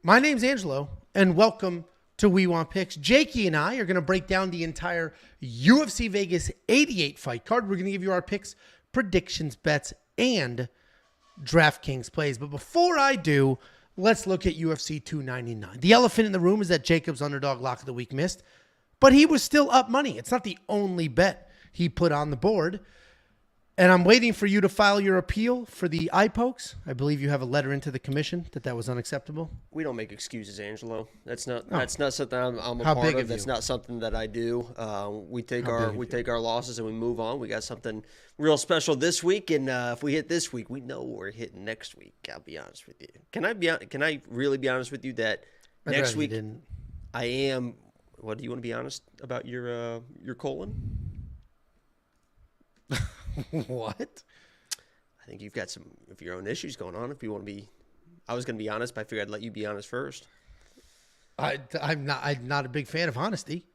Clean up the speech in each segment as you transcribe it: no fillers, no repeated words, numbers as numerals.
My name's Angelo, and welcome to We Want Picks. Jakey and I are going to break down the entire UFC Vegas 88 fight card. We're going to give you our picks, predictions, bets, and DraftKings plays. But before I do, let's look at UFC 299. The elephant in the room is that Jacob's underdog lock of the week missed, but he was still up money. It's not the only bet he put on the board. And I'm waiting for you to file your appeal for the eye pokes. I believe you have a letter into the commission that was unacceptable. We don't make excuses, Angelo. That's not something I'm a How part big of. That's not something that I do. We take our losses and we move on. We got something real special this week, and if we hit this week, we know we're hitting next week. I'll be honest with you. Can I really be honest with you that next week I am? What do you want to be honest about your colon? What? I think you've got some of your own issues going on. If you want to be, I was going to be honest, but I figured I'd let you be honest first. I'm not a big fan of honesty.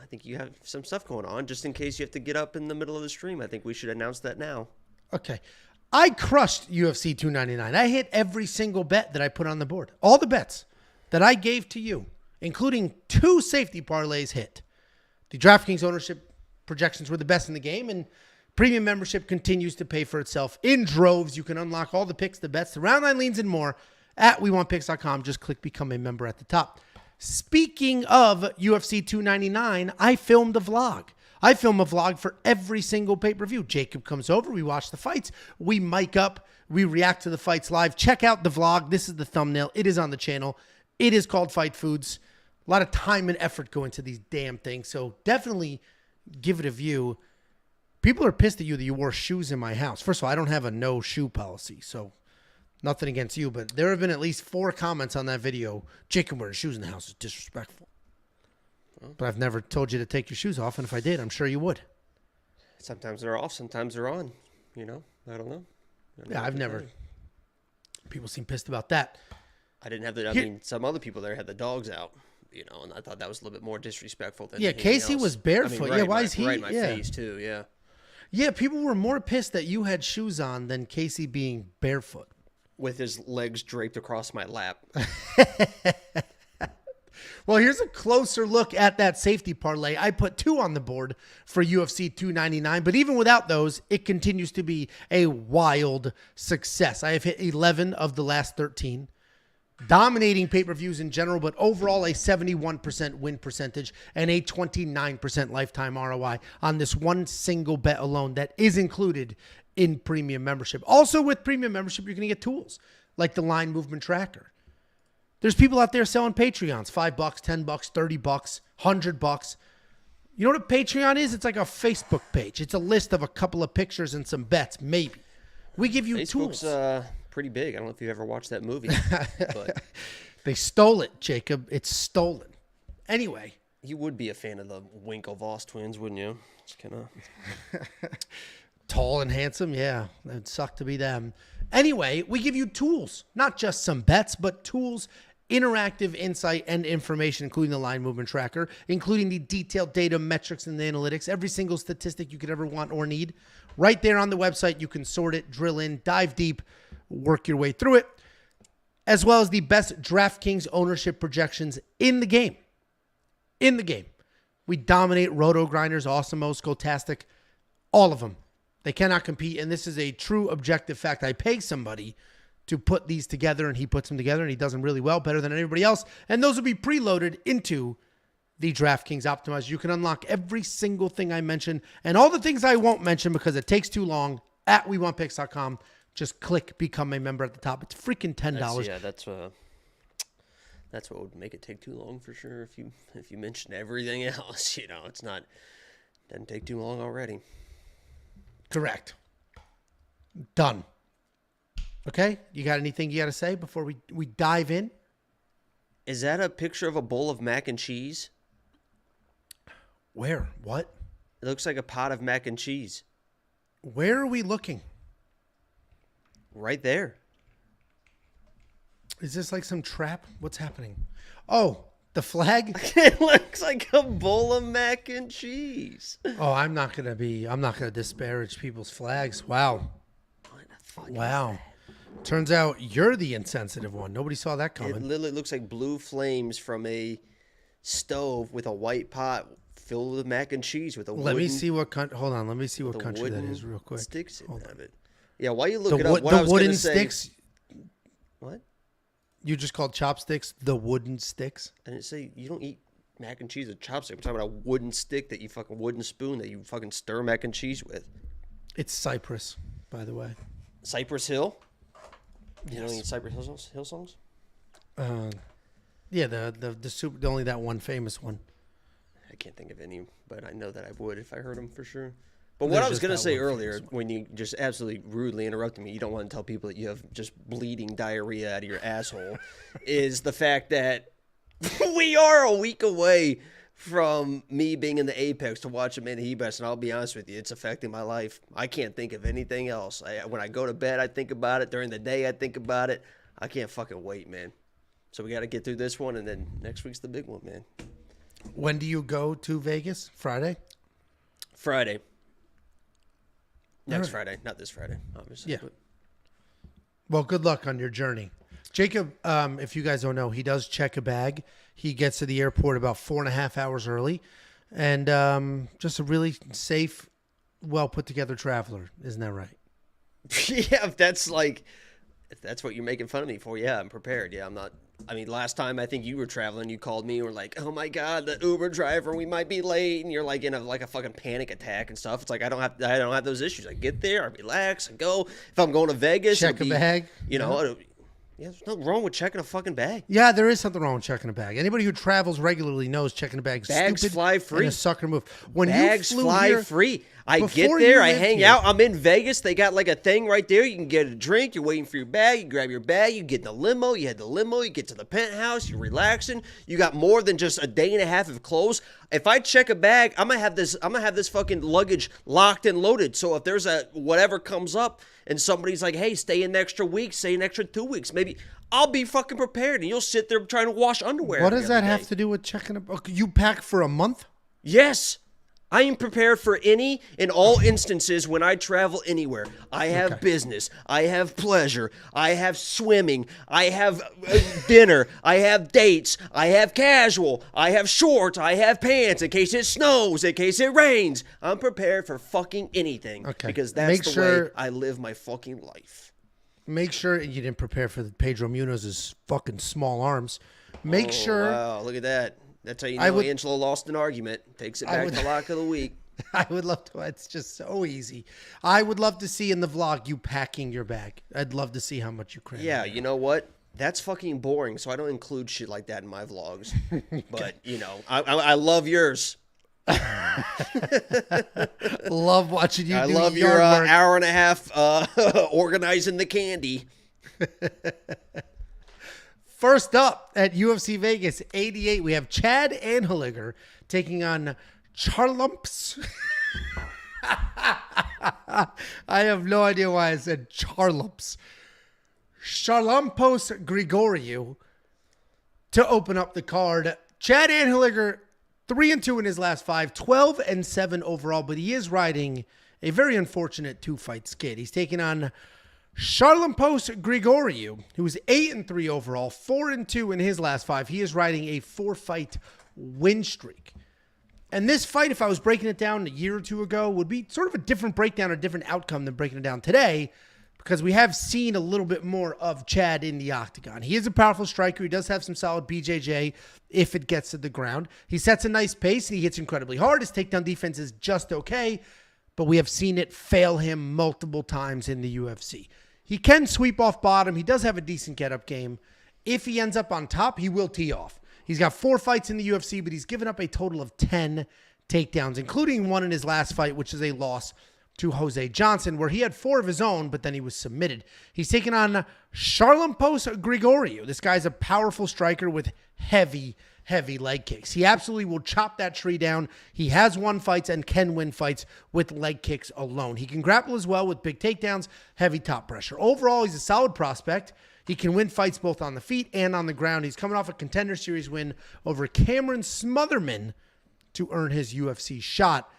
I think you have some stuff going on. Just in case you have to get up in the middle of the stream, I think we should announce that now. Okay. I crushed UFC 299. I hit every single bet that I put on the board. All the bets that I gave to you, including 2 safety parlays, hit. The DraftKings ownership projections were the best in the game, and premium membership continues to pay for itself in droves. You can unlock all the picks, the bets, the round line leans, and more at WeWantPicks.com. Just click Become a Member at the top. Speaking of UFC 299, I filmed a vlog. I film a vlog for every single pay-per-view. Jacob comes over. We watch the fights. We mic up. We react to the fights live. Check out the vlog. This is the thumbnail. It is on the channel. It is called Fight Foods. A lot of time and effort go into these damn things, so definitely give it a view. People are pissed at you that you wore shoes in my house. First of all, I don't have a no shoe policy, so nothing against you, but there have been at least 4 comments on that video. Jacob wearing shoes in the house is disrespectful. But I've never told you to take your shoes off, and if I did, I'm sure you would. Sometimes they're off, sometimes they're on. I don't know. Yeah, I've never. People seem pissed about that. I didn't have the. Some other people there had the dogs out. And I thought that was a little bit more disrespectful than anything Casey else. was barefoot. Why is he? Right in my face too. Yeah. Yeah, people were more pissed that you had shoes on than Casey being barefoot. With his legs draped across my lap. Well, here's a closer look at that safety parlay. I put 2 on the board for UFC 299, but even without those, it continues to be a wild success. I have hit 11 of the last 13. Dominating pay-per-views in general, but overall a 71% win percentage and a 29% lifetime ROI on this one single bet alone that is included in premium membership. Also with premium membership, you're going to get tools like the line movement tracker. There's people out there selling Patreons, $5, $10, $30, $100. You know what a Patreon is? It's like a Facebook page. It's a list of a couple of pictures and some bets, maybe. We give you Facebook's, tools. Pretty big. I don't know if you ever watched that movie. But they stole it, Jacob. It's stolen. Anyway. You would be a fan of the Winklevoss twins, wouldn't you? It's kind of tall and handsome. Yeah, it'd suck to be them. Anyway, we give you tools, not just some bets, but tools, interactive insight and information, including the line movement tracker, including the detailed data, metrics, and the analytics, every single statistic you could ever want or need. Right there on the website, you can sort it, drill in, dive deep, work your way through it, as well as the best DraftKings ownership projections in the game. In the game. We dominate Roto Grinders, Awesemo, Skotastic, all of them. They cannot compete, and this is a true objective fact. I pay somebody to put these together, and he puts them together, and he does them really well, better than everybody else, and those will be preloaded into the DraftKings Optimizer. You can unlock every single thing I mentioned, and all the things I won't mention because it takes too long at WeWantPicks.com. Just click Become a Member at the top. It's freaking $10. That's what would make it take too long for sure. If you mention everything else, it's not. Doesn't take too long already. Correct. Done. Okay? You got anything you got to say before we dive in? Is that a picture of a bowl of mac and cheese? Where? What? It looks like a pot of mac and cheese. Where are we looking? Right there. Is this like some trap? What's happening? Oh, the flag? It looks like a bowl of mac and cheese. Oh, I'm not going to disparage people's flags. Wow. What the fuck wow. Turns out you're the insensitive one. Nobody saw that coming. It literally looks like blue flames from a stove with a white pot filled with mac and cheese with a Let me see what country. Hold on. Let me see what country that is real quick. Sticks in it. Yeah, while you look it up, what the I was wooden gonna say, sticks. What? You just called chopsticks the wooden sticks? I didn't say you don't eat mac and cheese with chopsticks. I'm talking about a wooden stick that you fucking wooden spoon that you fucking stir mac and cheese with. It's Cypress, by the way. Cypress Hill? You Yes. don't eat Cypress Hill songs? Yeah, the soup, only that one famous one. I can't think of any, but I know that I would if I heard them for sure. But what I was going to say earlier, when you just absolutely rudely interrupted me, you don't want to tell people that you have just bleeding diarrhea out of your asshole, is the fact that we are a week away from me being in the Apex to watch him in Hebus, and I'll be honest with you, it's affecting my life. I can't think of anything else. When I go to bed, I think about it. During the day, I think about it. I can't fucking wait, man. So we got to get through this one, and then next week's the big one, man. When do you go to Vegas? Friday? Friday. Next Friday. Not this Friday, obviously. Yeah. But. Well, good luck on your journey. Jacob, if you guys don't know, he does check a bag. He gets to the airport about 4.5 hours early. And just a really safe, well put together traveler. Isn't that right? Yeah, if that's what you're making fun of me for, yeah, I'm prepared. Yeah, I'm not. I mean, last time I think you were traveling, you called me and were like, "Oh my God, the Uber driver, we might be late," and you're like in a fucking panic attack and stuff. It's like I don't have those issues. I get there, I relax, I go. If I'm going to Vegas, Check a bag. You know, yeah, there's nothing wrong with checking a fucking bag. Yeah, there is something wrong with checking a bag. Anybody who travels regularly knows checking a bag Bags stupid fly free. and a sucker move. When Bags you flew fly here, free. I get before there, you I lived hang here- out. I'm in Vegas. They got like a thing right there. You can get a drink. You're waiting for your bag. You grab your bag. You get in the limo. You head the limo. You get to the penthouse. You're relaxing. You got more than just a day and a half of clothes. If I check a bag, I'm gonna have this fucking luggage locked and loaded. So if there's a whatever comes up and somebody's like, "Hey, stay an extra week, stay an extra 2 weeks," maybe I'll be fucking prepared. And you'll sit there trying to wash underwear. What does that have to do with checking a bag? You pack for a month? Yes. I am prepared for any and all instances when I travel anywhere. I have business. I have pleasure. I have swimming. I have dinner. I have dates. I have casual. I have shorts. I have pants in case it snows, in case it rains. I'm prepared for fucking anything. Okay. Because that's way I live my fucking life. Make sure you didn't prepare for Pedro Munoz's fucking small arms. Make sure. Wow, look at that. That's how you know Angelo lost an argument. Takes it back to lock of the week. I would love to. It's just so easy. I would love to see in the vlog you packing your bag. I'd love to see how much you cram. Yeah, you know what? That's fucking boring, so I don't include shit like that in my vlogs. But, you know, I love yours. Love watching you I do love yard your work. hour and a half organizing the candy. First up at UFC Vegas 88, we have Chad Anheliger taking on Charalampos. I have no idea why I said Charalampos. Charalampos Grigoriou to open up the card. Chad Anheliger, 3-2 in his last 5, 12-7 overall, but he is riding a very unfortunate 2-fight skid. He's taking on Charalampos Grigoriou, who is 8-3 overall, 4-2 in his last 5. He is riding a 4-fight win streak. And this fight, if I was breaking it down a year or two ago, would be sort of a different breakdown, a different outcome than breaking it down today, because we have seen a little bit more of Chad in the octagon. He is a powerful striker. He does have some solid BJJ if it gets to the ground. He sets a nice pace, and he hits incredibly hard. His takedown defense is just okay, but we have seen it fail him multiple times in the UFC. He can sweep off bottom. He does have a decent get-up game. If he ends up on top, he will tee off. He's got 4 fights in the UFC, but he's given up a total of 10 takedowns, including one in his last fight, which is a loss to Jose Johnson, where he had 4 of his own, but then he was submitted. He's taking on Charalampos Grigoriou. This guy's a powerful striker with heavy leg kicks. He absolutely will chop that tree down. He has won fights and can win fights with leg kicks alone. He can grapple as well with big takedowns, heavy top pressure. Overall, he's a solid prospect. He can win fights both on the feet and on the ground. He's coming off a Contender Series win over Cameron Smotherman to earn his UFC shot.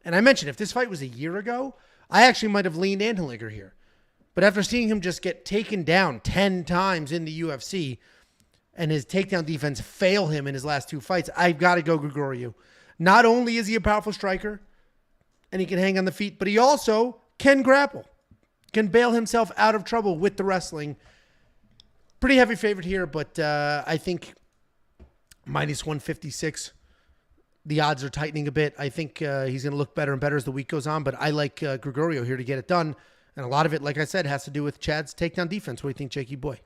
And I mentioned, if this fight was a year ago, I actually might have leaned Anheliger here. But after seeing him just get taken down 10 times in the UFC and his takedown defense fail him in his last 2 fights, I've got to go Grigoriou. Not only is he a powerful striker and he can hang on the feet, but he also can grapple, can bail himself out of trouble with the wrestling. Pretty heavy favorite here, but I think minus 156. The odds are tightening a bit. I think he's going to look better and better as the week goes on, but I like Grigoriou here to get it done. And a lot of it, like I said, has to do with Chad's takedown defense. What do you think, Jakey boy?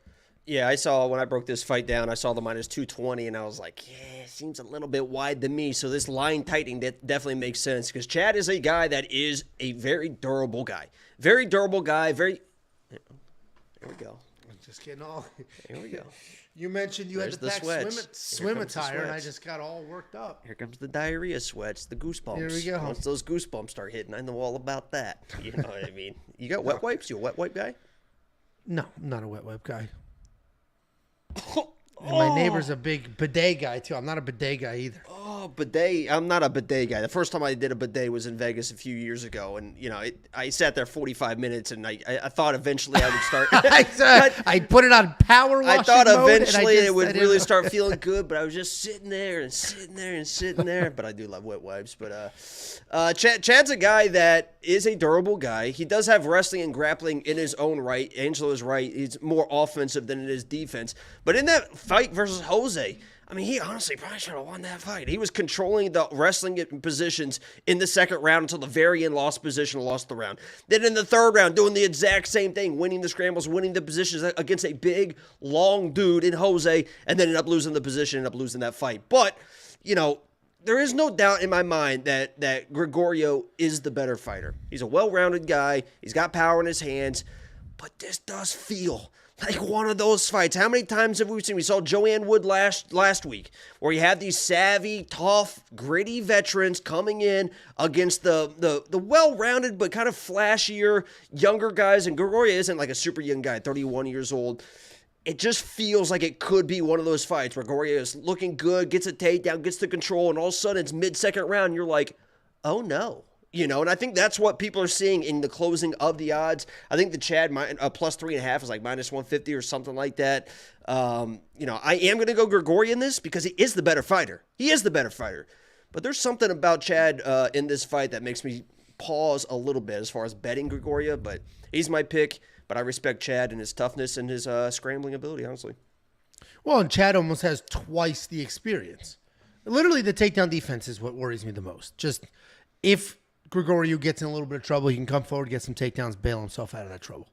Yeah, I saw when I broke this fight down, I saw the minus 220, and I was like, yeah, it seems a little bit wide to me. So this line tightening definitely makes sense because Chad is a guy that is a very durable guy. Very durable guy. There we go. I'm just getting all. Here we go. You mentioned you There's had to pack swim attire, and I just got all worked up. Here comes the diarrhea sweats, the goosebumps. Here we go. Once those goosebumps start hitting, I know all about that. You know what I mean? You got wet wipes? You a wet wipe guy? No, I'm not a wet wipe guy. And my neighbor's a big bidet guy, too. I'm not a bidet guy either. Oh, bidet. I'm not a bidet guy. The first time I did a bidet was in Vegas a few years ago. And, you know, I sat there 45 minutes, and I thought eventually I would start. I put it on power washing I thought mode, eventually it would really start feeling good, but I was just sitting there and sitting there and sitting there. But I do love wet wipes. But Chad's a guy that is a durable guy. He does have wrestling and grappling in his own right. Angelo is right. He's more offensive than it is defense. But in that fight versus Jose, I mean, he honestly probably should have won that fight. He was controlling the wrestling positions in the second round until the very end, lost position, lost the round. Then in the third round, doing the exact same thing, winning the scrambles, winning the positions against a big, long dude in Jose, and then ended up losing the position, ended up losing that fight. But, you know, there is no doubt in my mind that Grigoriou is the better fighter. He's a well-rounded guy. He's got power in his hands. But this does feel like one of those fights. How many times have we seen? We saw Joanne Wood last week, where you had these savvy, tough, gritty veterans coming in against the well-rounded but kind of flashier younger guys. And Grigoriou isn't like a super young guy, 31 years old. It just feels like it could be one of those fights where Grigoriou is looking good, gets a takedown, gets the control, and all of a sudden it's mid-second round, and you're like, oh no. You know, and I think that's what people are seeing in the closing of the odds. I think the Chad plus 3.5 is like minus 150 or something like that. You know, I am going to go Grigoriou in this because he is the better fighter. He is the better fighter. But there's something about Chad in this fight that makes me pause a little bit as far as betting Grigoriou. But he's my pick. But I respect Chad and his toughness and his scrambling ability, honestly. Well, and Chad almost has twice the experience. Literally, the takedown defense is what worries me the most. Just if Grigoriou gets in a little bit of trouble, he can come forward, get some takedowns, bail himself out of that trouble.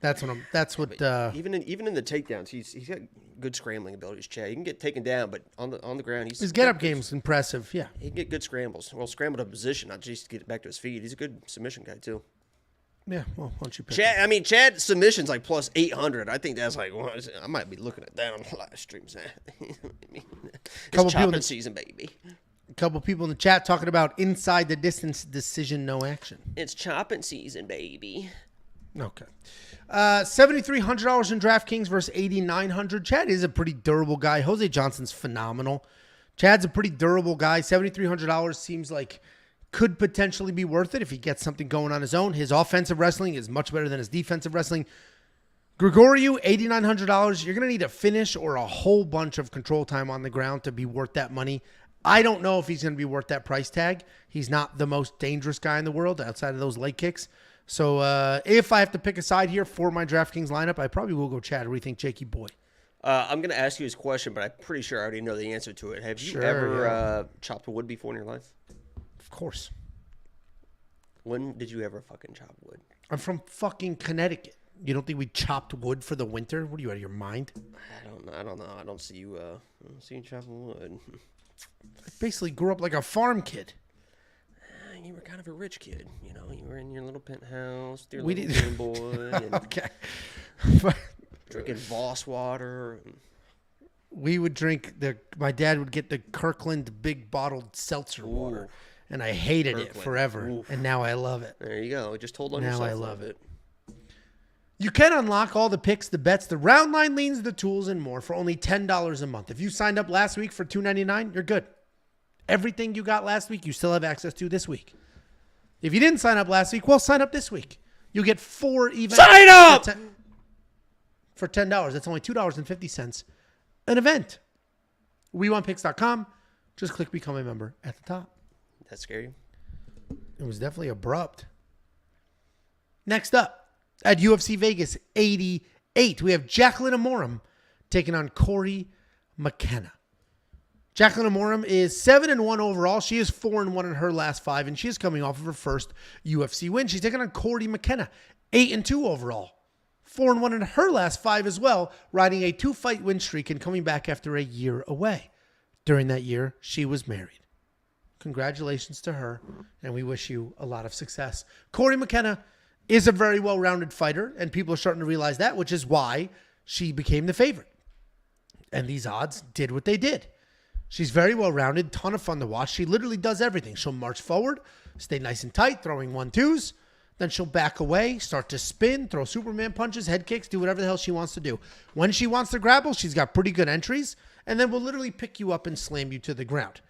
Even in the takedowns, he's got good scrambling abilities. Chad, he can get taken down, but on the ground, his get-up game's impressive. Yeah, he can get good scrambles. Well, scramble to position, not just to get back to his feet. He's a good submission guy too. Yeah, well, why don't you pick Chad? I mean, Chad submission's like plus 800. I think that's like, well, I might be looking at that on the live streams. It's chopping season, baby. A couple people in the chat talking about inside the distance decision, no action. It's chopping season, baby. Okay. $7,300 in DraftKings versus $8,900. Chad is a pretty durable guy. Jose Johnson's phenomenal. Chad's a pretty durable guy. $7,300 seems like could potentially be worth it if he gets something going on his own. His offensive wrestling is much better than his defensive wrestling. Grigoriou, $8,900. You're going to need a finish or a whole bunch of control time on the ground to be worth that money. I don't know if he's going to be worth that price tag. He's not the most dangerous guy in the world outside of those leg kicks. So if I have to pick a side here for my DraftKings lineup, I probably will go Chad. What do you think, Jakey boy? I'm going to ask you this question, but I'm pretty sure I already know the answer to it. Have you ever chopped wood before in your life? Of course. When did you ever fucking chop wood? I'm from fucking Connecticut. You don't think we chopped wood for the winter? What are you, out of your mind? I don't know. I don't see you chopping wood. I basically grew up like a farm kid. You were kind of a rich kid, you know. You were in your little penthouse, your little Game Boy, and okay. drinking Voss water. We would drink my dad would get the Kirkland big bottled seltzer water, and I hated it forever. And now I love it. There you go. Just hold on yourself. Now I love it. You can unlock all the picks, the bets, the round line leans, the tools, and more for only $10 a month. If you signed up last week for $2.99, you're good. Everything you got last week, you still have access to this week. If you didn't sign up last week, well, sign up this week. You get 4 events. Sign up! For $10. That's only $2.50 an event. WeWantPicks.com. Just click Become a Member at the top. That's scary. It was definitely abrupt. Next up, at UFC Vegas 88, we have Jaqueline Amorim taking on Cory McKenna. Jaqueline Amorim is 7-1 overall. She is 4-1 in her last 5, and she is coming off of her first UFC win. She's taking on Cory McKenna, 8-2 overall. 4-1 in her last 5 as well, riding a 2-fight win streak and coming back after a year away. During that year, she was married. Congratulations to her, and we wish you a lot of success. Cory McKenna is a very well-rounded fighter, and people are starting to realize that, which is why she became the favorite. And these odds did what they did. She's very well-rounded, ton of fun to watch. She literally does everything. She'll march forward, stay nice and tight, throwing 1-2s. Then she'll back away, start to spin, throw Superman punches, head kicks, do whatever the hell she wants to do. When she wants to grapple, she's got pretty good entries, and then will literally pick you up and slam you to the ground.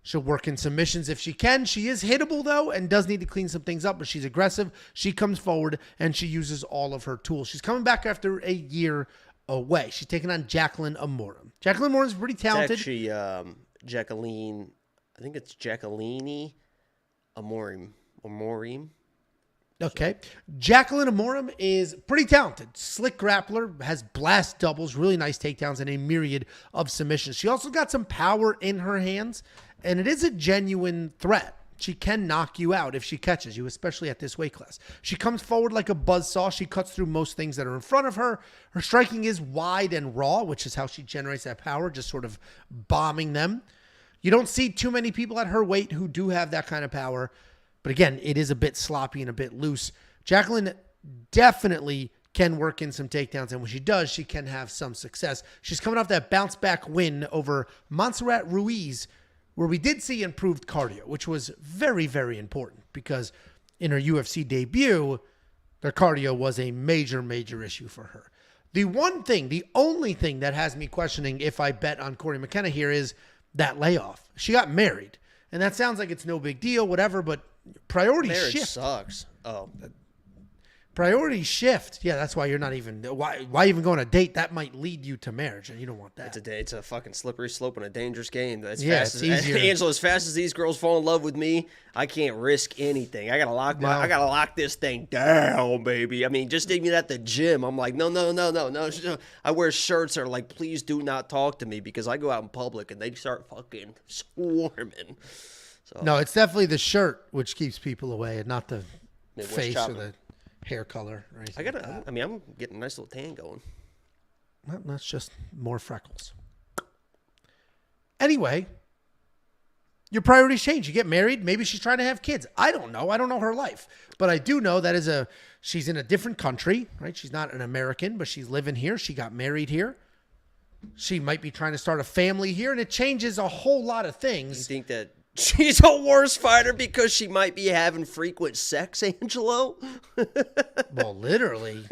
She'll work in submissions if she can. She is hittable, though, and does need to clean some things up, but she's aggressive. She comes forward, and she uses all of her tools. She's coming back after a year away. She's taking on Jaqueline Amorim. Jaqueline Amorim is pretty talented. It's actually Jaqueline. I think it's Jaqueline Amorim. Okay. Jaqueline Amorim is pretty talented. Slick grappler, has blast doubles, really nice takedowns, and a myriad of submissions. She also got some power in her hands, and it is a genuine threat. She can knock you out if she catches you, especially at this weight class. She comes forward like a buzzsaw. She cuts through most things that are in front of her. Her striking is wide and raw, which is how she generates that power, just sort of bombing them. You don't see too many people at her weight who do have that kind of power. But again, it is a bit sloppy and a bit loose. Jaqueline definitely can work in some takedowns, and when she does, she can have some success. She's coming off that bounce-back win over Montserrat Ruiz, where we did see improved cardio, which was very, very important because in her UFC debut, their cardio was a major, major issue for her. The only thing that has me questioning if I bet on Cory McKenna here is that layoff. She got married, and that sounds like it's no big deal, whatever, but priorities Marriage shift. Sucks. Oh, Priorities shift. Yeah, that's why you're not even. Why even go on a date? That might lead you to marriage, and you don't want that. It's a fucking slippery slope and a dangerous game. As fast as these girls fall in love with me, I can't risk anything. I gotta lock this thing down, baby. I mean, just even at the gym, I'm like, no. I wear shirts that are like, please do not talk to me because I go out in public and they start fucking swarming. So, no, it's definitely the shirt which keeps people away, and not the Midwest face chopper. or the hair color or anything. I'm getting a nice little tan going. Well, that's just more freckles. Anyway, your priorities change. You get married. Maybe she's trying to have kids. I don't know. I don't know her life. But I do know that she's in a different country, right? She's not an American, but she's living here. She got married here. She might be trying to start a family here, and it changes a whole lot of things. You think that she's a worse fighter because she might be having frequent sex, Angelo? Well, literally,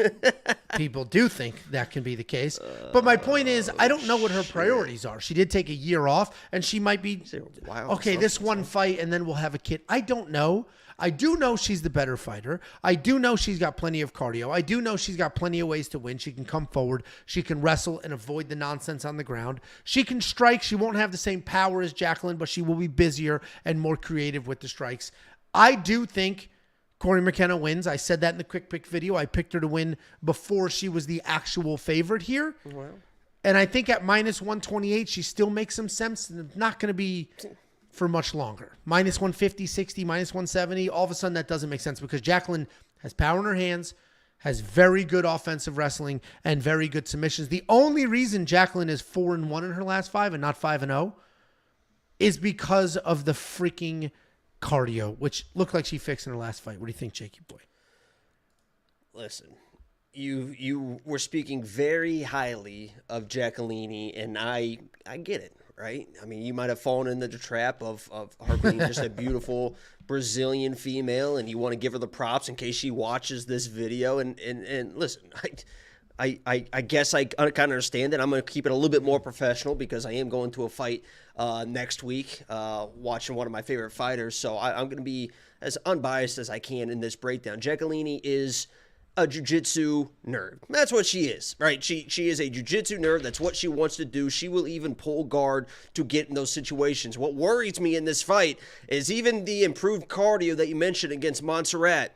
people do think that can be the case. But my point is, I don't know what her priorities are. She did take a year off, and she might be, okay, this one fight, and then we'll have a kid. I don't know. I do know she's the better fighter. I do know she's got plenty of cardio. I do know she's got plenty of ways to win. She can come forward. She can wrestle and avoid the nonsense on the ground. She can strike. She won't have the same power as Jaqueline, but she will be busier and more creative with the strikes. I do think Cory McKenna wins. I said that in the quick pick video. I picked her to win before she was the actual favorite here. Wow. And I think at minus 128, she still makes some sense. And not going to be for much longer. Minus 150, 60, minus 170. All of a sudden, that doesn't make sense because Jaqueline has power in her hands, has very good offensive wrestling, and very good submissions. The only reason Jaqueline is 4-1 in her last 5 and not 5-0 is because of the freaking cardio, which looked like she fixed in her last fight. What do you think, Jakey boy? Listen, you were speaking very highly of Jaqueline, and I get it. Right? I mean, you might have fallen into the trap of her being just a beautiful Brazilian female, and you want to give her the props in case she watches this video. And listen, I guess I kind of understand it. I'm going to keep it a little bit more professional because I am going to a fight next week, watching one of my favorite fighters. So I'm going to be as unbiased as I can in this breakdown. Jaqueline is a jiu-jitsu nerd. That's what she is, right? She is a jiu-jitsu nerd. That's what she wants to do. She will even pull guard to get in those situations. What worries me in this fight is even the improved cardio that you mentioned against Montserrat.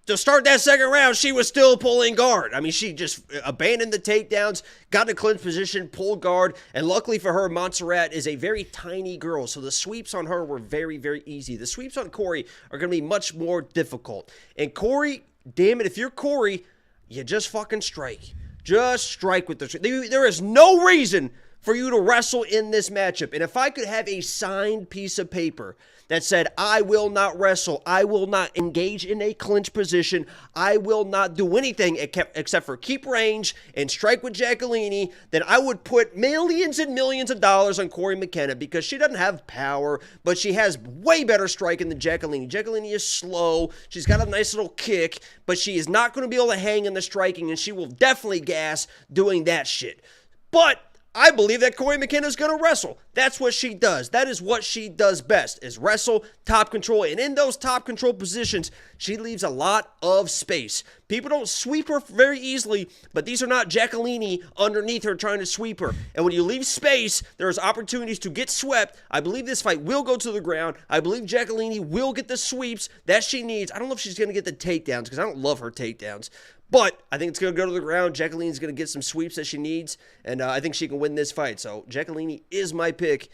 To start that second round, she was still pulling guard. I mean, she just abandoned the takedowns, got in a clinch position, pulled guard, and luckily for her, Montserrat is a very tiny girl, so the sweeps on her were very, very easy. The sweeps on Cory are going to be much more difficult. And Cory, damn it, if you're Cory, you just fucking strike. Just strike with the... There is no reason for you to wrestle in this matchup. And if I could have a signed piece of paper that said, I will not wrestle, I will not engage in a clinch position, I will not do anything except for keep range and strike with Jaqueline, then I would put millions and millions of dollars on Cory McKenna because she doesn't have power, but she has way better striking than Jaqueline. Jaqueline is slow, she's got a nice little kick, but she is not going to be able to hang in the striking, and she will definitely gas doing that shit. But I believe that Cory McKenna is going to wrestle. That's what she does. That is what she does best, is wrestle, top control. And in those top control positions, she leaves a lot of space. People don't sweep her very easily, but these are not Jaqueline underneath her trying to sweep her. And when you leave space, there's opportunities to get swept. I believe this fight will go to the ground. I believe Jaqueline will get the sweeps that she needs. I don't know if she's going to get the takedowns because I don't love her takedowns. But I think it's going to go to the ground. Jaqueline's going to get some sweeps that she needs, and I think she can win this fight. So Jaqueline is my pick,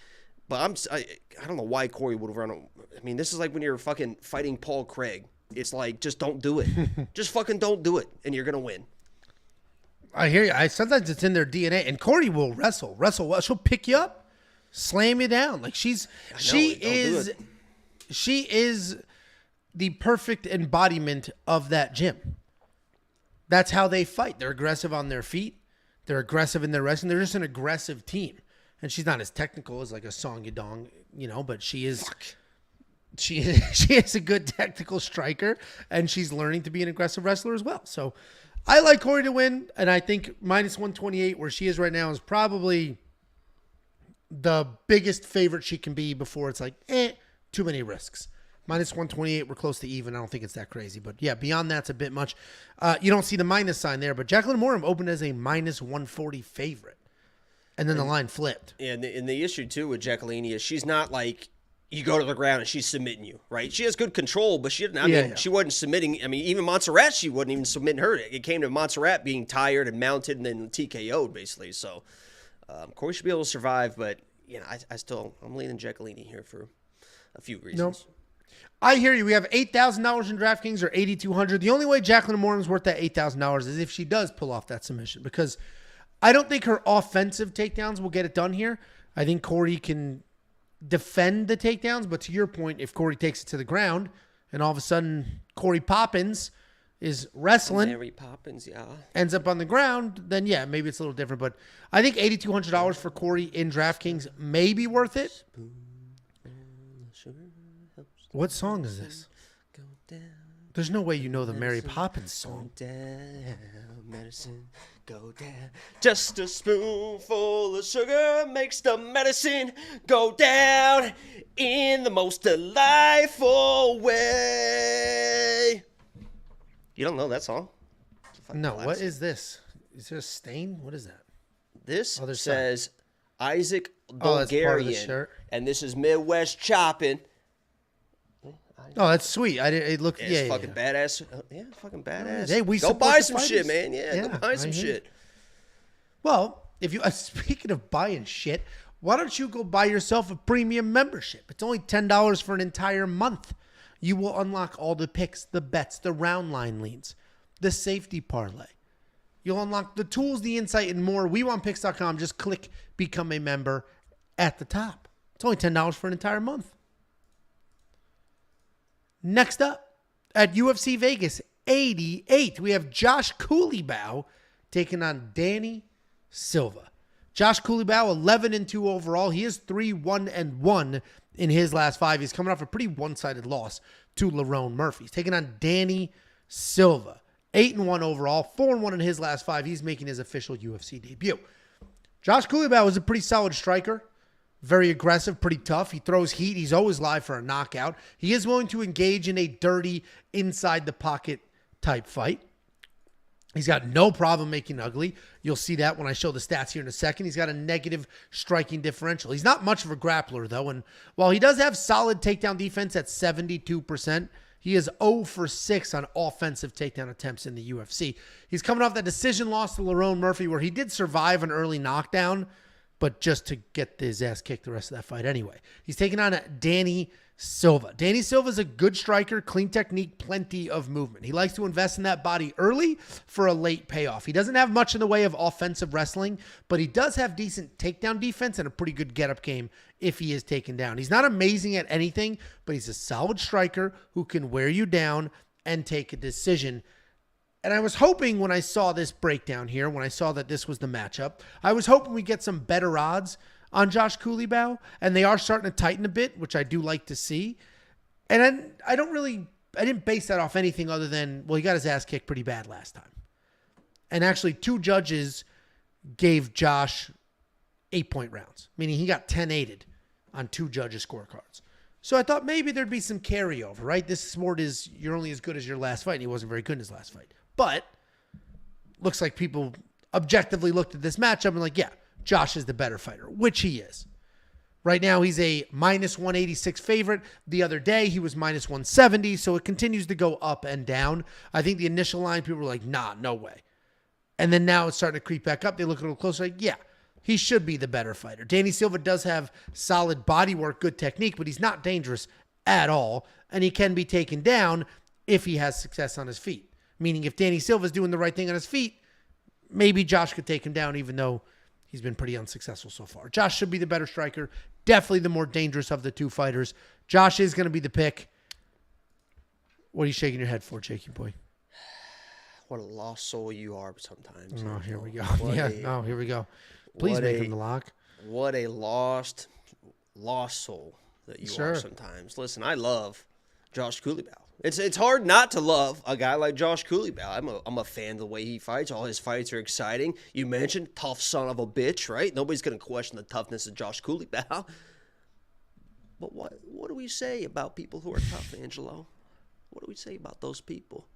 but I don't know why Cory would have run. I mean, this is like when you're fucking fighting Paul Craig. It's like, just don't do it. Just fucking don't do it, and you're going to win. I hear you. Sometimes it's in their DNA, and Cory will wrestle well. She'll pick you up, slam you down. Like she is the perfect embodiment of that gym. That's how they fight. They're aggressive on their feet. They're aggressive in their wrestling. They're just an aggressive team. And she's not as technical as like a Song Yadong, but she is. She is a good technical striker, and she's learning to be an aggressive wrestler as well. So I like Cory to win, and I think minus 128 where she is right now is probably the biggest favorite she can be before it's like, too many risks. Minus 128, we're close to even. I don't think it's that crazy. But, yeah, beyond that's a bit much. You don't see the minus sign there. But Jaqueline Amorim opened as a minus 140 favorite. And then the line flipped. Yeah, and the issue, too, with Jaqueline is she's not like you go to the ground and she's submitting you, right? She has good control, but she wasn't submitting. I mean, even Montserrat, she wasn't even submitting her. It came to Montserrat being tired and mounted and then TKO'd, basically. So, Cory should be able to survive. But, I'm leaning Jaqueline here for a few reasons. Nope. I hear you. We have $8,000 in DraftKings or $8,200. The only way Jaqueline Amorim is worth that $8,000 is if she does pull off that submission, because I don't think her offensive takedowns will get it done here. I think Cory can defend the takedowns, but to your point, if Cory takes it to the ground and all of a sudden Cory Poppins is wrestling, Mary Poppins, yeah, ends up on the ground, then yeah, maybe it's a little different. But I think $8,200 for Cory in DraftKings may be worth it. What song is this? There's no way you know the Mary Poppins song. Go down, medicine, go down. Just a spoonful of sugar makes the medicine go down in the most delightful way. You don't know that song? No, what is this? Is there a stain? What is that? This says Isaac Bulgarian, and this is Midwest Chopping. Oh, that's sweet. It's fucking badass. Yeah, fucking badass. Hey, we go buy some shit, man. Yeah, go buy some shit. Well, if you speaking of buying shit, why don't you go buy yourself a premium membership? It's only $10 for an entire month. You will unlock all the picks, the bets, the round line leads, the safety parlay. You'll unlock the tools, the insight, and more. WeWantPicks.com. Just click Become a Member at the top. It's only $10 for an entire month. Next up, at UFC Vegas 88, we have Josh Culibao taking on Danny Silva. Josh Culibao, 11-2 overall. He is 3-1-1 in his last 5. He's coming off a pretty one-sided loss to Lerone Murphy. He's taking on Danny Silva, 8-1 overall, 4-1 in his last 5. He's making his official UFC debut. Josh Culibao is a pretty solid striker. Very aggressive, pretty tough. He throws heat. He's always live for a knockout. He is willing to engage in a dirty, inside-the-pocket type fight. He's got no problem making ugly. You'll see that when I show the stats here in a second. He's got a negative striking differential. He's not much of a grappler, though. And while he does have solid takedown defense at 72%, he is 0 for 6 on offensive takedown attempts in the UFC. He's coming off that decision loss to Lerone Murphy, where he did survive an early knockdown, but just to get his ass kicked the rest of that fight anyway. He's taking on Danny Silva. Danny Silva is a good striker, clean technique, plenty of movement. He likes to invest in that body early for a late payoff. He doesn't have much in the way of offensive wrestling, but he does have decent takedown defense and a pretty good get-up game if he is taken down. He's not amazing at anything, but he's a solid striker who can wear you down and take a decision. And I was hoping when I saw this breakdown here, when I saw that this was the matchup, I was hoping we get some better odds on Josh Culibao, and they are starting to tighten a bit, which I do like to see. And I didn't base that off anything other than, well, he got his ass kicked pretty bad last time. And actually 2 judges gave Josh 8-point rounds, meaning he got 10-8'd on 2 judges' scorecards. So I thought maybe there'd be some carryover, right? This sport is, you're only as good as your last fight, and he wasn't very good in his last fight. But looks like people objectively looked at this matchup and like, yeah, Josh is the better fighter, which he is. Right now, he's a minus 186 favorite. The other day, he was minus 170, so it continues to go up and down. I think the initial line, people were like, nah, no way. And then now it's starting to creep back up. They look a little closer, like, yeah, he should be the better fighter. Danny Silva does have solid body work, good technique, but he's not dangerous at all, and he can be taken down if he has success on his feet. Meaning if Danny Silva's doing the right thing on his feet, maybe Josh could take him down, even though he's been pretty unsuccessful so far. Josh should be the better striker. Definitely the more dangerous of the 2 fighters. Josh is going to be the pick. What are you shaking your head for, Jakey boy? What a lost soul you are sometimes. Oh, here we go. Here we go. Please make him the lock. What a lost soul that you are sometimes. Listen, I love Josh Culibao. It's hard not to love a guy like Josh Culibao. I'm a fan of the way he fights. All his fights are exciting. You mentioned tough son of a bitch, right? Nobody's going to question the toughness of Josh Culibao. But what do we say about people who are tough, Angelo? What do we say about those people?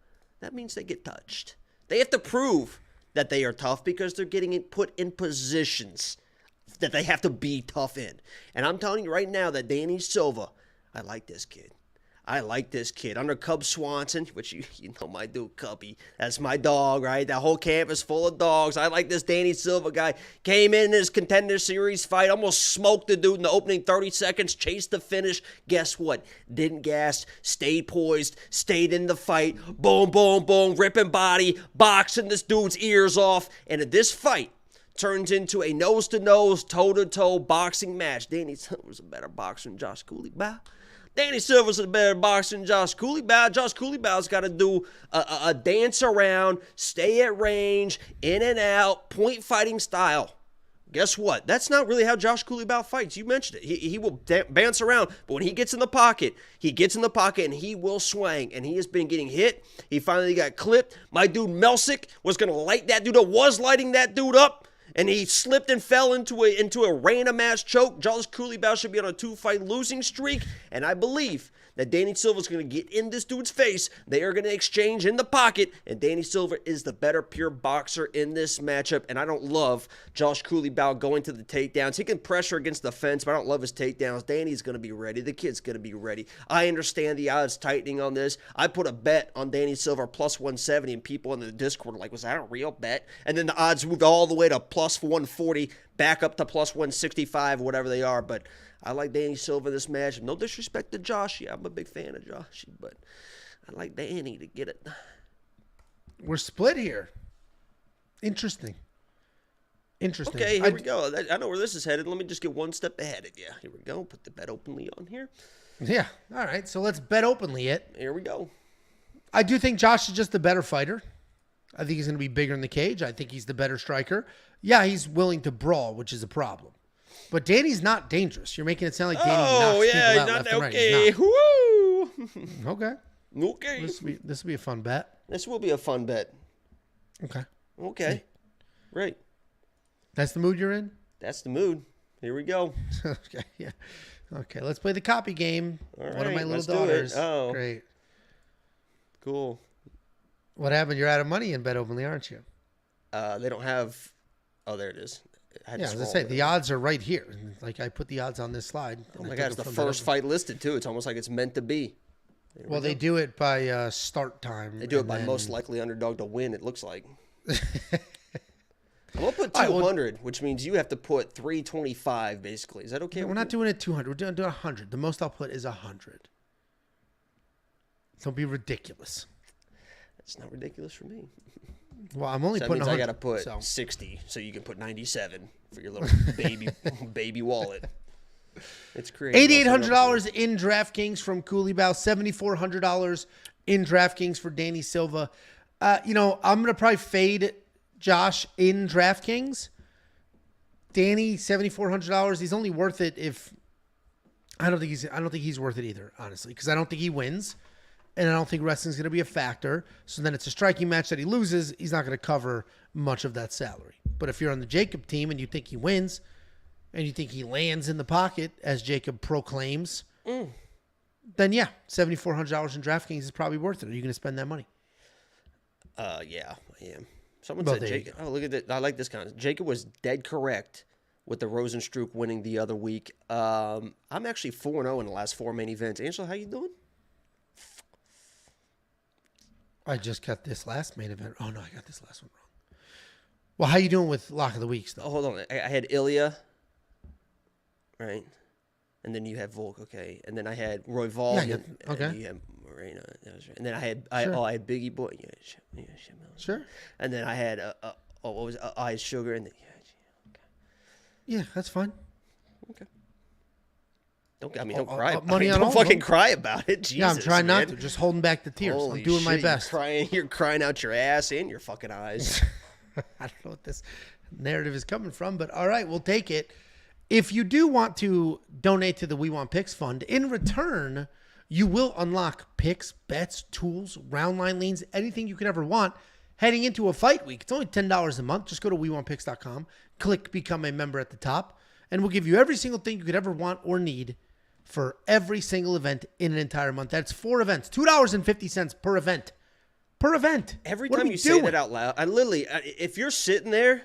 That means they get touched. They have to prove that they are tough because they're getting put in positions that they have to be tough in. And I'm telling you right now that Danny Silva, I like this kid. Under Cub Swanson, which you know my dude Cubby. That's my dog, right? That whole camp is full of dogs. I like this Danny Silva guy. Came in his Contender Series fight, almost smoked the dude in the opening 30 seconds, chased the finish. Guess what? Didn't gas, stayed poised, stayed in the fight. Boom, boom, boom, ripping body, boxing this dude's ears off. And if this fight turns into a nose-to-nose, toe-to-toe boxing match, Danny Silva's a better boxer than Josh Culibao. Danny Silva's a better boxer than Josh Culibao. Josh Culibao's got to do a dance around, stay at range, in and out, point fighting style. Guess what? That's not really how Josh Culibao fights. You mentioned it. He will bounce around, but when he gets in the pocket, and he will swing, and he has been getting hit. He finally got clipped. My dude Meerschaert was going to light that dude up, was lighting that dude up. And he slipped and fell into a random ass choke. Josh Culibao should be on a 2-fight losing streak. And I believe that Danny Silva's going to get in this dude's face. They are going to exchange in the pocket. And Danny Silva is the better pure boxer in this matchup. And I don't love Josh Culibao going to the takedowns. He can pressure against the fence, but I don't love his takedowns. Danny's going to be ready. The kid's going to be ready. I understand the odds tightening on this. I put a bet on Danny Silva plus 170, and people in the Discord were like, was that a real bet? And then the odds moved all the way to plus 140, back up to plus 165, whatever they are. But I like Danny Silva in this match. No disrespect to Josh. Yeah, I'm a big fan of Josh, but I like Danny to get it. We're split here. Interesting. Okay, here we go. I know where this is headed. Let me just get one step ahead of you. Here we go. Put the bet openly on here. Yeah. All right. So let's bet openly it. Here we go. I do think Josh is just the better fighter. I think he's going to be bigger in the cage. I think he's the better striker. Yeah, he's willing to brawl, which is a problem. But Danny's not dangerous. You're making it sound like Danny knocks people out left and right. Okay. Woo! Okay. Okay. This will be a fun bet. This will be a fun bet. Okay. Okay. Right. That's the mood you're in? That's the mood. Here we go. Okay. Yeah. Okay. Let's play the copy game. All One of right, my let's little do it. daughters. Oh. Great. Cool. What happened? You're out of money in Bet Openly, aren't you? They don't have. Oh, there it is. As I say, the odds are right here. Like I put the odds on this slide. Oh my God, it's the first fight listed too. It's almost like it's meant to be. Well, they do it by start time. They do it by most likely underdog to win. It looks like. I'm gonna put 200, which means you have to put 325 basically. Is that okay? We're not doing it 200. We're doing 100. The most I'll put is 100. Don't be ridiculous. That's not ridiculous for me. Well, I'm only So that putting means 100. I got to put 60, so you can put 97 for your little baby wallet. It's creative. $8,800 in DraftKings from Culibao. $7,400 in DraftKings for Danny Silva. I'm gonna probably fade Josh in DraftKings. Danny, $7,400. He's only worth it if I don't think he's worth it either, honestly, because I don't think he wins. And I don't think wrestling's going to be a factor. So then it's a striking match that he loses. He's not going to cover much of that salary. But if you're on the Jacob team and you think he wins and you think he lands in the pocket, as Jacob proclaims, then yeah, $7,400 in DraftKings is probably worth it. Are you going to spend that money? Yeah, I am. Someone said Jacob. Oh, look at that. I like this kind of. Jacob was dead correct with the Rosenstruck winning the other week. I'm actually 4-0 in the last 4 main events. Angela, how you doing? I just got this last main event. Oh, no, I got this last one wrong. Well, how you doing with Lock of the Weeks, though? Oh, hold on. I had Ilya, right? And then you had Volk, okay. And then I had Roy Vol. Yeah, okay. And you had Moreno. That was right. And then I had I had Biggie Boy. Yeah, Sure. And then I had what was it? Eyes Sugar. And then, okay. Yeah, that's fine. Okay. Don't cry. Money on don't all fucking cry about it. Jesus, yeah, I'm trying man. not to. Just holding back the tears. Holy I'm doing my shit, best. You're crying out your ass and your fucking eyes. I don't know what this narrative is coming from, but all right, we'll take it. If you do want to donate to the We Want Picks Fund, in return, you will unlock picks, bets, tools, round line leans, anything you could ever want heading into a fight week. It's only $10 a month. Just go to WeWantPicks.com, click Become a Member at the top, and we'll give you every single thing you could ever want or need for every single event in an entire month. That's 4 events, $2.50 per event. Per event. Every time you say that out loud, I literally, if you're sitting there,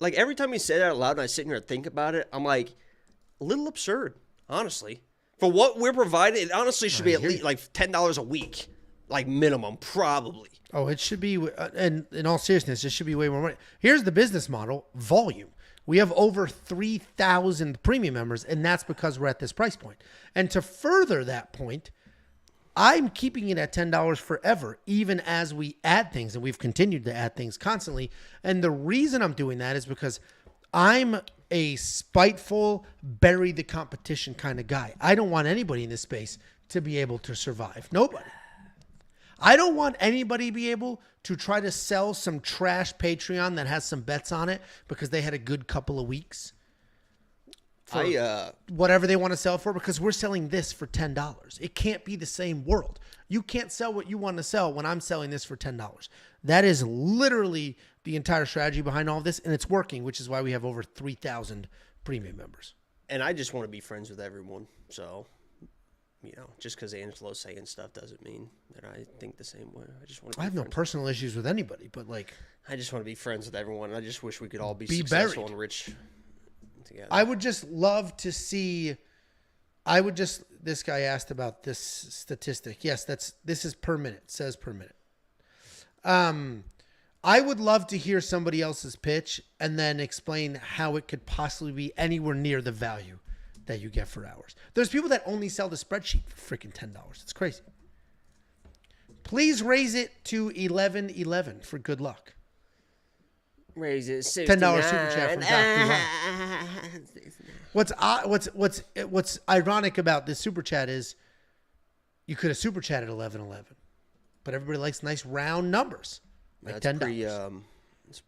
like every time you say that out loud and I sit here and think about it, I'm like, a little absurd, honestly. For what we're providing, it honestly should be at least like $10 a week, like minimum, probably. Oh, it should be, and in all seriousness, it should be way more money. Here's the business model, volume. We have over 3,000 premium members, and that's because we're at this price point. And to further that point, I'm keeping it at $10 forever, even as we add things, and we've continued to add things constantly. And the reason I'm doing that is because I'm a spiteful, bury the competition kind of guy. I don't want anybody in this space to be able to survive. Nobody. I don't want anybody to be able to try to sell some trash Patreon that has some bets on it because they had a good couple of weeks. For whatever they want to sell for, because we're selling this for $10. It can't be the same world. You can't sell what you want to sell when I'm selling this for $10. That is literally the entire strategy behind all of this, and it's working, which is why we have over 3,000 premium members. And I just want to be friends with everyone, so... just because Angelo's saying stuff doesn't mean that I think the same way. I have no personal issues with anybody, but I just want to be friends with everyone. I just wish we could all be successful buried. and rich together. I would just love to see. This guy asked about this statistic. Yes, this is per minute. It says per minute. I would love to hear somebody else's pitch and then explain how it could possibly be anywhere near the value that you get for hours. There's people that only sell the spreadsheet for freaking $10. It's crazy. Please raise it to 11.11 for good luck. Raise it $10 super chat from Dr. What's ironic about this super chat is you could have super chatted 11.11, but everybody likes nice round numbers like $10. It's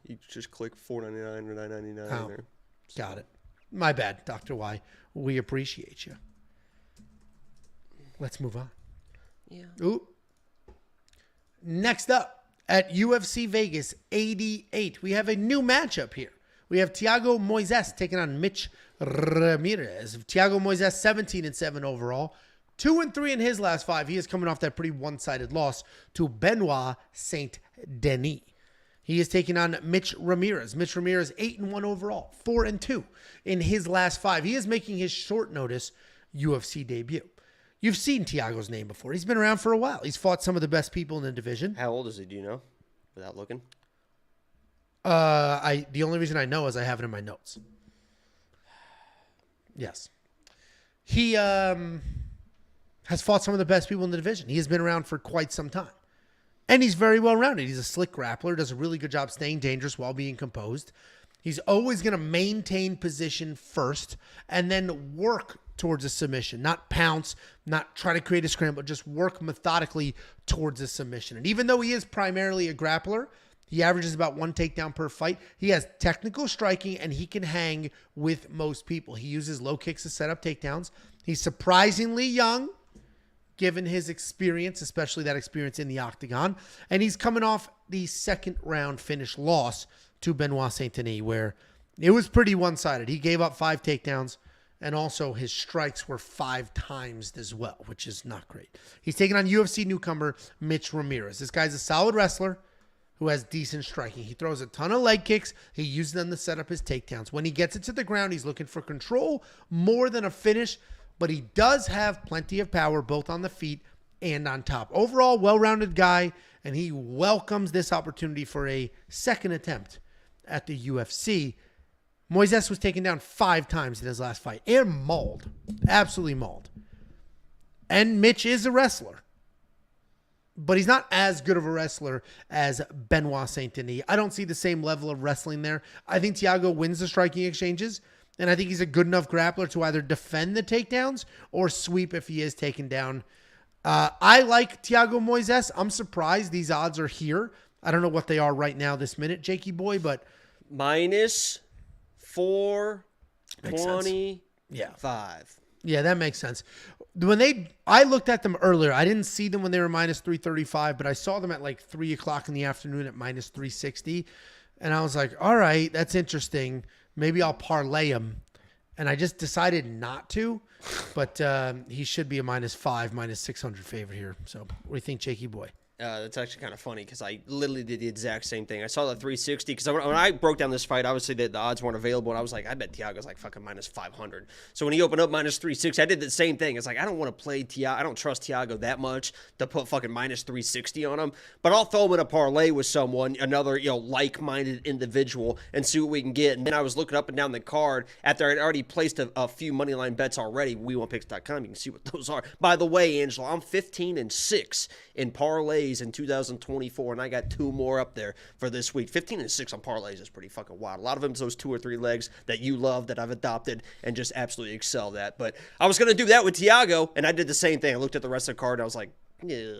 you just click $4.99 or $9.99 there. So. Got it. My bad, Dr. Y. We appreciate you. Let's move on. Yeah. Ooh. Next up at UFC Vegas 88, we have a new matchup here. We have Thiago Moises taking on Mitch Ramirez. Thiago Moises 17-7 overall. 2-3 in his last 5. He is coming off that pretty one-sided loss to Benoit Saint Denis. He is taking on Mitch Ramirez. Mitch Ramirez 8-1 overall, 4-2 in his last 5. He is making his short notice UFC debut. You've seen Thiago's name before. He's been around for a while. He's fought some of the best people in the division. How old is he? Do you know? Without looking. The only reason I know is I have it in my notes. Yes. He has fought some of the best people in the division. He has been around for quite some time. And he's very well-rounded. He's a slick grappler, does a really good job staying dangerous while being composed. He's always going to maintain position first and then work towards a submission. Not pounce, not try to create a scramble, just work methodically towards a submission. And even though he is primarily a grappler, he averages about 1 takedown per fight. He has technical striking, and he can hang with most people. He uses low kicks to set up takedowns. He's surprisingly young, given his experience, especially that experience in the octagon. And he's coming off the second-round finish loss to Benoit Saint Denis, where it was pretty one-sided. He gave up 5 takedowns, and also his strikes were 5 times as well, which is not great. He's taking on UFC newcomer Mitch Ramirez. This guy's a solid wrestler who has decent striking. He throws a ton of leg kicks. He uses them to set up his takedowns. When he gets it to the ground, he's looking for control more than a finish, but he does have plenty of power both on the feet and on top. Overall, well-rounded guy, and he welcomes this opportunity for a second attempt at the UFC. Moises was taken down 5 times in his last fight. And mauled. Absolutely mauled. And Mitch is a wrestler. But he's not as good of a wrestler as Benoit Saint Denis. I don't see the same level of wrestling there. I think Thiago wins the striking exchanges, and I think he's a good enough grappler to either defend the takedowns or sweep if he is taken down. I like Thiago Moises. I'm surprised these odds are here. I don't know what they are right now this minute, Jakey boy, but minus 425. Yeah, that makes sense. I looked at them earlier. I didn't see them when they were minus 335, but I saw them at like 3 o'clock in the afternoon at minus 360. And I was like, all right, that's interesting. Maybe I'll parlay him. And I just decided not to. But he should be a -5, -600 favorite here. So what do you think, Jakey boy? That's actually kind of funny because I literally did the exact same thing. I saw the 360 because when I broke down this fight, obviously the odds weren't available, and I was like, I bet Thiago's like fucking -500. So when he opened up minus 360, I did the same thing. It's like, I don't want to play Thiago. I don't trust Thiago that much to put fucking minus 360 on him, but I'll throw him in a parlay with someone, another like-minded individual, and see what we can get. And then I was looking up and down the card after I'd already placed a few moneyline bets already. WeWantPicks.com. You can see what those are. By the way, Angelo, I'm 15-6 in parlays in 2024, and I got 2 more up there for this week. 15-6 on parlays is pretty fucking wild. A lot of them is those 2 or 3 legs that you love, that I've adopted and just absolutely excelled at. But I was going to do that with Thiago, and I did the same thing. I looked at the rest of the card, and I was like, yeah,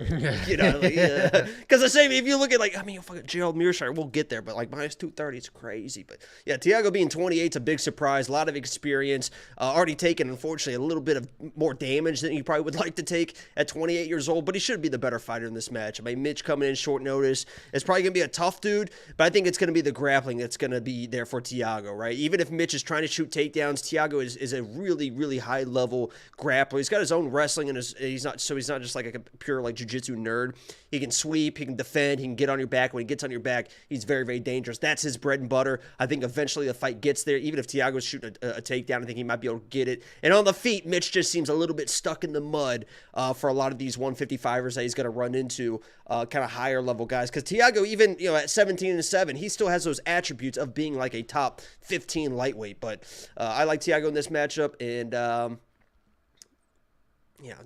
because the same, if you look at fucking Gerald Meerschaert, we'll get there, but like minus 230, it's crazy. But yeah, Thiago being 28 is a big surprise. A lot of experience, already taken, unfortunately, a little bit of more damage than he probably would like to take at 28 years old, but he should be the better fighter in this match. I mean, Mitch coming in short notice is probably going to be a tough dude, but I think it's going to be the grappling that's going to be there for Thiago, right? Even if Mitch is trying to shoot takedowns, Thiago is a really, really high level grappler. He's got his own wrestling, and he's not just like a pure like jiu-jitsu nerd. He can sweep, he can defend, he can get on your back. When he gets on your back, he's very, very dangerous. That's his bread and butter. I think eventually the fight gets there. Even if Thiago's shooting a takedown, I think he might be able to get it. And on the feet, Mitch just seems a little bit stuck in the mud for a lot of these 155ers that he's going to run into, kind of higher level guys. Because Thiago, even at 17-7, he still has those attributes of being like a top 15 lightweight. But I like Thiago in this matchup, and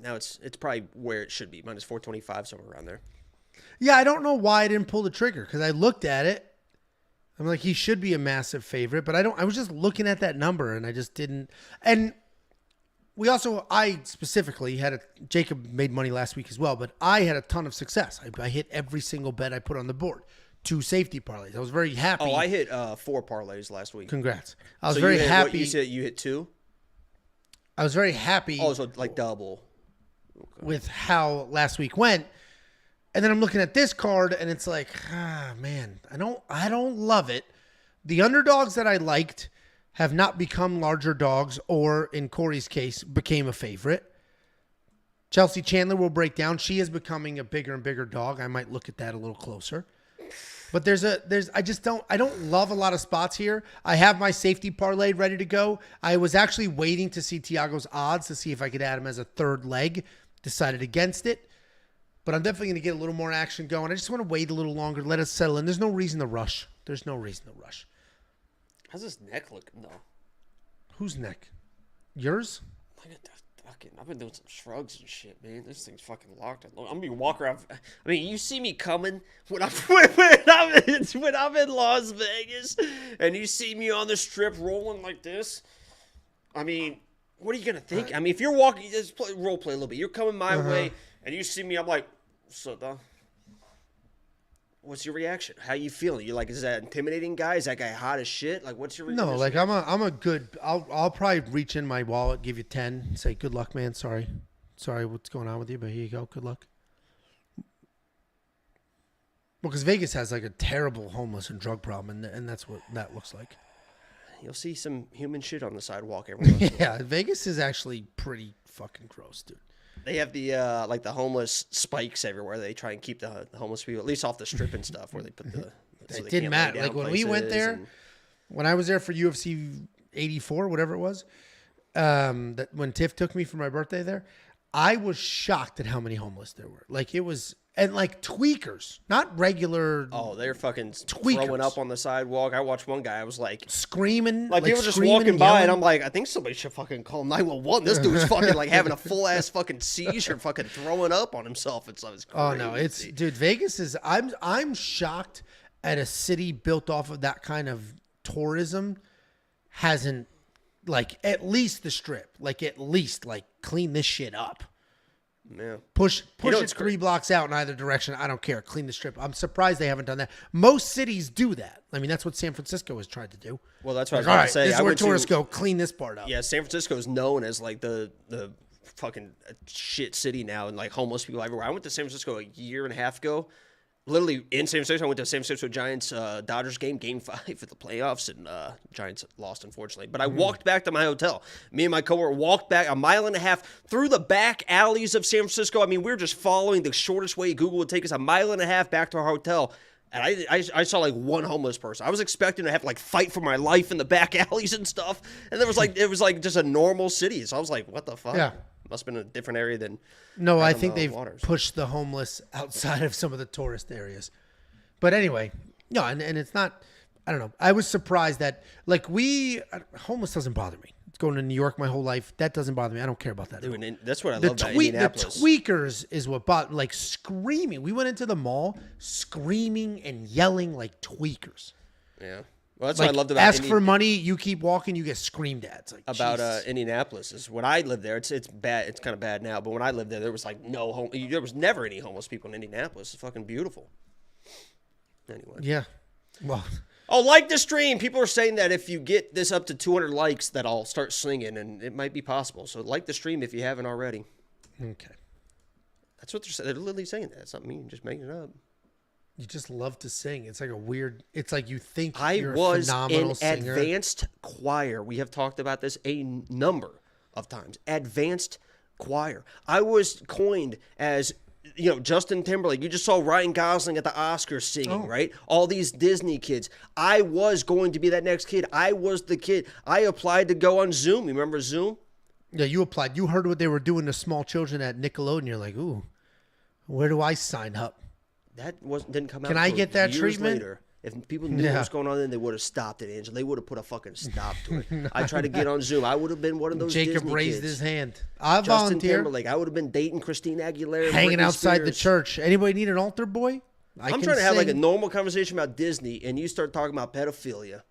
now it's probably where it should be, minus 425, somewhere around there. Yeah, I don't know why I didn't pull the trigger, because I looked at it. I'm like, he should be a massive favorite, but I was just looking at that number, and I just didn't. And I specifically Jacob made money last week as well, but I had a ton of success. I hit every single bet I put on the board. 2 safety parlays. I was very happy. Oh, I hit 4 parlays last week. Congrats. I was very happy. You said you hit 2? I was very happy. Oh, so like double. with how last week went. And then I'm looking at this card, and it's like, man, I don't love it. The underdogs that I liked have not become larger dogs, or in Cory's case, became a favorite. Chelsea Chandler will break down. She is becoming a bigger and bigger dog. I might look at that a little closer. But I don't love a lot of spots here. I have my safety parlay ready to go. I was actually waiting to see Thiago's odds to see if I could add him as a third leg. Decided against it. But I'm definitely going to get a little more action going. I just want to wait a little longer, let us settle in. There's no reason to rush. How's his neck looking, though? Whose neck? Yours? Look at that. I've been doing some shrugs and shit, man. This thing's fucking locked. I'm gonna be walking around. I mean, you see me coming when I'm in Las Vegas, and you see me on the strip rolling like this. I mean, what are you gonna think? I mean, if you're walking, just role play a little bit. You're coming my way, and you see me. I'm like, so done. What's your reaction? How you feeling? You like, is that intimidating guy? Is that guy hot as shit? Like, what's your reaction? No, like I'm a good. I'll probably reach in my wallet, give you 10, say good luck, man. Sorry, what's going on with you? But here you go, good luck. Well, because Vegas has like a terrible homeless and drug problem, and that's what that looks like. You'll see some human shit on the sidewalk every once in a while. Yeah, Vegas is actually pretty fucking gross, dude. They have the like the homeless spikes everywhere. They try and keep the homeless people at least off the strip and stuff where they put the. So it didn't matter. Like when we went there, when I was there for UFC 84, whatever it was, that when Tiff took me for my birthday there, I was shocked at how many homeless there were. Like it was, and like tweakers, not regular. Oh, they're fucking tweakers. Throwing up on the sidewalk. I watched one guy. I was like screaming, like people were just walking by, and I'm like, I think somebody should fucking call 911. This dude's fucking like having a full ass fucking seizure, fucking throwing up on himself. It's crazy. Oh no, it's dude. Vegas is. I'm shocked at a city built off of that kind of tourism hasn't like at least the strip, like at least like clean this shit up. Yeah. Push it 3 blocks out in either direction. I don't care. Clean the strip. I'm surprised they haven't done that. Most cities do that. I mean, that's what San Francisco has tried to do. Well, that's what like, I was going to say. This is where tourists go. Clean this part up. Yeah, San Francisco is known as like the fucking shit city now, and like homeless people everywhere. I went to San Francisco a year and a half ago. Literally in San Francisco, I went to San Francisco Giants Dodgers game 5 for the playoffs, and Giants lost, unfortunately. But I walked back to my hotel. Me and my coworker walked back 1.5 miles through the back alleys of San Francisco. I mean, we were just following the shortest way Google would take us 1.5 miles back to our hotel. And I saw like one homeless person. I was expecting to have to like fight for my life in the back alleys and stuff. And it was like just a normal city. So I was like, what the fuck? Yeah. Must have been a different area than. No, I think they've pushed the homeless outside of some of the tourist areas. But anyway, no, and it's not, I don't know. I was surprised that, like, homeless doesn't bother me. It's going to New York my whole life. That doesn't bother me. I don't care about that. Dude, that's what I love about Indianapolis. The tweakers is what bothered, like, screaming. We went into the mall screaming and yelling like tweakers. Yeah. Well, that's like, what I loved about ask for money, you keep walking, you get screamed at. It's like, about Indianapolis is when I lived there. It's bad. It's kind of bad now, but when I lived there was like there was never any homeless people in Indianapolis. It's fucking beautiful. Anyway. Yeah. Well. Oh, like the stream. People are saying that if you get this up to 200 likes, that I'll start singing, and it might be possible. So like the stream if you haven't already. Okay. That's what they're saying. They're literally saying that. It's not me just making it up. You just love to sing. It's like a weird. It's like you think you're a phenomenal singer. Advanced choir. We have talked about this a number of times. Advanced choir. I was coined as, Justin Timberlake. You just saw Ryan Gosling at the Oscars singing, right? All these Disney kids. I was going to be that next kid. I was the kid. I applied to go on Zoom. You remember Zoom? Yeah, you applied. You heard what they were doing to small children at Nickelodeon. You're like, ooh, where do I sign up? That didn't come out. Can I get that years treatment? Later. If people knew what was going on, then they would have stopped it, Angela. They would have put a fucking stop to it. No. I tried to get on Zoom. I would have been one of those Jacob Disney raised kids. his hand. I Justin volunteer. Timberlake. I would have been dating Christina Aguilera. Hanging Britney outside the Spears. church. Anybody need an altar boy? I'm trying to have like a normal conversation about Disney, and you start talking about pedophilia.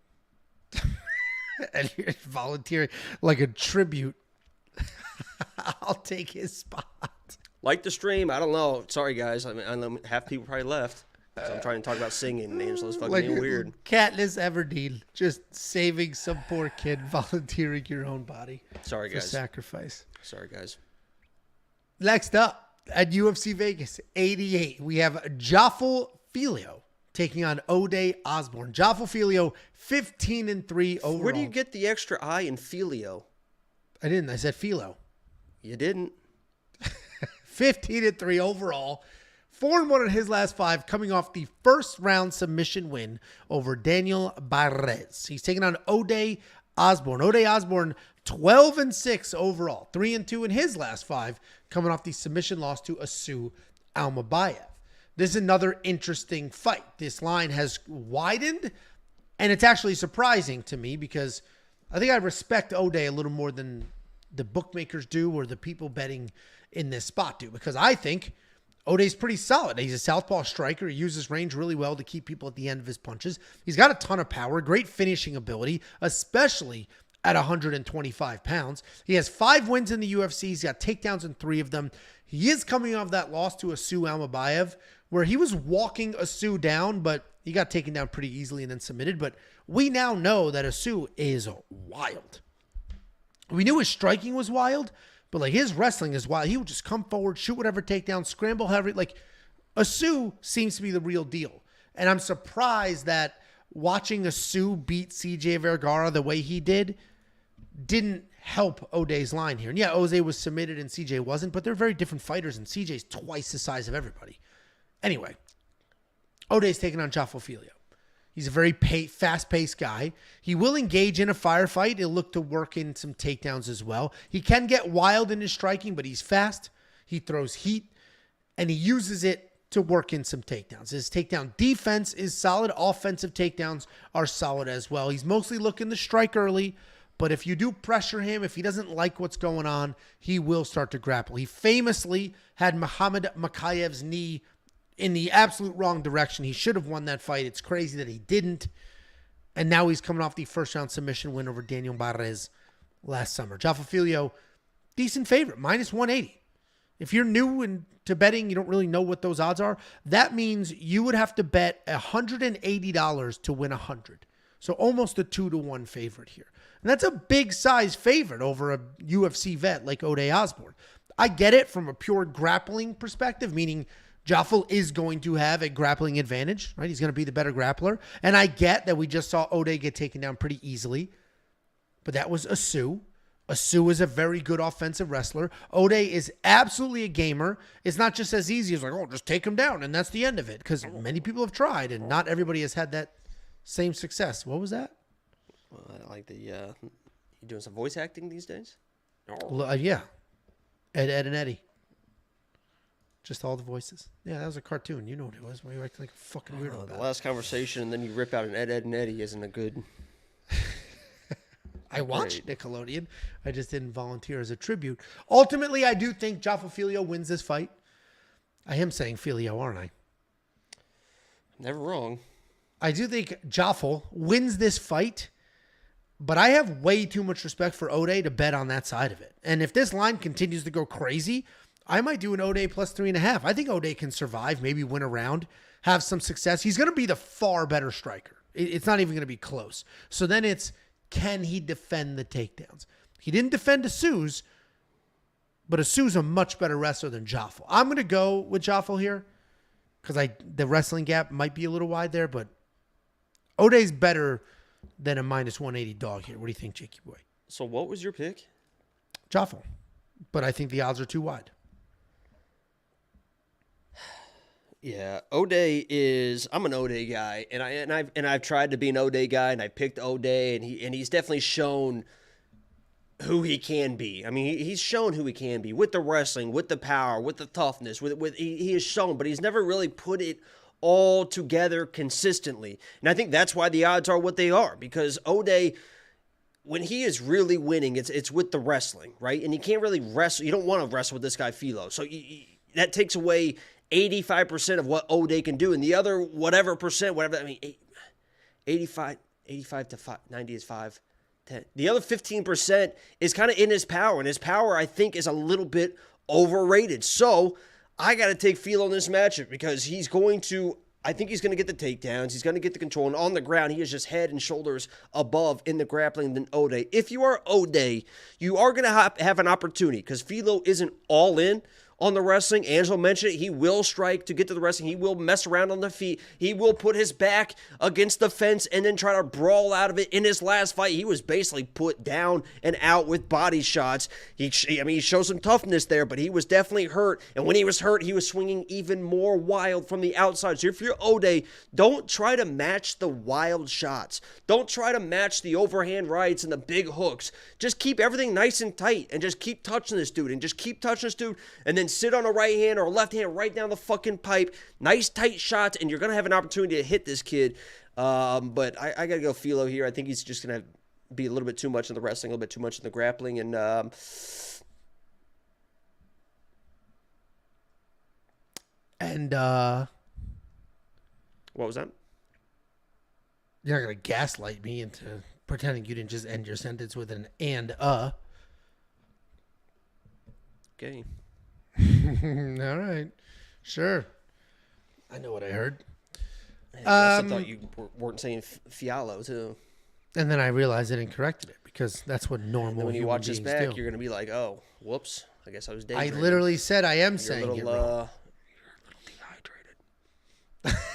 And you're volunteering like a tribute. I'll take his spot. Like the stream. I don't know. Sorry, guys. I mean, half people probably left. So I'm trying to talk about singing, and Angela's fucking being weird. Katniss Everdeen, just saving some poor kid, volunteering your own body. Sorry, guys. For sacrifice. Sorry, guys. Next up at UFC Vegas 88, we have Jafel Filho taking on Osbourne. Jafel Filho, 15-3 overall. Where do you get the extra I in Filho? I didn't. I said Filho. You didn't. 15-3 overall. 4-1 in his last 5, coming off the first round submission win over Daniel Barberena. He's taking on Osbourne. Osbourne, 12-6 overall. 3-2 in his last 5, coming off the submission loss to Asu Almabayev. This is another interesting fight. This line has widened, and it's actually surprising to me because I think I respect a little more than the bookmakers do or the people betting in this spot do, because I think Ode's pretty solid. He's a southpaw striker. He uses range really well to keep people at the end of his punches. He's got a ton of power, great finishing ability, especially at 125 pounds. He has 5 wins in the UFC. He's got takedowns in 3 of them. He is coming off that loss to Asu Almabayev, where he was walking Asu down, but he got taken down pretty easily and then submitted. But we now know that Asu is wild. We knew his striking was wild, but like his wrestling is wild. He would just come forward, shoot whatever takedown, scramble heavy. Like Asu seems to be the real deal. And I'm surprised that watching Asu beat CJ Vergara the way he didn't help Ode's line here. And yeah, Ode was submitted and CJ wasn't, but they're very different fighters, and CJ's twice the size of everybody. Anyway, Ode's taking on Jafel Filho. He's a very fast-paced guy. He will engage in a firefight. He'll look to work in some takedowns as well. He can get wild in his striking, but he's fast. He throws heat, and he uses it to work in some takedowns. His takedown defense is solid. Offensive takedowns are solid as well. He's mostly looking to strike early, but if you do pressure him, if he doesn't like what's going on, he will start to grapple. He famously had Muhammad Makayev's knee in the absolute wrong direction. He should have won that fight. It's crazy that he didn't. And now he's coming off the first round submission win over Daniel Barberena last summer. Jafel Filho, decent favorite, -180. If you're new to betting, you don't really know what those odds are. That means you would have to bet $180 to win 100. So almost a 2-1 favorite here. And that's a big size favorite over a UFC vet like Osbourne. I get it from a pure grappling perspective, meaning Jafel is going to have a grappling advantage, right? He's going to be the better grappler. And I get that we just saw Ode get taken down pretty easily. But that was Asu. Asu is a very good offensive wrestler. Ode is absolutely a gamer. It's not just as easy as like, oh, just take him down, and that's the end of it. Because many people have tried, and not everybody has had that same success. What was that? Well, I like the, you doing some voice acting these days? Yeah. Ed, and Eddie. Just all the voices. Yeah, that was a cartoon. You know what it was. Why are you acting like a fucking weirdo about the last conversation, and then you rip out an Ed, and Eddie isn't a good... I watched Nickelodeon. I just didn't volunteer as a tribute. Ultimately, I do think Jafel Filho wins this fight. I am saying Filho, aren't I? Never wrong. I do think Jafel wins this fight, but I have way too much respect for Ode to bet on that side of it. And if this line continues to go crazy, I might do an Ode +3.5. I think Ode can survive, maybe win a round, have some success. He's going to be the far better striker. It's not even going to be close. So then it's, can he defend the takedowns? He didn't defend Asu's, but Asu's a much better wrestler than Jafel. I'm going to go with Jafel here because the wrestling gap might be a little wide there, but Ode's better than a -180 dog here. What do you think, Jakey boy? So what was your pick? Jafel, but I think the odds are too wide. Yeah, Ode is. I'm an Ode guy, and I've tried to be an Ode guy, and I picked Ode, and he's definitely shown who he can be. I mean, he's shown who he can be with the wrestling, with the power, with the toughness. He has shown, but he's never really put it all together consistently. And I think that's why the odds are what they are, because Ode, when he is really winning, it's with the wrestling, right? And he can't really wrestle. You don't want to wrestle with this guy Filho, so that takes away 85% of what Ode can do, and the other whatever percent, whatever, I mean, 85 to 90 is 5, 10. The other 15% is kind of in his power, and his power, I think, is a little bit overrated. So I got to take Filho in this matchup because I think he's going to get the takedowns. He's going to get the control, and on the ground, he is just head and shoulders above in the grappling than Ode. If you are Ode, you are going to have an opportunity because Filho isn't all in on the wrestling. Angelo mentioned it. He will strike to get to the wrestling. He will mess around on the feet. He will put his back against the fence and then try to brawl out of it. In his last fight, he was basically put down and out with body shots. He showed some toughness there, but he was definitely hurt. And when he was hurt, he was swinging even more wild from the outside. So if you're O'Day, don't try to match the wild shots. Don't try to match the overhand rights and the big hooks. Just keep everything nice and tight and just keep touching this dude and then sit on a right hand or a left hand right down the fucking pipe. Nice tight shots, and you're going to have an opportunity to hit this kid. But I got to go Filho here. I think he's just going to be a little bit too much in the wrestling, a little bit too much in the grappling. And what was that? You're not going to gaslight me into pretending you didn't just end your sentence with an and. Okay. All right. Sure. I know what I heard. I also thought you weren't saying Fialo, too. And then I realized it and corrected it because that's what normal when you human watch this back, do. You're going to be like, oh, whoops. I guess I was daydreaming. I literally said I am You're saying a little, it wrong. You're a little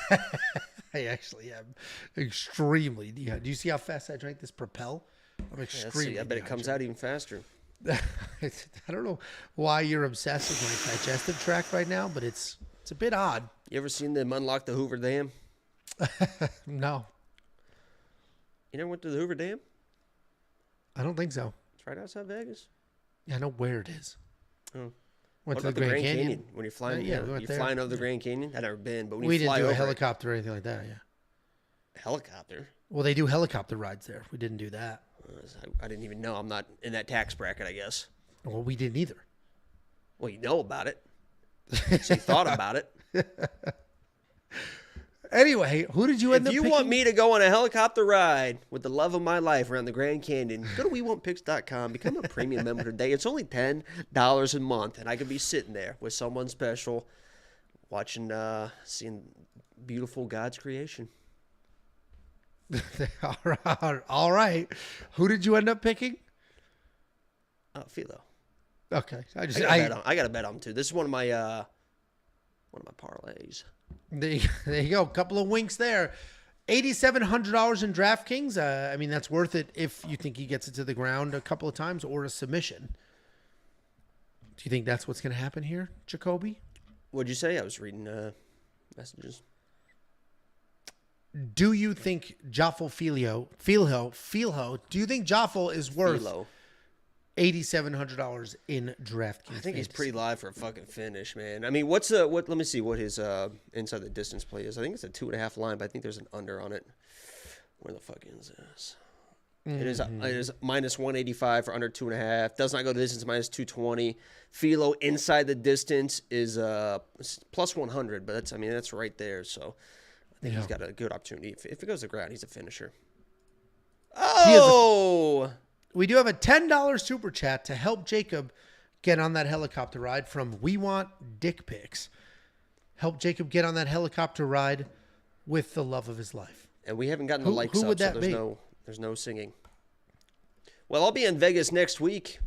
dehydrated. I actually am extremely dehydrated. Do you see how fast I drank this Propel? I'm extremely I bet it comes out even faster. I don't know why you're obsessed with my digestive tract right now, but it's a bit odd. You ever seen them unlock the Hoover Dam? No. You never went to the Hoover Dam? I don't think so. It's right outside Vegas. Yeah, I know where it is. Oh. Went What to about the Grand Canyon? When you're flying, we went you're there. flying over the Grand Canyon? I've never been, but when We you didn't fly do a over helicopter or anything like that, yeah. Helicopter? Well, they do helicopter rides there. We didn't do that. I didn't even know. I'm not in that tax bracket, I guess. Well, we didn't either. Well, you know about it. So you thought about it. Anyway, who did you end up picking? If you want me to go on a helicopter ride with the love of my life around the Grand Canyon, go to WeWantPicks.com. Become a premium member today. It's only $10 a month, and I could be sitting there with someone special watching, seeing beautiful God's creation. All right. Who did you end up picking? Filho. Okay. I got to bet on him too. This is one of my parlays. There you go. A couple of winks there. $8,700 in DraftKings. I mean, that's worth it if you think he gets it to the ground a couple of times or a submission. Do you think that's what's going to happen here, Jacoby? What'd you say? I was reading messages. Do you think Jafel Filho, do you think Jafel is worth $8,700 in DraftKings? I think he's pretty live for a fucking finish, man. I mean, let me see what his inside the distance play is. I think it's a 2.5 line, but I think there's an under on it. Where the fuck is this? It is minus 185 for under 2.5. Does not go to distance, minus 220. Filho inside the distance is plus 100, but that's right there. So I think he's got a good opportunity. If it goes to the ground, he's a finisher. Oh! We do have a $10 super chat to help Jacob get on that helicopter ride from We Want Dick Pics. Help Jacob get on that helicopter ride with the love of his life. And we haven't gotten the likes up, so be? There's no singing. Well, I'll be in Vegas next week.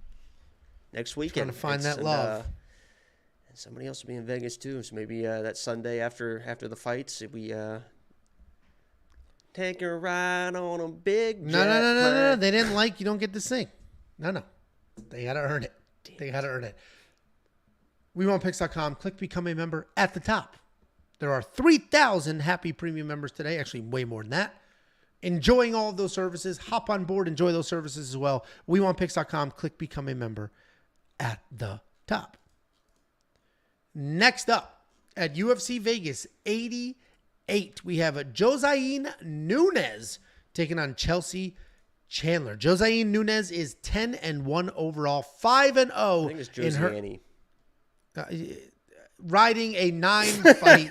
Next weekend. Trying to find that love. And somebody else will be in Vegas too. So maybe that Sunday after the fights, we take a ride on a big jet. No. They didn't like you don't get to sing. No. They got to earn it. They got to earn it. WeWantPicks.com. Click Become a Member at the top. There are 3,000 happy premium members today. Actually, way more than that. Enjoying all of those services. Hop on board. Enjoy those services as well. WeWantPicks.com. Click Become a Member at the top. Next up at UFC Vegas 88, we have Josiane Nunes taking on Chelsea Chandler. Josiane Nunes is 10-1 overall, 5-0. I think it's Josiane. Riding a 9-fight.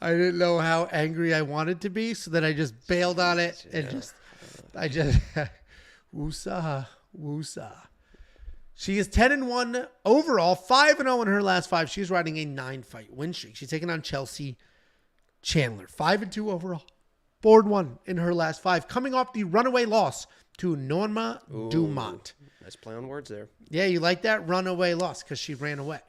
I didn't know how angry I wanted to be, so then I just bailed on it and woosah. She is 10-1 overall, 5-0 in her last 5. She's riding a 9-fight win streak. She's taking on Chelsea Chandler, 5-2 overall, 4-1 in her last 5, coming off the runaway loss to Norma Dumont. Nice play on words there. Yeah, you like that? Runaway loss because she ran away.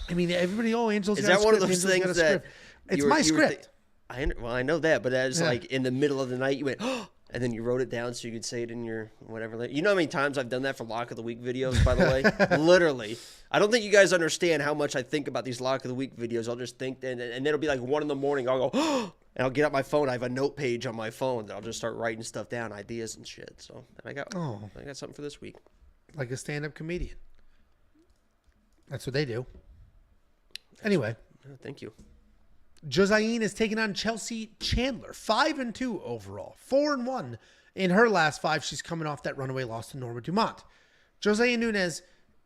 I mean, everybody, Angel's Is got a that one script. of those Angel's things got a that script. It's my script. I know that, but as like in the middle of the night, you went, oh, and then you wrote it down so you could say it in your whatever. You know how many times I've done that for Lock of the Week videos, by the way? Literally. I don't think you guys understand how much I think about these Lock of the Week videos. I'll just think, and then it'll be like 1 a.m. I'll go, oh, and I'll get out my phone. I have a note page on my phone that I'll just start writing stuff down, ideas and shit. So I got something for this week. Like a stand-up comedian. That's what they do. Anyway. Thank you. Josiane is taking on Chelsea Chandler. 5-2 overall. 4-1 in her last 5. She's coming off that runaway loss to Norma Dumont. Josiane Nunes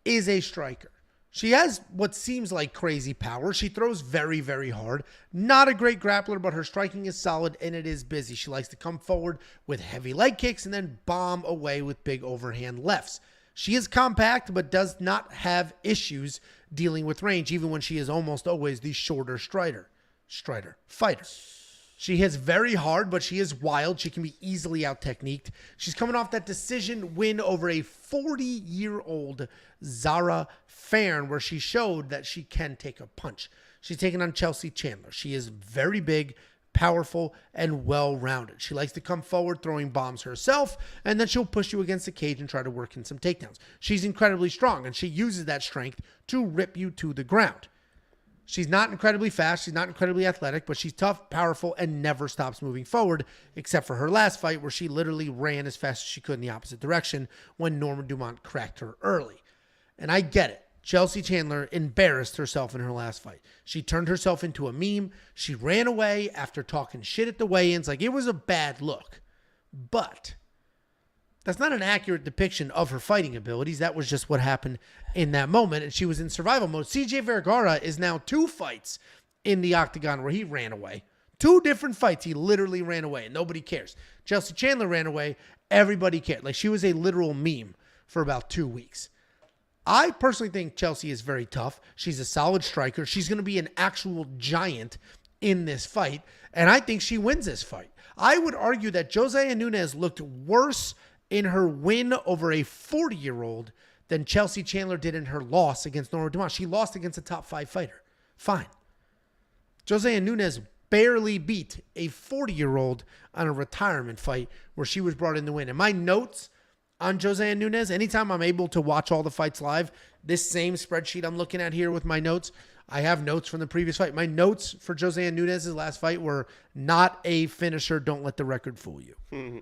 is a striker. She has what seems like crazy power. She throws very, very hard. Not a great grappler, but her striking is solid and it is busy. She likes to come forward with heavy leg kicks and then bomb away with big overhand lefts. She is compact, but does not have issues dealing with range, even when she is almost always the shorter fighter. She hits very hard, but she is wild. She can be easily out-techniqued. She's coming off that decision win over a 40-year-old Zara Farn, where she showed that she can take a punch. She's taking on Chelsea Chandler. She is very big, powerful, and well-rounded. She likes to come forward throwing bombs herself, and then she'll push you against the cage and try to work in some takedowns. She's incredibly strong, and she uses that strength to rip you to the ground. She's not incredibly fast. She's not incredibly athletic, but she's tough, powerful, and never stops moving forward, except for her last fight where she literally ran as fast as she could in the opposite direction when Norma Dumont cracked her early. And I get it. Chelsea Chandler embarrassed herself in her last fight. She turned herself into a meme. She ran away after talking shit at the weigh-ins. Like, it was a bad look. But that's not an accurate depiction of her fighting abilities. That was just what happened in that moment, and she was in survival mode. CJ Vergara is now 2 fights in the octagon where he ran away. 2 different fights, he literally ran away, and nobody cares. Chelsea Chandler ran away. Everybody cared. Like, she was a literal meme for about 2 weeks. I personally think Chelsea is very tough. She's a solid striker. She's going to be an actual giant in this fight, and I think she wins this fight. I would argue that Josiane Nunes looked worse in her win over a 40-year-old than Chelsea Chandler did in her loss against Norma Dumont. She lost against a top 5 fighter. Fine. Josiane Nunes barely beat a 40-year-old on a retirement fight where she was brought in to win. And my notes on Josiane Nunes, anytime I'm able to watch all the fights live, this same spreadsheet I'm looking at here with my notes, I have notes from the previous fight. My notes for Josiane Nunes' last fight were not a finisher. Don't let the record fool you. Mm-hmm.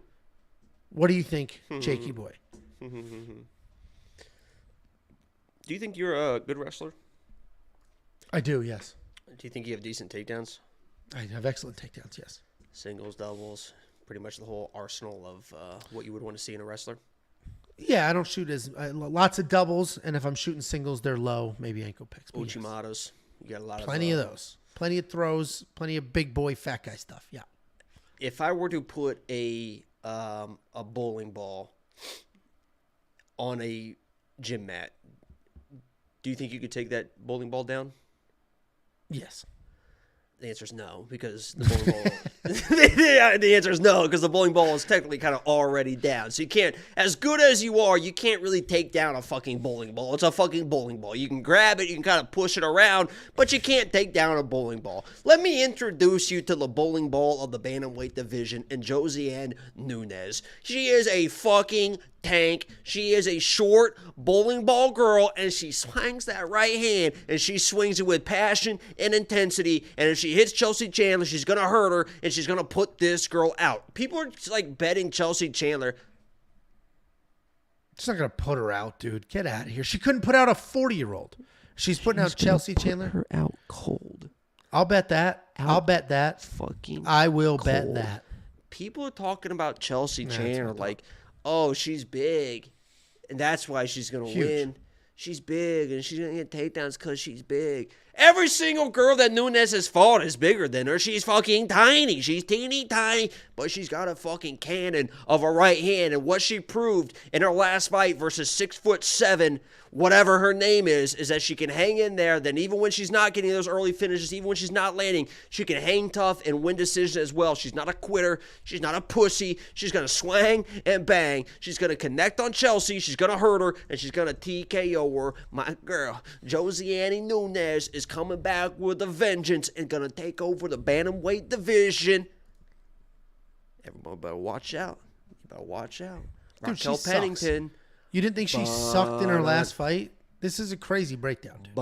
What do you think, Jakey boy? Do you think you're a good wrestler? I do, yes. Do you think you have decent takedowns? I have excellent takedowns, yes. Singles, doubles, pretty much the whole arsenal of what you would want to see in a wrestler? Yeah, I don't shoot lots of doubles, and if I'm shooting singles, they're low, maybe ankle picks. Uchimatos. You got a lot plenty of those. Plenty of throws, plenty of big boy, fat guy stuff, yeah. If I were to put a bowling ball on a gym mat, do you think you could take that bowling ball down? Yes. The answer is no, because the bowling ball. The answer is no, because the bowling ball is technically kind of already down. So you can't, as good as you are, you can't really take down a fucking bowling ball. It's a fucking bowling ball. You can grab it, you can kind of push it around, but you can't take down a bowling ball. Let me introduce you to the bowling ball of the bantamweight division and Josiane Nunes. She is a fucking tank. She is a short bowling ball girl, and she swings that right hand, and she swings it with passion and intensity, and if she hits Chelsea Chandler, she's going to hurt her, and she's going to put this girl out. People are like betting Chelsea Chandler. She's not going to put her out, dude. Get out of here. She couldn't put out a 40-year-old. She's putting out Chelsea Chandler. Her out cold. I'll bet that. I'll bet that. Fucking I will cold. bet that. People are talking about Chelsea Chandler like, oh, she's big, and that's why she's going to win. She's big, and she's going to get takedowns because she's big. Every single girl that Nunes has fought is bigger than her. She's fucking tiny. She's teeny tiny, but she's got a fucking cannon of a right hand. And what she proved in her last fight versus 6'7", whatever her name is that she can hang in there. Then even when she's not getting those early finishes, even when she's not landing, she can hang tough and win decisions as well. She's not a quitter. She's not a pussy. She's going to swang and bang. She's going to connect on Chelsea. She's going to hurt her, and she's going to TKO her. My girl, Josiane Nunes, is coming back with a vengeance and going to take over the bantamweight division. Everybody better watch out. You better watch out. Dude, Raquel Pennington. You didn't think she sucked in her last fight? This is a crazy breakdown, dude.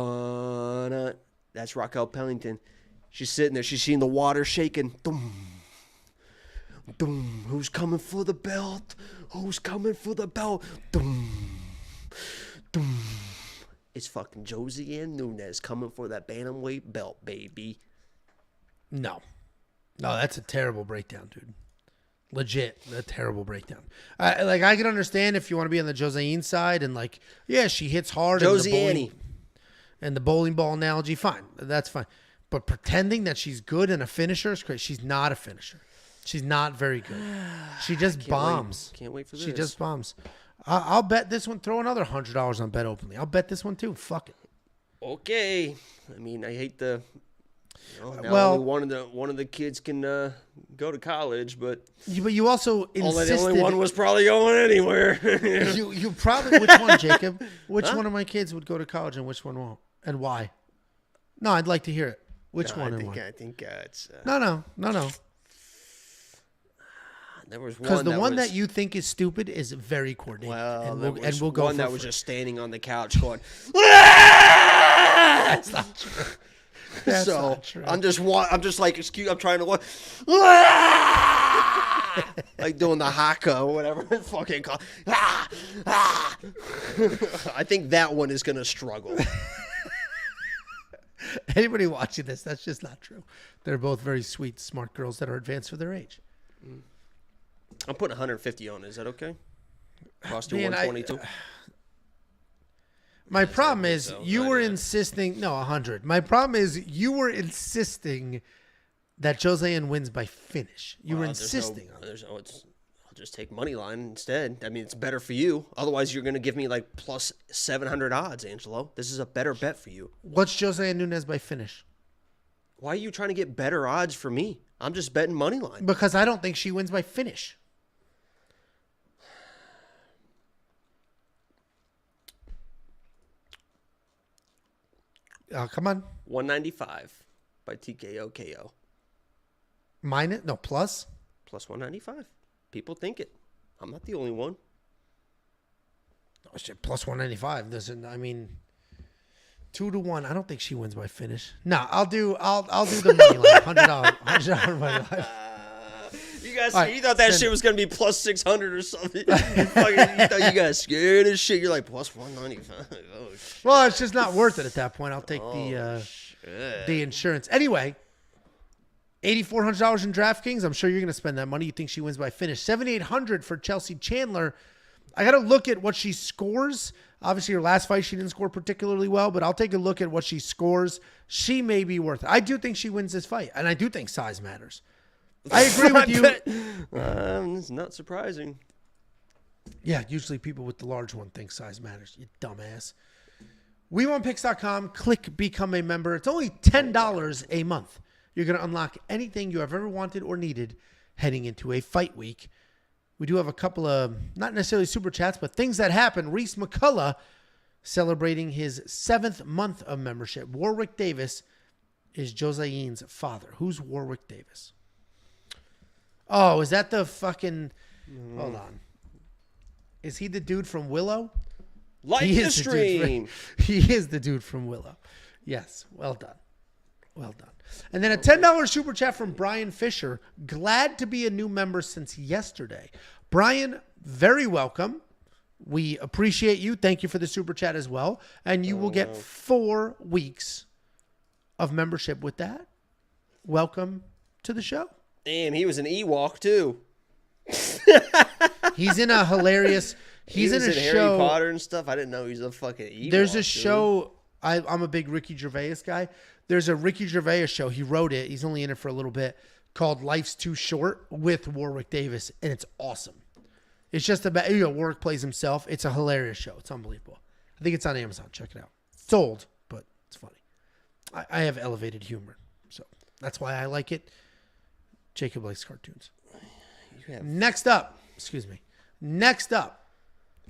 That's Raquel Pennington. She's sitting there. She's seeing the water shaking. Dum, dum. Who's coming for the belt? Who's coming for the belt? Dum, dum. It's fucking Josiane Nunes coming for that bantamweight belt, baby. No, that's a terrible breakdown, dude. Legit, a terrible breakdown. I can understand if you want to be on the Josiane side and she hits hard. Josiane. And the bowling ball analogy, fine. That's fine. But pretending that she's good and a finisher is crazy. She's not a finisher. She's not very good. She just bombs. Can't wait for this. She just bombs. I'll bet this one. Throw another $100 on Bet Openly. I'll bet this one too. Fuck it. Okay. I mean, I hate the... only one of the kids can go to college, but you also insisted. The only one was probably going anywhere. you probably which one, Jacob? Which one of my kids would go to college and which one won't, and why? No, I'd like to hear it. Which one? I think it's no. There was one because the one that you think is stupid is very coordinated. Well, and we'll go one for that free. was just standing on the couch going. That's not true. That's so not true. I'm just like, excuse, I'm trying to what, like doing the haka or whatever it's fucking called. I think that one is gonna struggle. Anybody watching this, that's just not true. They're both very sweet, smart girls that are advanced for their age. I'm putting 150 on. Is that okay? Cost you 122. My problem is you were insisting. No, 100. My problem is you were insisting that Josiane wins by finish. You were insisting on it. I'll just take money line instead. I mean, it's better for you. Otherwise, you're going to give me like plus 700 odds, Angelo. This is a better bet for you. What's Josiane Nunes by finish? Why are you trying to get better odds for me? I'm just betting money line. Because I don't think she wins by finish. Come on. 195 by TKO KO. Minus? No, plus? Plus 195. People think it. I'm not the only one. Oh, shit, plus 195. I mean, 2-1. I don't think she wins by finish. No, I'll do the money line. $100 money line. You guys, you thought that shit was gonna be plus 600 or something. You thought you guys scared as shit. You're like plus 195. Oh shit. Well, it's just not worth it at that point. I'll take the insurance anyway. $8,400 in DraftKings. I'm sure you're gonna spend that money. You think she wins by finish? $7,800 for Chelsea Chandler. I gotta look at what she scores. Obviously, her last fight she didn't score particularly well, but I'll take a look at what she scores. She may be worth it. I do think she wins this fight, and I do think size matters. I agree with you. It's not surprising. Yeah, usually people with the large one think size matters. You dumbass. WeWantPicks.com. Click Become a Member. It's only $10 a month. You're going to unlock anything you have ever wanted or needed heading into a fight week. We do have a couple of, not necessarily super chats, but things that happen. Reese McCullough celebrating his 7th month of membership. Warwick Davis is Josiane's father. Who's Warwick Davis? Oh, is that the fucking... Hold on. Is he the dude from Willow? Like the stream. He is the dude from Willow. Yes. Well done. Well done. And then a $10 super chat from Brian Fisher. Glad to be a new member since yesterday. Brian, very welcome. We appreciate you. Thank you for the super chat as well. And you will get 4 weeks of membership with that. Welcome to the show. Damn, he was an Ewok too. He's in a hilarious... He's in a show... Harry Potter and stuff. I didn't know he was a fucking Ewok. There's a show I'm a big Ricky Gervais guy. There's a Ricky Gervais show. He wrote it. He's only in it for a little bit, called Life's Too Short with Warwick Davis, and it's awesome. It's just about, Warwick plays himself. It's a hilarious show. It's unbelievable. I think it's on Amazon. Check it out. It's old, but it's funny. I have elevated humor, so that's why I like it. Jacob likes cartoons. Next up,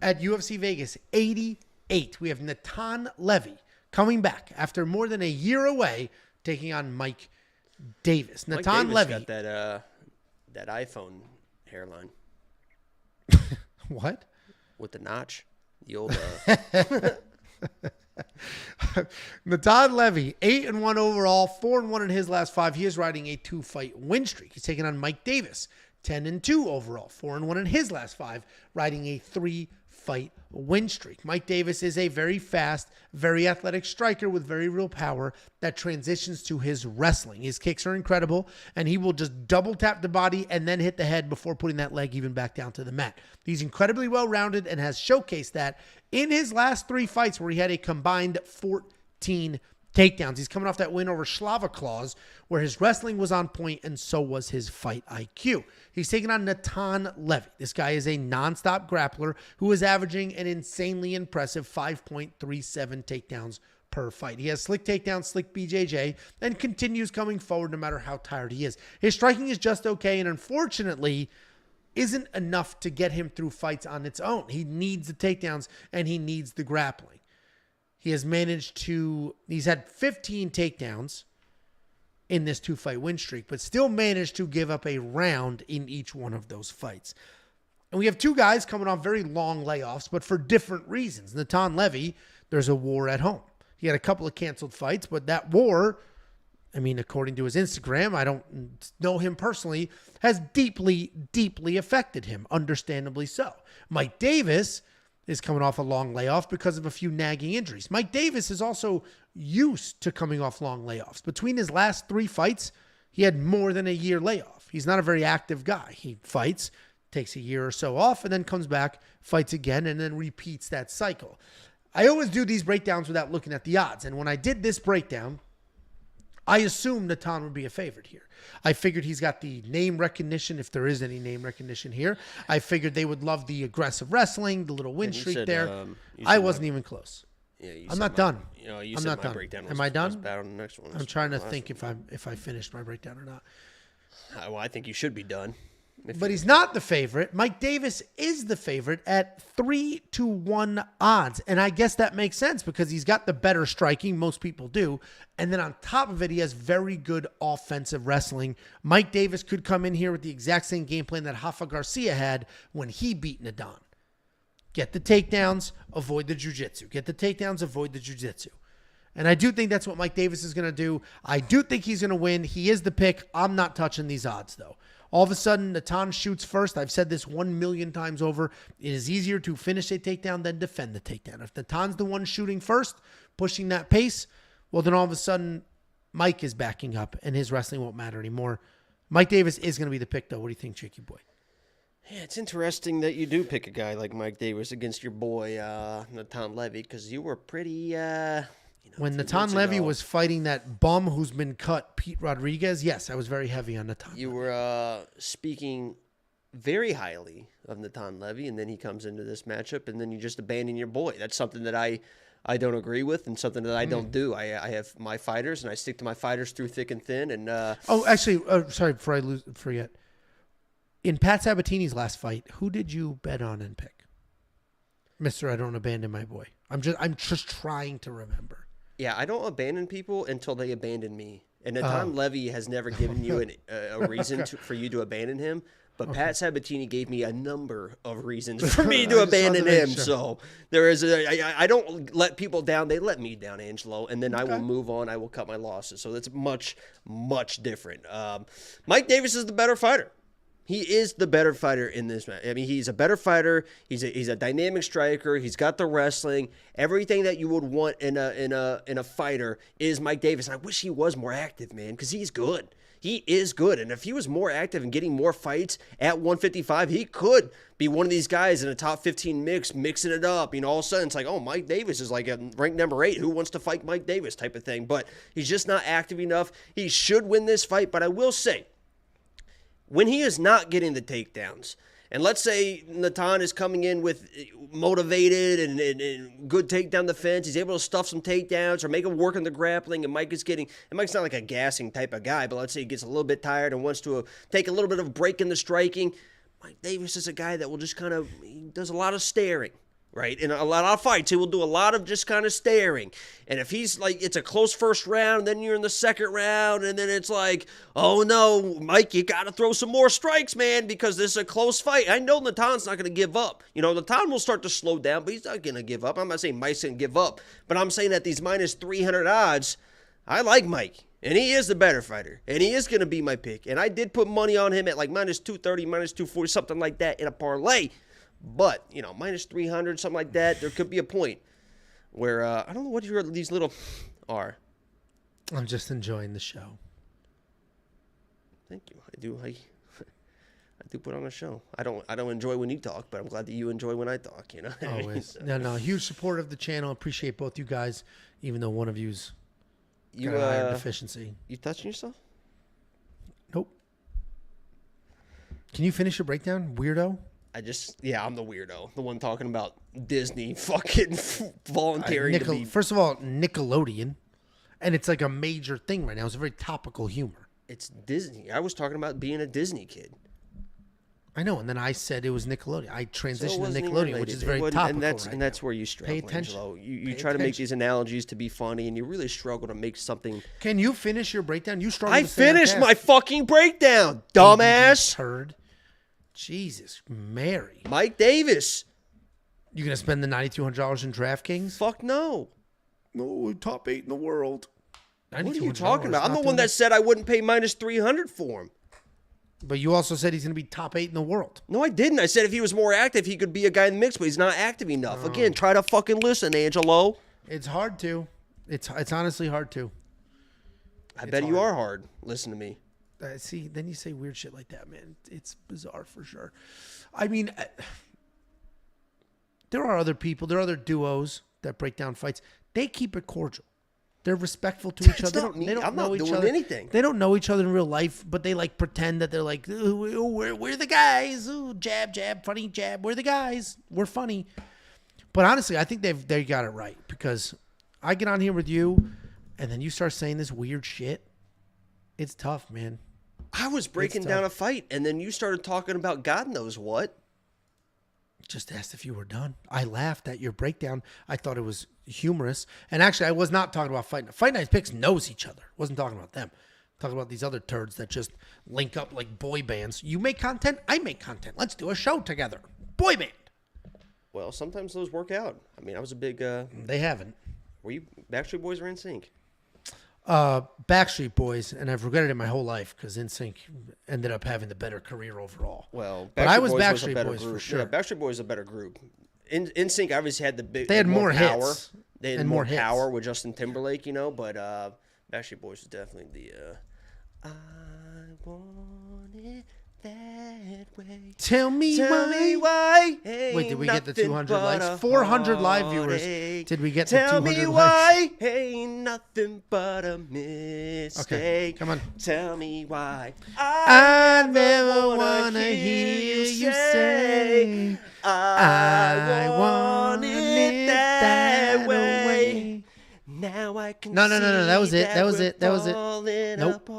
at UFC Vegas 88, we have Natan Levy coming back after more than a year away, taking on Mike Davis. Natan Levy got that iPhone hairline. What? With the notch. The old Natan Levy, 8-1 overall, 4-1 in his last 5. He is riding a 2-fight win streak. He's taking on Mike Davis, 10-2 overall, 4-1 in his last 5, riding a 3-fight win streak. Mike Davis is a very fast, very athletic striker with very real power that transitions to his wrestling. His kicks are incredible, and he will just double tap the body and then hit the head before putting that leg even back down to the mat. He's incredibly well-rounded and has showcased that in his last 3 fights where he had a combined 14 takedowns. He's coming off that win over Slava Claus, where his wrestling was on point and so was his fight IQ. He's taking on Natan Levy. This guy is a nonstop grappler who is averaging an insanely impressive 5.37 takedowns per fight. He has slick takedowns, slick BJJ, and continues coming forward no matter how tired he is. His striking is just okay, and unfortunately isn't enough to get him through fights on its own. He needs the takedowns and he needs the grappling. He's had 15 takedowns in this 2-fight win streak, but still managed to give up a round in each one of those fights. And we have 2 guys coming off very long layoffs, but for different reasons. Natan Levy, there's a war at home. He had a couple of canceled fights, but that war, according to his Instagram, I don't know him personally, has deeply, deeply affected him, understandably so. Mike Davis is coming off a long layoff because of a few nagging injuries. Mike Davis is also used to coming off long layoffs. Between his last 3 fights, he had more than a year layoff. He's not a very active guy. He fights, takes a year or so off, and then comes back, fights again, and then repeats that cycle. I always do these breakdowns without looking at the odds. And when I did this breakdown, I assumed Natan would be a favorite here. I figured he's got the name recognition, if there is any name recognition here. I figured they would love the aggressive wrestling, the little win streak there. I wasn't even close. Yeah, I'm not done. I'm not done. Am I done? Bad on the next one. I'm trying to think if I finished my breakdown or not. Well, I think you should be done. But he's not the favorite. Mike Davis is the favorite at 3-1 odds. And I guess that makes sense because he's got the better striking. Most people do. And then on top of it, he has very good offensive wrestling. Mike Davis could come in here with the exact same game plan that Rafa Garcia had when he beat Natan. Get the takedowns, avoid the jiu-jitsu. Get the takedowns, avoid the jiu-jitsu. And I do think that's what Mike Davis is going to do. I do think he's going to win. He is the pick. I'm not touching these odds, though. All of a sudden, Natan shoots first. I've said this 1 million times over. It is easier to finish a takedown than defend the takedown. If Natan's the one shooting first, pushing that pace, well, then all of a sudden, Mike is backing up, and his wrestling won't matter anymore. Mike Davis is going to be the pick, though. What do you think, Jakey boy? Yeah, it's interesting that you do pick a guy like Mike Davis against your boy, Natan Levy, because you were pretty... when Natan Levy was fighting that bum who's been cut, Pete Rodriguez, yes, I was very heavy on Natan. You were speaking very highly of Natan Levy, and then he comes into this matchup, and then you just abandon your boy. That's something that I don't agree with, and something that I don't do. I have my fighters, and I stick to my fighters through thick and thin. And sorry, before I forget. In Pat Sabatini's last fight, who did you bet on and pick? Mr. I don't abandon my boy. I'm just trying to remember. Yeah, I don't abandon people until they abandon me. And Natan Levy has never given you a reason for you to abandon him. But Pat Sabatini gave me a number of reasons for me to abandon him. Sure. So there is I don't let people down. They let me down, Angelo. And then I will move on. I will cut my losses. So that's much, much different. Mike Davis is the better fighter. He is the better fighter in this match. I mean, he's a better fighter. He's a dynamic striker. He's got the wrestling. Everything that you would want in a fighter is Mike Davis. I wish he was more active, man, because he's good. He is good. And if he was more active and getting more fights at 155, he could be one of these guys in a top 15 mix, mixing it up. All of a sudden it's like, oh, Mike Davis is like a ranked number 8. Who wants to fight Mike Davis type of thing? But he's just not active enough. He should win this fight. But I will say, when he is not getting the takedowns, and let's say Natan is coming in with motivated and good takedown defense. He's able to stuff some takedowns or make him work in the grappling. And Mike's not like a gassing type of guy, but let's say he gets a little bit tired and wants to take a little bit of a break in the striking. Mike Davis is a guy that will just he does a lot of staring. Right? In a lot of fights, he will do a lot of just kind of staring. And if he's like, it's a close first round, then you're in the second round, and then it's like, oh no, Mike, you got to throw some more strikes, man, because this is a close fight. I know Natan's not going to give up. Natan will start to slow down, but he's not going to give up. I'm not saying Mike's going to give up, but I'm saying at these minus 300 odds, I like Mike. And he is the better fighter. And he is going to be my pick. And I did put money on him at like minus 230, minus 240, something like that in a parlay. But, minus 300, something like that, there could be a point where, I don't know what these little are. I'm just enjoying the show. Thank you. I do put on a show. I don't enjoy when you talk, but I'm glad that you enjoy when I talk, Always. No, huge support of the channel. Appreciate both you guys, even though one of you's got an iron deficiency. You touching yourself? Nope. Can you finish your breakdown, weirdo? I'm the weirdo. The one talking about Disney fucking volunteering to be. First of all, Nickelodeon. And it's like a major thing right now. It's a very topical humor. It's Disney. I was talking about being a Disney kid. I know. And then I said it was Nickelodeon. I transitioned to Nickelodeon, which is very topical and that's where you struggle, Pay attention. Angelo. You try to make these analogies to be funny, and you really struggle to make something. Can you finish your breakdown? You struggle. I finished my fucking breakdown, dumbass. Turd. Jesus, Mary. Mike Davis. You going to spend the $9,200 in DraftKings? Fuck no. No, top 8 in the world. What are you talking about? I'm the one that said I wouldn't pay minus 300 for him. But you also said he's going to be top 8 in the world. No, I didn't. I said if he was more active, he could be a guy in the mix, but he's not active enough. Again, try to fucking listen, Angelo. It's hard to. It's honestly hard to. I bet you are hard. Listen to me. See, then you say weird shit like that, man. It's bizarre for sure. I mean, there are other people. There are other duos that break down fights. They keep it cordial. They're respectful to each other. I'm not doing anything. They don't know each other in real life, but they like pretend that they're like, we're the guys. Ooh, jab, jab, funny jab. We're the guys. We're funny. But honestly, I think they got it right, because I get on here with you, and then you start saying this weird shit. It's tough, man. I was breaking down a fight, and then you started talking about God knows what. Just asked if you were done. I laughed at your breakdown. I thought it was humorous. And actually, I was not talking about Fight Night. Fight Night picks knows each other. Wasn't talking about them. Talking about these other turds that just link up like boy bands. You make content, I make content. Let's do a show together. Boy band. Well, sometimes those work out. I mean, I was a big... They haven't. Were you... Backstreet Boys or NSYNC? Backstreet Boys, and I've regretted it my whole life because NSYNC ended up having the better career overall. Well, but I was Backstreet Boys for sure. Yeah, Backstreet Boys is a better group. NSYNC obviously had the big. They had more power. Hits. They had more power with Justin Timberlake, but Backstreet Boys is definitely the. I want it that way. Tell me why. Wait, did we get the 200 likes? 400 live viewers. Did we get the 200 likes? Tell me why. Ain't nothing but a mistake. Okay, come on. Tell me why. I never want to hear you say I want it that way. Now I can No. That was it. That was it. Nope.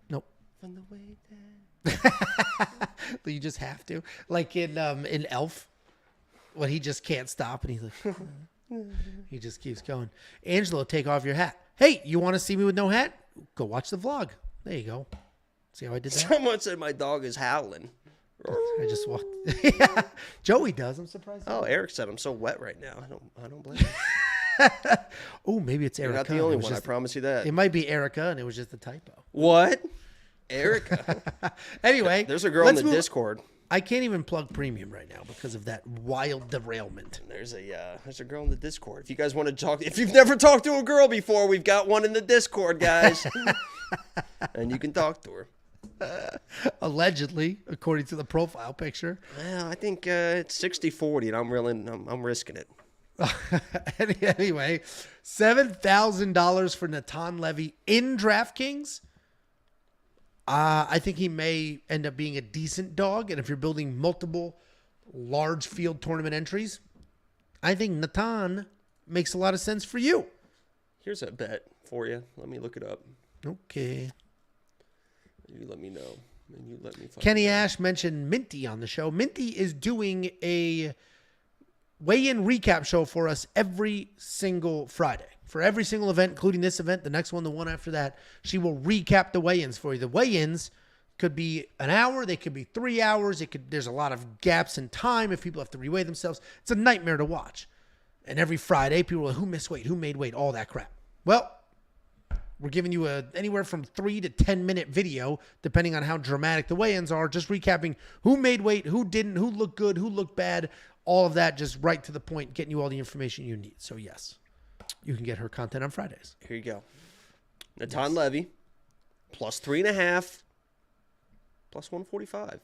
Nope. From the way You just have to, like in Elf, when he just can't stop and he's like, he just keeps going. Angelo, take off your hat. Hey, you want to see me with no hat? Go watch the vlog. There you go. See how I did that? Someone said my dog is howling. I just walked. Yeah, Joey does. I'm surprised. Oh, Eric said I'm so wet right now. I don't blame him. Oh, maybe it's Erica. You're not the only one. I promise you that. It might be Erica, and it was just a typo. What? Erica. Anyway, there's a girl in the Discord. I can't even plug premium right now because of that wild derailment. There's a girl in the Discord. If you guys want to talk, if you've never talked to a girl before, we've got one in the Discord, guys. and you can talk to her. Allegedly, according to the profile picture. Well, I think it's 60-40, and I'm risking it. Anyway, $7,000 for Natan Levy in DraftKings. I think he may end up being a decent dog, and if you're building multiple large field tournament entries, I think Natan makes a lot of sense for you. Here's a bet for you. Let me look it up. Okay. You let me know. And you let me find Kenny Ash mentioned Minty on the show. Minty is doing a weigh-in recap show for us every single Friday. For every single event, including this event, the next one, the one after that, she will recap the weigh-ins for you. The weigh-ins could be an hour. They could be 3 hours. There's a lot of gaps in time if people have to reweigh themselves. It's a nightmare to watch. And every Friday, people are like, who missed weight? Who made weight? All that crap. Well, we're giving you anywhere from 3 to 10 minute video, depending on how dramatic the weigh-ins are, just recapping who made weight, who didn't, who looked good, who looked bad, all of that, just right to the point, getting you all the information you need. So yes, you can get her content on Fridays. Here you go. Natan Levy, plus 3.5, plus 145.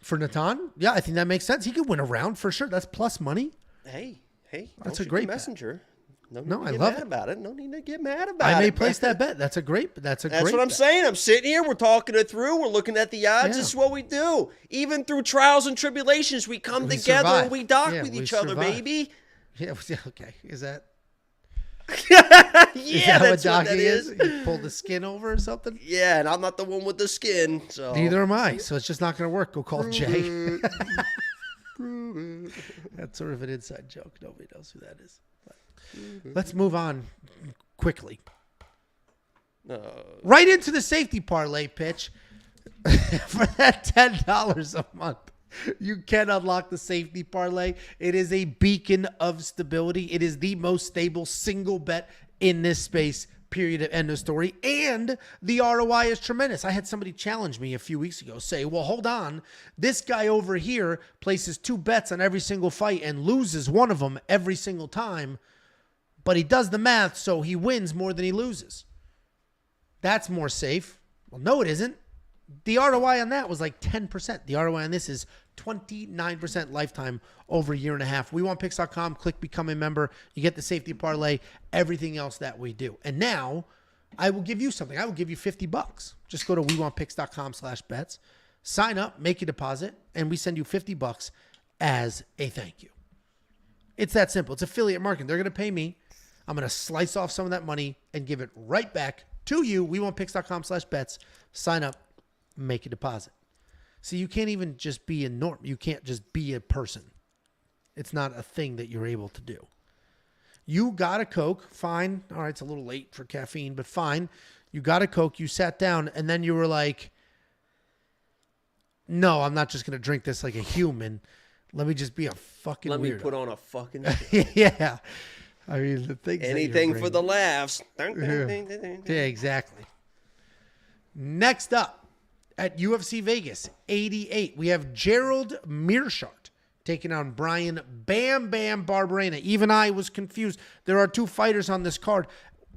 For Natan? Yeah, I think that makes sense. He could win a round for sure. That's plus money. Hey, that's a great messenger. No, I love it. About it. No need to get mad about it. I may place that bet. That's what I'm saying. I'm sitting here. We're talking it through. We're looking at the odds. Yeah. This is what we do. Even through trials and tribulations, we come together and we dock with each other, baby. Yeah. Okay. Is that? Yeah, that's what that is. You pull the skin over or something? Yeah, and I'm not the one with the skin. So neither am I. So it's just not going to work. Go call Jay. That's sort of an inside joke. Nobody knows who that is. Let's move on quickly. Right into the safety parlay pitch. For that $10 a month, you can unlock the safety parlay. It is a beacon of stability. It is the most stable single bet in this space, period, end of story. And the ROI is tremendous. I had somebody challenge me a few weeks ago, say, well, hold on. This guy over here places 2 bets on every single fight and loses one of them every single time. But he does the math, so he wins more than he loses. That's more safe. Well, no, it isn't. The ROI on that was like 10%. The ROI on this is 29% lifetime over a year and a half. WeWantPicks.com, click become a member. You get the safety parlay, everything else that we do. And now I will give you something. I will give you $50. Just go to WeWantPicks.com/bets, sign up, make a deposit, and we send you $50 as a thank you. It's that simple. It's affiliate marketing. They're going to pay me. I'm going to slice off some of that money and give it right back to you. WeWantPicks.com/bets. Sign up, make a deposit. See, you can't even just be a norm. You can't just be a person. It's not a thing that you're able to do. You got a Coke, fine. All right, it's a little late for caffeine, but fine. You got a Coke, you sat down, and then you were like, no, I'm not just going to drink this like a human. Let me just be a fucking weirdo. Let me put on a fucking yeah. I mean, the things. Anything for the laughs. Yeah, exactly. Next up at UFC Vegas 88, we have Gerald Meerschaert taking on Bryan Bam Bam Barberena. Even I was confused. There are 2 fighters on this card.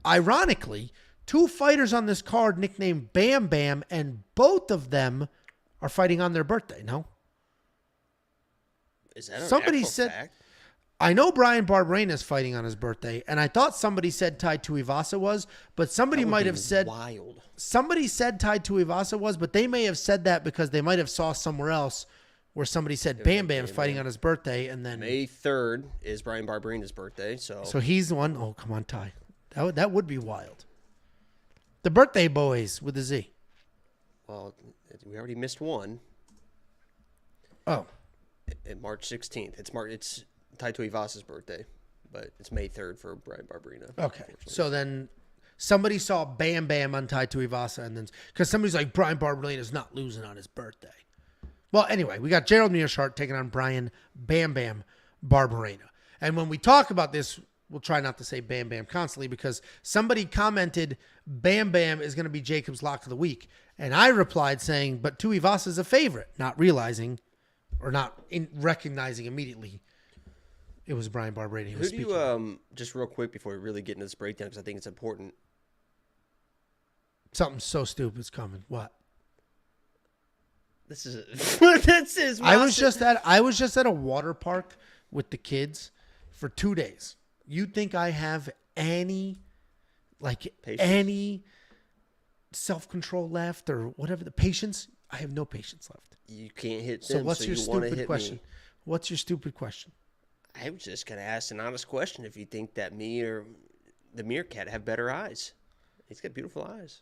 Ironically, 2 fighters on this card nicknamed Bam Bam, and both of them are fighting on their birthday. No? Is that somebody said? Fact? I know Bryan Barberena is fighting on his birthday, and I thought somebody said Tai Tuivasa was, but somebody might have said wild. Somebody said Tai Tuivasa was, but they may have said that because they might have saw somewhere else where somebody said Bam Bam's fighting on his birthday, and then May 3rd is Bryan Barberena's birthday, so he's the one. Oh, come on, Tai. That would be wild. The birthday boys with a Z. Well, we already missed one. Oh. March 16th. It's Tai Tuivasa's birthday, but it's May 3rd for Bryan Barberena. Okay. So then somebody saw Bam Bam on Tai Tuivasa, and then because somebody's like, Bryan Barberena is not losing on his birthday. Well, anyway, we got Gerald Meerschaert taking on Bryan Bam Bam Barberena. And when we talk about this, we'll try not to say Bam Bam constantly because somebody commented Bam Bam is going to be Jacob's lock of the week. And I replied saying, but Tuivasa is a favorite, not realizing or not recognizing immediately it was Bryan Barberena. Who do you, just real quick before we really get into this breakdown, because I think it's important. Something so stupid's coming. What? This is. I was just at a water park with the kids for 2 days. You think I have any self-control left or whatever? The patience? I have no patience left. You can't hit them. So what's your stupid question? Me. What's your stupid question? I was just gonna ask an honest question. If you think that me or the Meerkat have better eyes, he's got beautiful eyes.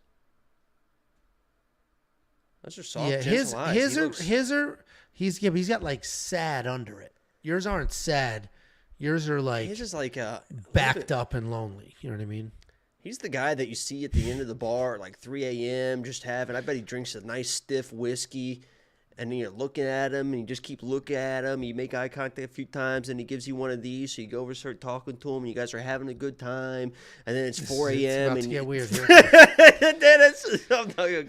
Those are soft, gentle eyes. He's got like sad under it. Yours aren't sad. Yours are like his is like backed up and lonely. You know what I mean? He's the guy that you see at the end of the bar at like 3 a.m. just having. I bet he drinks a nice stiff whiskey. And then you're looking at him, and you just keep looking at him. You make eye contact a few times, and he gives you one of these. So you go over and start talking to him, and you guys are having a good time. And then it's 4 a.m. It's about and to get weird here.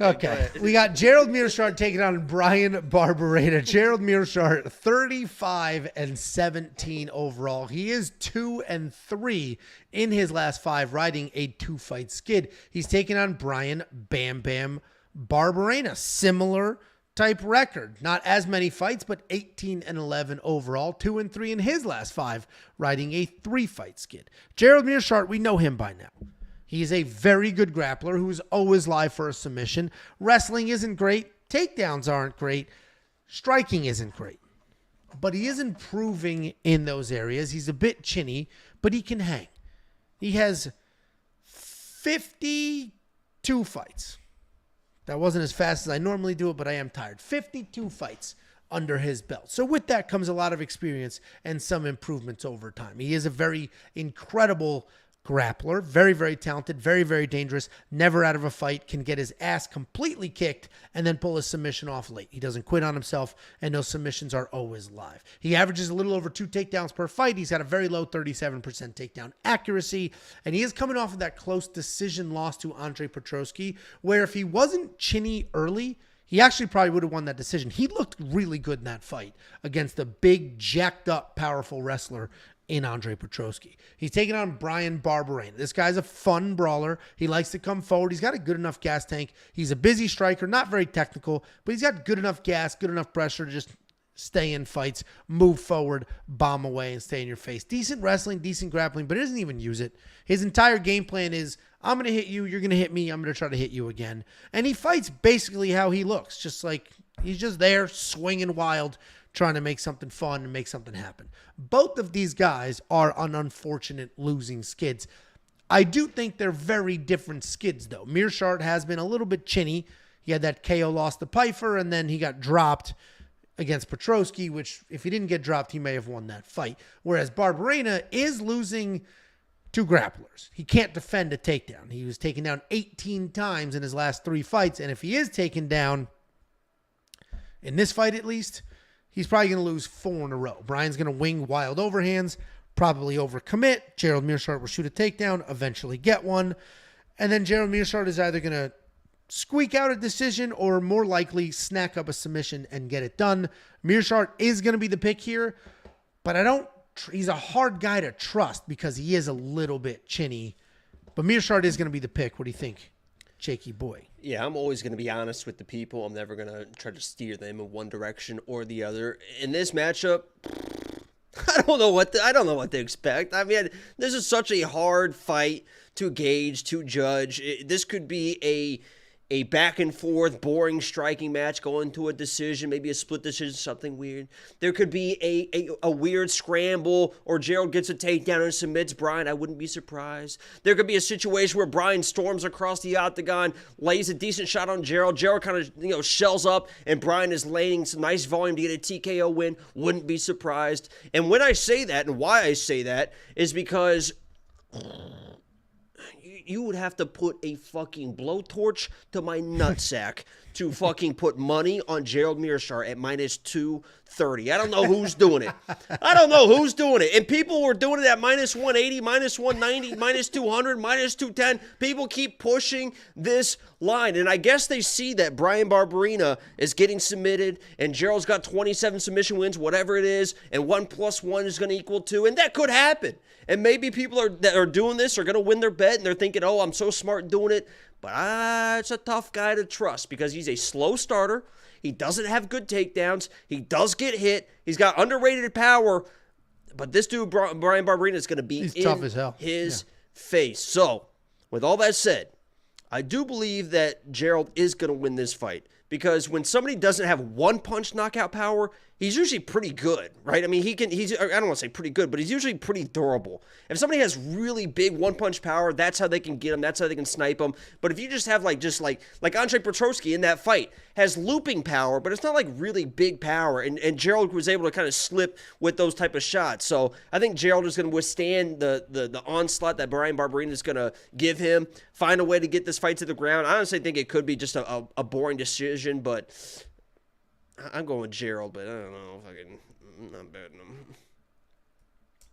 Okay. We got Gerald Meerschaert taking on Bryan Barberena. Gerald Meerschaert, 35-17 overall. He is 2-3 in his last 5, riding a 2-fight skid. He's taking on Bryan Bam Bam Barberena. Similar type record. Not as many fights, but 18-11 overall. 2-3 in his last 5, riding a 3-fight skid. Gerald Meerschaert, we know him by now. He's a very good grappler who's always live for a submission. Wrestling isn't great. Takedowns aren't great. Striking isn't great. But he is improving in those areas. He's a bit chinny, but he can hang. He has 52 fights. That wasn't as fast as I normally do it, but I am tired. 52 fights under his belt. So with that comes a lot of experience and some improvements over time. He is a very incredible grappler, very, very talented, very, very dangerous, never out of a fight, can get his ass completely kicked and then pull his submission off late. He doesn't quit on himself, and those submissions are always live. He averages a little over 2 takedowns per fight. He's got a very low 37% takedown accuracy, and he is coming off of that close decision loss to Andre Petroski, where if he wasn't chinny early, he actually probably would have won that decision. He looked really good in that fight against the big, jacked up, powerful wrestler in Andre Petroski. He's taking on Bryan Barberena. This guy's a fun brawler. He likes to come forward. He's got a good enough gas tank. He's a busy striker, not very technical, but he's got good enough gas, good enough pressure to just stay in fights, move forward, bomb away, and stay in your face. Decent wrestling, decent grappling, but he doesn't even use it. His entire game plan is, I'm going to hit you, you're going to hit me, I'm going to try to hit you again. And he fights basically how he looks, just like he's just there swinging wild, trying to make something fun and make something happen. Both of these guys are on unfortunate losing skids. I do think they're very different skids, though. Meerschaert has been a little bit chinny. He had that KO loss to Pfeiffer, and then he got dropped against Petroski, which if he didn't get dropped, he may have won that fight. Whereas Barberena is losing to grapplers. He can't defend a takedown. He was taken down 18 times in his last 3 fights, and if he is taken down, in this fight at least, he's probably going to lose 4 in a row. Bryan's going to wing wild overhands, probably overcommit. Gerald Meerschaert will shoot a takedown, eventually get one. And then Gerald Meerschaert is either going to squeak out a decision or more likely snack up a submission and get it done. Meerschaert is going to be the pick here, but he's a hard guy to trust because he is a little bit chinny. But Meerschaert is going to be the pick. What do you think, Jakey boy? Yeah, I'm always going to be honest with the people. I'm never going to try to steer them in one direction or the other. In this matchup, I don't know what to expect. I mean, this is such a hard fight to gauge, to judge. This could be a back and forth, boring striking match going to a decision, maybe a split decision, something weird. There could be a weird scramble, or Gerald gets a takedown and submits Bryan. I wouldn't be surprised. There could be a situation where Bryan storms across the octagon, lays a decent shot on Gerald. Gerald kind of shells up, and Bryan is laying some nice volume to get a TKO win. Wouldn't be surprised. And when I say that, and why I say that, is because you would have to put a fucking blowtorch to my nutsack to fucking put money on Gerald Meerschaert at minus 230. I don't know who's doing it. And people were doing it at minus 180, minus 190, minus 200, minus 210. People keep pushing this line. And I guess they see that Bryan Barberena is getting submitted and Gerald's got 27 submission wins, whatever it is, and 1 + 1 is going to equal 2. And that could happen. And maybe people that are doing this are going to win their bet and they're thinking, oh, I'm so smart doing it. but it's a tough guy to trust because he's a slow starter. He doesn't have good takedowns. He does get hit. He's got underrated power. But this dude, Bryan Barberena, is going to be his face. So, with all that said, I do believe that Gerald is going to win this fight. Because when somebody doesn't have one-punch knockout power, he's usually pretty good, right? I mean, I don't want to say pretty good, but he's usually pretty durable. If somebody has really big one-punch power, that's how they can get him. That's how they can snipe him. But if you just have like Andre Petroski in that fight, has looping power, but it's not like really big power. And Gerald was able to kind of slip with those type of shots. So I think Gerald is going to withstand the onslaught that Bryan Barberena is going to give him, find a way to get this fight to the ground. I honestly think it could be just a boring decision, but I'm going with Gerald, but I don't know if I'm not betting him.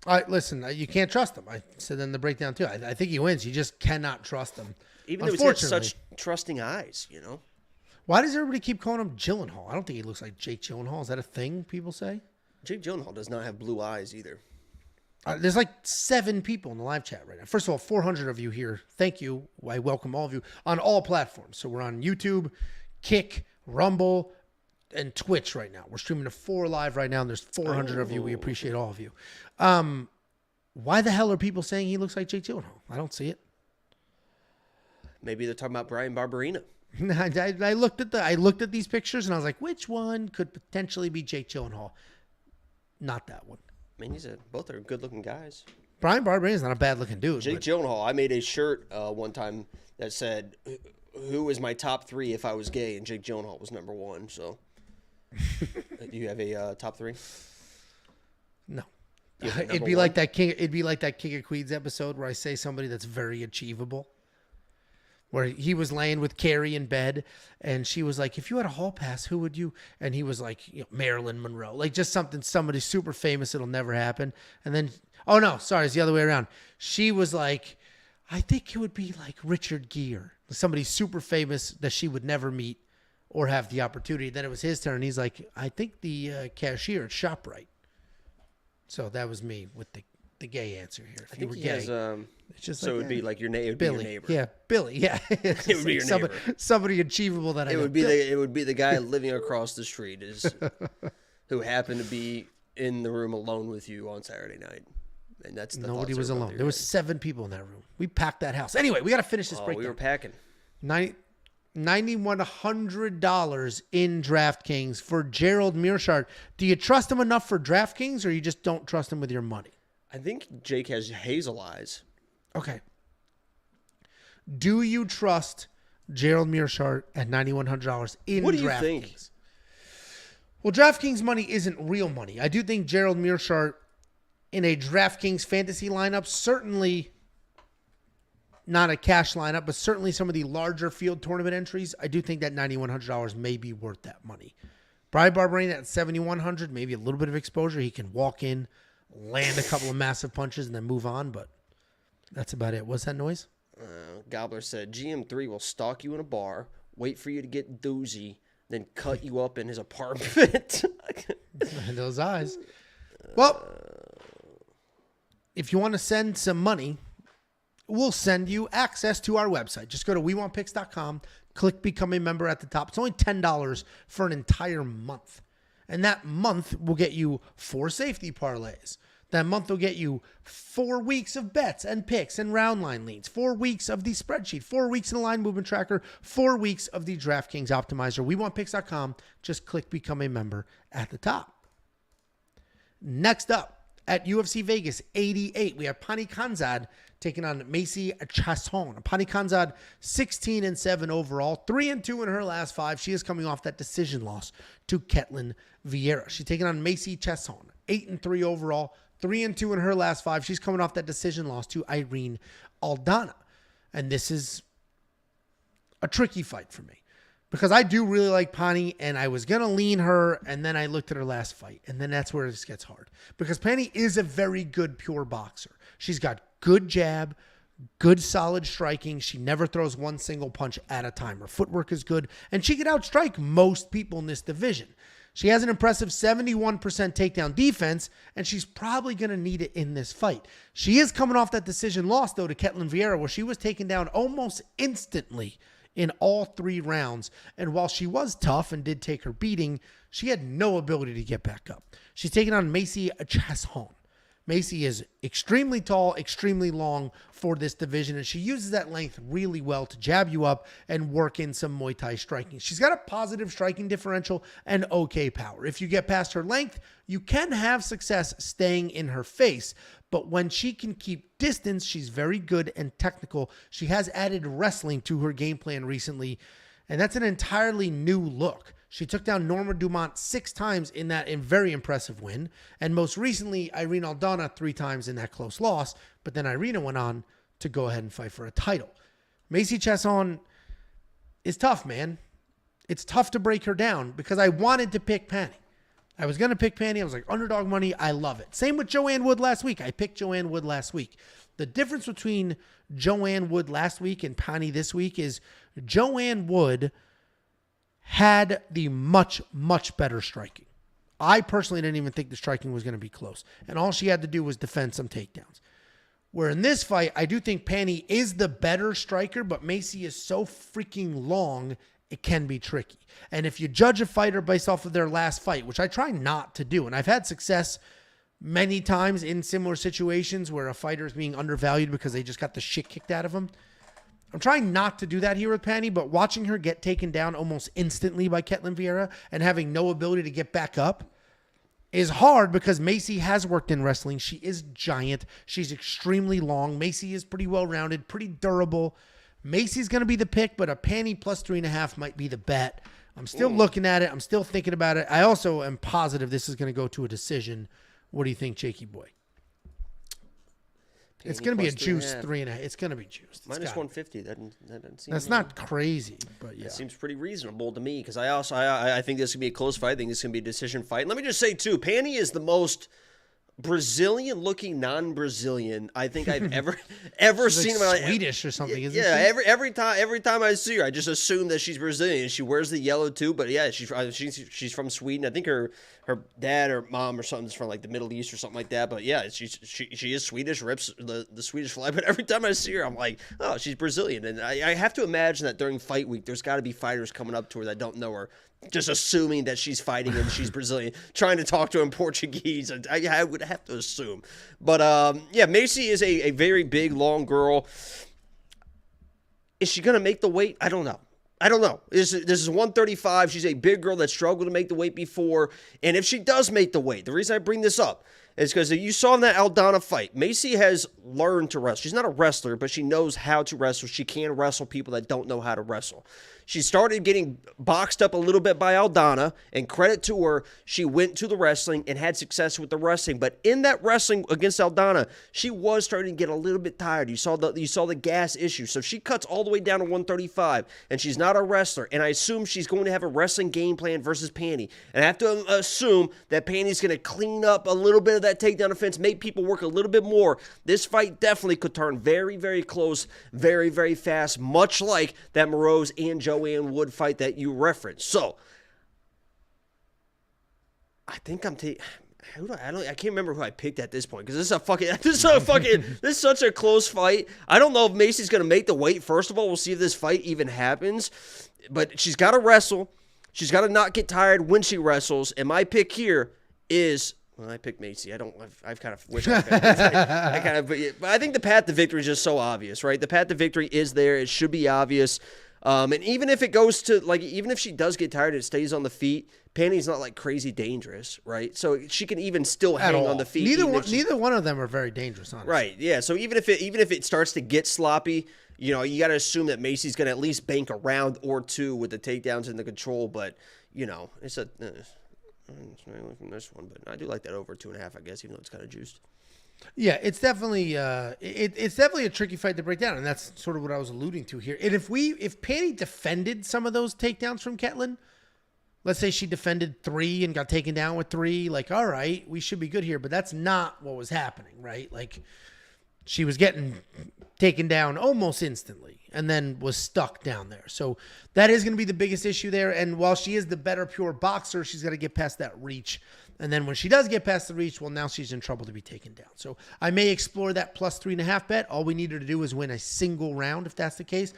All right, listen, you can't trust him. I said in the breakdown too. I think he wins. You just cannot trust him. Even though he's got such trusting eyes, you know? Why does everybody keep calling him Gyllenhaal? I don't think he looks like Jake Gyllenhaal. Is that a thing people say? Jake Gyllenhaal does not have blue eyes either. There's like 7 people in the live chat right now. First of all, 400 of you here. Thank you. I welcome all of you on all platforms. So we're on YouTube, Kick, Rumble, and Twitch right now. We're streaming to 4 live right now, and there's 400 of you. We appreciate all of you. Why the hell are people saying he looks like Jake Gyllenhaal? I don't see it. Maybe they're talking about Bryan Barberena. I looked at these pictures and I was like, which one could potentially be Jake Gyllenhaal? Not that one. I mean, both are good-looking guys. Bryan Barberena is not a bad-looking dude. Jake Gyllenhaal. I made a shirt one time that said, "Who is my top 3 if I was gay?" And Jake Gyllenhaal was number 1. So, do you have a top 3? No. It'd be like that King of Queens episode where I say somebody that's very achievable. Where he was laying with Carrie in bed, and she was like, "If you had a hall pass, who would you?" And he was like, Marilyn Monroe, like just somebody super famous. It'll never happen. And then, oh no, sorry, it's the other way around. She was like, "I think it would be like Richard Gere, somebody super famous that she would never meet or have the opportunity." Then it was his turn. He's like, "I think the cashier at ShopRite." So that was me with the gay answer here. If you were gay, it's just so it would be like your neighbor. Billy, your neighbor. Yeah, Billy. Yeah, it would be your neighbor. Somebody achievable that I know. It would be the guy living across the street who happened to be in the room alone with you on Saturday night, and that's the nobody was alone. There was 7 people in that room. We packed that house. Anyway, we got to finish this breakdown. We were packing. $9,100 in DraftKings for Gerald Meerschaert. Do you trust him enough for DraftKings, or you just don't trust him with your money? I think Jake has hazel eyes. Okay. Do you trust Gerald Meerschaert at $9,100 in DraftKings? What do you think? Well, DraftKings money isn't real money. I do think Gerald Meerschaert in a DraftKings fantasy lineup, certainly not a cash lineup, but certainly some of the larger field tournament entries, I do think that $9,100 may be worth that money. Bryan Barberena at $7,100, maybe a little bit of exposure. He can walk in, land a couple of massive punches, and then move on, but that's about it. What's that noise? Gobbler said, GM3 will stalk you in a bar, wait for you to get doozy, then cut you up in his apartment. Those eyes. Well, if you want to send some money, we'll send you access to our website. Just go to WeWantPicks.com, click Become a Member at the top. It's only $10 for an entire month. And that month will get you 4 safety parlays. That month will get you 4 weeks of bets and picks and round line leads, 4 weeks of the spreadsheet, 4 weeks in the line movement tracker, 4 weeks of the DraftKings optimizer. WeWantPicks.com. Just click Become a Member at the top. Next up at UFC Vegas 88, we have Pannie Khanzad taking on Macy Chiasson. Pannie Khanzad, 16-7 overall, 3-2 in her last 5. She is coming off that decision loss to Ketlen Vieira. She's taking on Macy Chiasson, 8-3 overall, 3-2 in her last 5. She's coming off that decision loss to Irene Aldana. And this is a tricky fight for me because I do really like Pannie, and I was going to lean her, and then I looked at her last fight, and then that's where this gets hard because Pannie is a very good pure boxer. She's got good jab, good solid striking. She never throws one single punch at a time. Her footwork is good, and she could outstrike most people in this division. She has an impressive 71% takedown defense, and she's probably going to need it in this fight. She is coming off that decision loss, though, to Ketlen Vieira, where she was taken down almost instantly in all 3 rounds. And while she was tough and did take her beating, she had no ability to get back up. She's taken on Macy Chasson. Macy is extremely tall, extremely long for this division, and she uses that length really well to jab you up and work in some Muay Thai striking. She's got a positive striking differential and okay power. If you get past her length, you can have success staying in her face, but when she can keep distance, she's very good and technical. She has added wrestling to her game plan recently, and that's an entirely new look. She took down Norma Dumont 6 times in that very impressive win. And most recently, Irene Aldana 3 times in that close loss. But then Irina went on to go ahead and fight for a title. Macy Chasson is tough, man. It's tough to break her down because I wanted to pick Pannie. I was going to pick Pannie. I was like, underdog money. I love it. Same with Joanne Wood last week. I picked Joanne Wood last week. The difference between Joanne Wood last week and Pannie this week is Joanne Wood had the much, much better striking. I personally didn't even think the striking was going to be close. And all she had to do was defend some takedowns. Where in this fight, I do think Pannie is the better striker, but Macy is so freaking long, it can be tricky. And if you judge a fighter based off of their last fight, which I try not to do, and I've had success many times in similar situations where a fighter is being undervalued because they just got the shit kicked out of them. I'm trying not to do that here with Pannie, but watching her get taken down almost instantly by Ketlen Vieira and having no ability to get back up is hard because Macy has worked in wrestling. She is giant. She's extremely long. Macy is pretty well-rounded, pretty durable. Macy's going to be the pick, but a Pannie plus 3.5 might be the bet. I'm still looking at it. I'm still thinking about it. I also am positive this is going to go to a decision. What do you think, Jakey boy? It's going to be a juice 3.5. It's going to be juiced. Minus 150. That doesn't seem. That's not crazy, but yeah, it seems pretty reasonable to me because I think this is going to be a close fight. I think this is going to be a decision fight. And let me just say too, Pannie is the most Brazilian-looking non-Brazilian I think I've ever seen. Like Swedish or something, isn't she? Yeah, every time I see her, I just assume that she's Brazilian. She wears the yellow too, but yeah, she's from Sweden. I think her dad or mom or something is from like the Middle East or something like that. But yeah, she is Swedish, rips the Swedish flag. But every time I see her, I'm like, oh, she's Brazilian. And I have to imagine that during fight week, there's got to be fighters coming up to her that don't know her, just assuming that she's fighting and she's Brazilian, trying to talk to her in Portuguese. I would have to assume. But yeah, Macy is a very big, long girl. Is she going to make the weight? I don't know. This is 135. She's a big girl that struggled to make the weight before. And if she does make the weight, the reason I bring this up is because you saw in that Aldana fight, Macy has learned to wrestle. She's not a wrestler, but she knows how to wrestle. She can wrestle people that don't know how to wrestle. She started getting boxed up a little bit by Aldana, and credit to her, she went to the wrestling and had success with the wrestling. But in that wrestling against Aldana, she was starting to get a little bit tired. You saw the gas issue. So she cuts all the way down to 135, and she's not a wrestler. And I assume she's going to have a wrestling game plan versus Pannie. And I have to assume that Pannie's going to clean up a little bit of that takedown offense, make people work a little bit more. This fight definitely could turn very, very close, very, very fast, much like that Moroz and Joanne Wood fight that you referenced. So I think I'm taking. I can't remember who I picked at this point because this is such a close fight. I don't know if Macy's going to make the weight. First of all, we'll see if this fight even happens. But she's got to wrestle. She's got to not get tired when she wrestles. And my pick here is. Well, I picked Macy. I've kind of wish I picked but I think the path to victory is just so obvious, right? The path to victory is there. It should be obvious. And even if it goes to, even if she does get tired and it stays on the feet, Pannie's not crazy dangerous, right? So she can even still hang on the feet. Neither one of them are very dangerous, honestly. Right, yeah. So even if it starts to get sloppy, you got to assume that Macy's going to at least bank a round or two with the takedowns and the control. But, it's a... from this one, but I do like that over 2.5, I guess, even though it's kind of juiced. Yeah, it's definitely it's definitely a tricky fight to break down, and that's sort of what I was alluding to here. And if Pannie defended some of those takedowns from Ketlen, let's say she defended 3 and got taken down with 3, all right, we should be good here. But that's not what was happening, right? she was getting taken down almost instantly and then was stuck down there. So that is going to be the biggest issue there. And while she is the better pure boxer, she's got to get past that reach. And then when she does get past the reach, well, now she's in trouble to be taken down. So I may explore that plus 3.5 bet. All we need her to do is win a single round if that's the case.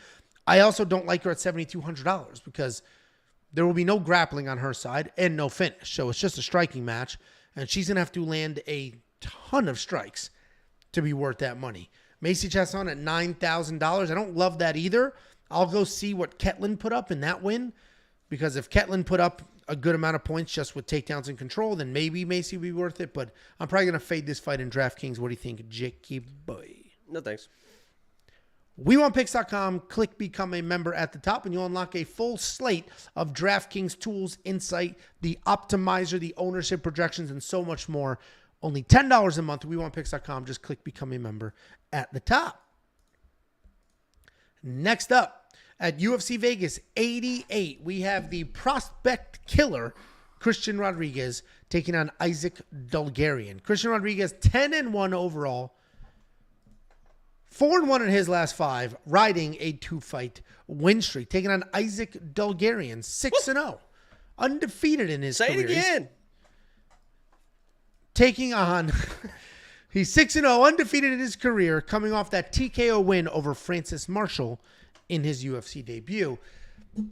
I also don't like her at $7,200 because there will be no grappling on her side and no finish. So it's just a striking match. And she's going to have to land a ton of strikes to be worth that money. Macy Chasson at $9,000. I don't love that either. I'll go see what Ketlin put up in that win. Because if Ketlin put up a good amount of points just with takedowns and control, then maybe Macy would be worth it. But I'm probably going to fade this fight in DraftKings. What do you think, Jakey boy? No, thanks. WeWantPicks.com. Click Become a Member at the top, and you'll unlock a full slate of DraftKings tools, insight, the optimizer, the ownership projections, and so much more. Only $10 a month. WeWantPicks.com. Just click Become a Member at the top. Next up, at UFC Vegas 88, we have the prospect killer, Christian Rodriguez, taking on Isaac Dulgarian. Christian Rodriguez, 10-1 overall. 4-1 in his last 5, riding a 2-fight win streak. Taking on Isaac Dulgarian, 6-0. Undefeated in his career. Say it again. Taking on... He's 6-0, undefeated in his career, coming off that TKO win over Francis Marshall in his UFC debut.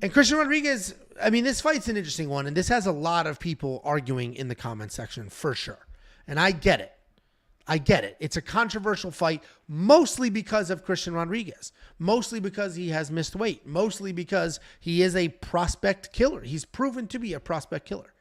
And Christian Rodriguez, I mean, this fight's an interesting one, and this has a lot of people arguing in the comment section for sure. And I get it. It's a controversial fight, mostly because of Christian Rodriguez, mostly because he has missed weight, mostly because he is a prospect killer. He's proven to be a prospect killer.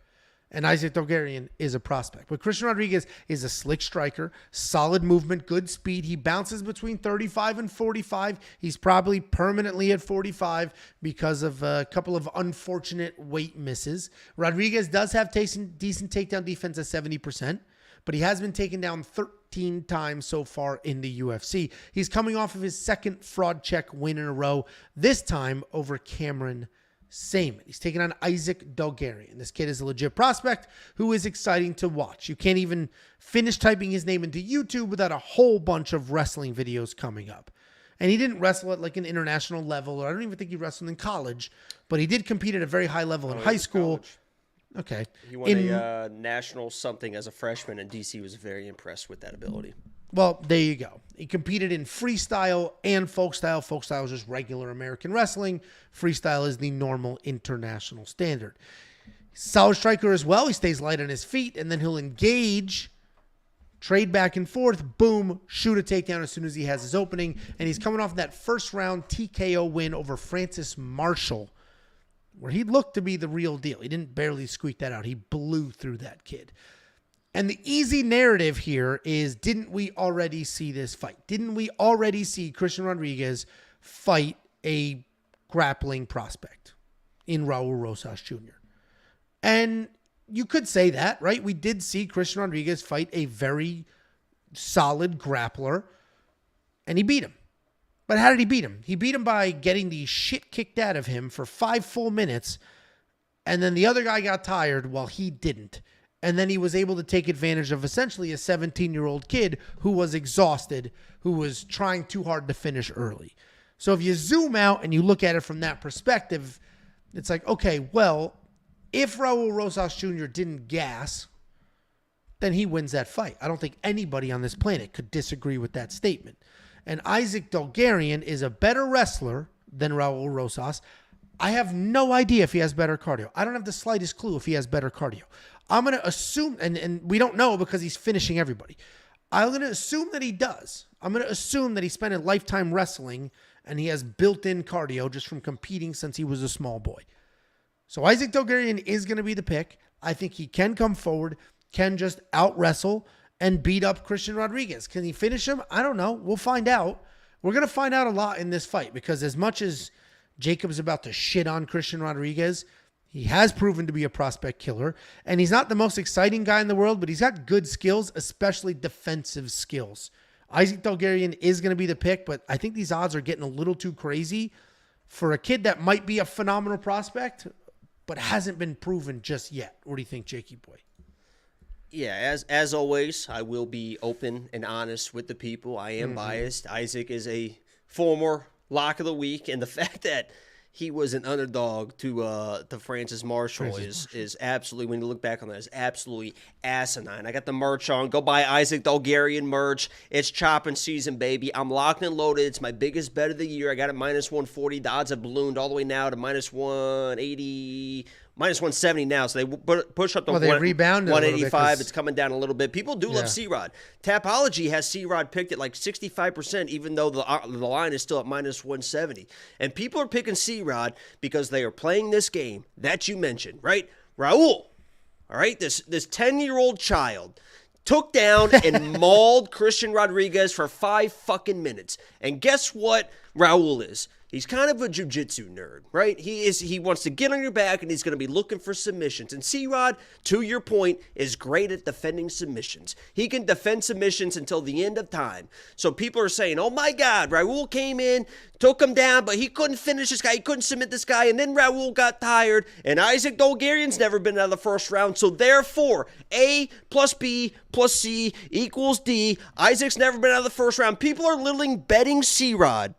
And Isaac Dulgarian is a prospect. But Christian Rodriguez is a slick striker, solid movement, good speed. He bounces between 35 and 45. He's probably permanently at 45 because of a couple of unfortunate weight misses. Rodriguez does have decent takedown defense at 70%, but he has been taken down 13 times so far in the UFC. He's coming off of his second fraud check win in a row, this time over Cameron Saman. He's taking on Isaac Dulgarian. This kid is a legit prospect who is exciting to watch. You can't even finish typing his name into YouTube without a whole bunch of wrestling videos coming up. And he didn't wrestle at like an international level, or I don't even think he wrestled in college, but he did compete at a very high level in high school. College. Okay. He won a national something as a freshman, and DC was very impressed with that ability. Well, there you go. He competed in freestyle and folk style. Folk style is just regular American wrestling. Freestyle is the normal international standard. Solid striker as well. He stays light on his feet, and then he'll engage, trade back and forth, boom, shoot a takedown as soon as he has his opening. And he's coming off that first round TKO win over Francis Marshall, where he looked to be the real deal. He didn't barely squeak that out. He blew through that kid. And the easy narrative here is, didn't we already see this fight? Didn't we already see Christian Rodriguez fight a grappling prospect in Raul Rosas Jr.? And you could say that, right? We did see Christian Rodriguez fight a very solid grappler, and he beat him. But how did he beat him? He beat him by getting the shit kicked out of him for 5 full minutes, and then the other guy got tired while he didn't. And then he was able to take advantage of essentially a 17-year-old kid who was exhausted, who was trying too hard to finish early. So if you zoom out and you look at it from that perspective, it's like, okay, well, if Raul Rosas Jr. didn't gas, then he wins that fight. I don't think anybody on this planet could disagree with that statement. And Isaac Dulgarian is a better wrestler than Raul Rosas. I have no idea if he has better cardio. I don't have the slightest clue if he has better cardio. I'm going to assume, and we don't know because he's finishing everybody. I'm going to assume that he does. I'm going to assume that he spent a lifetime wrestling and he has built-in cardio just from competing since he was a small boy. So Isaac Dulgarian is going to be the pick. I think he can come forward, can just out-wrestle and beat up Christian Rodriguez. Can he finish him? I don't know. We'll find out. We're going to find out a lot in this fight because as much as Jacob's about to shit on Christian Rodriguez, he has proven to be a prospect killer, and he's not the most exciting guy in the world, but he's got good skills, especially defensive skills. Isaac Dulgarian is going to be the pick, but I think these odds are getting a little too crazy for a kid that might be a phenomenal prospect, but hasn't been proven just yet. What do you think, Jakey boy? Yeah, as always, I will be open and honest with the people. I am biased. Isaac is a former lock of the week, and the fact that he was an underdog to Francis Marshall is absolutely, when you look back on that, is absolutely asinine. I got the merch on. Go buy Isaac Dolgarian merch. It's chopping season, baby. I'm locked and loaded. It's my biggest bet of the year. I got it minus 140. The odds have ballooned all the way now to minus 180. Minus 170 now, so they push up to they rebounded 185. It's coming down a little bit. People do love C-Rod. Tapology has C-Rod picked at like 65%, even though the line is still at minus 170. And people are picking C-Rod because they are playing this game that you mentioned, right? Raul, all right? This 10-year-old child took down and mauled Christian Rodriguez for 5 fucking minutes. And guess what Raul is? He's kind of a jiu-jitsu nerd, right? He wants to get on your back, and he's going to be looking for submissions. And C-Rod, to your point, is great at defending submissions. He can defend submissions until the end of time. So people are saying, oh my God, Raul came in, took him down, but he couldn't finish this guy. He couldn't submit this guy, and then Raul got tired, and Isaac Dolgarian's never been out of the first round. So therefore, A plus B plus C equals D. Isaac's never been out of the first round. People are literally betting C-Rod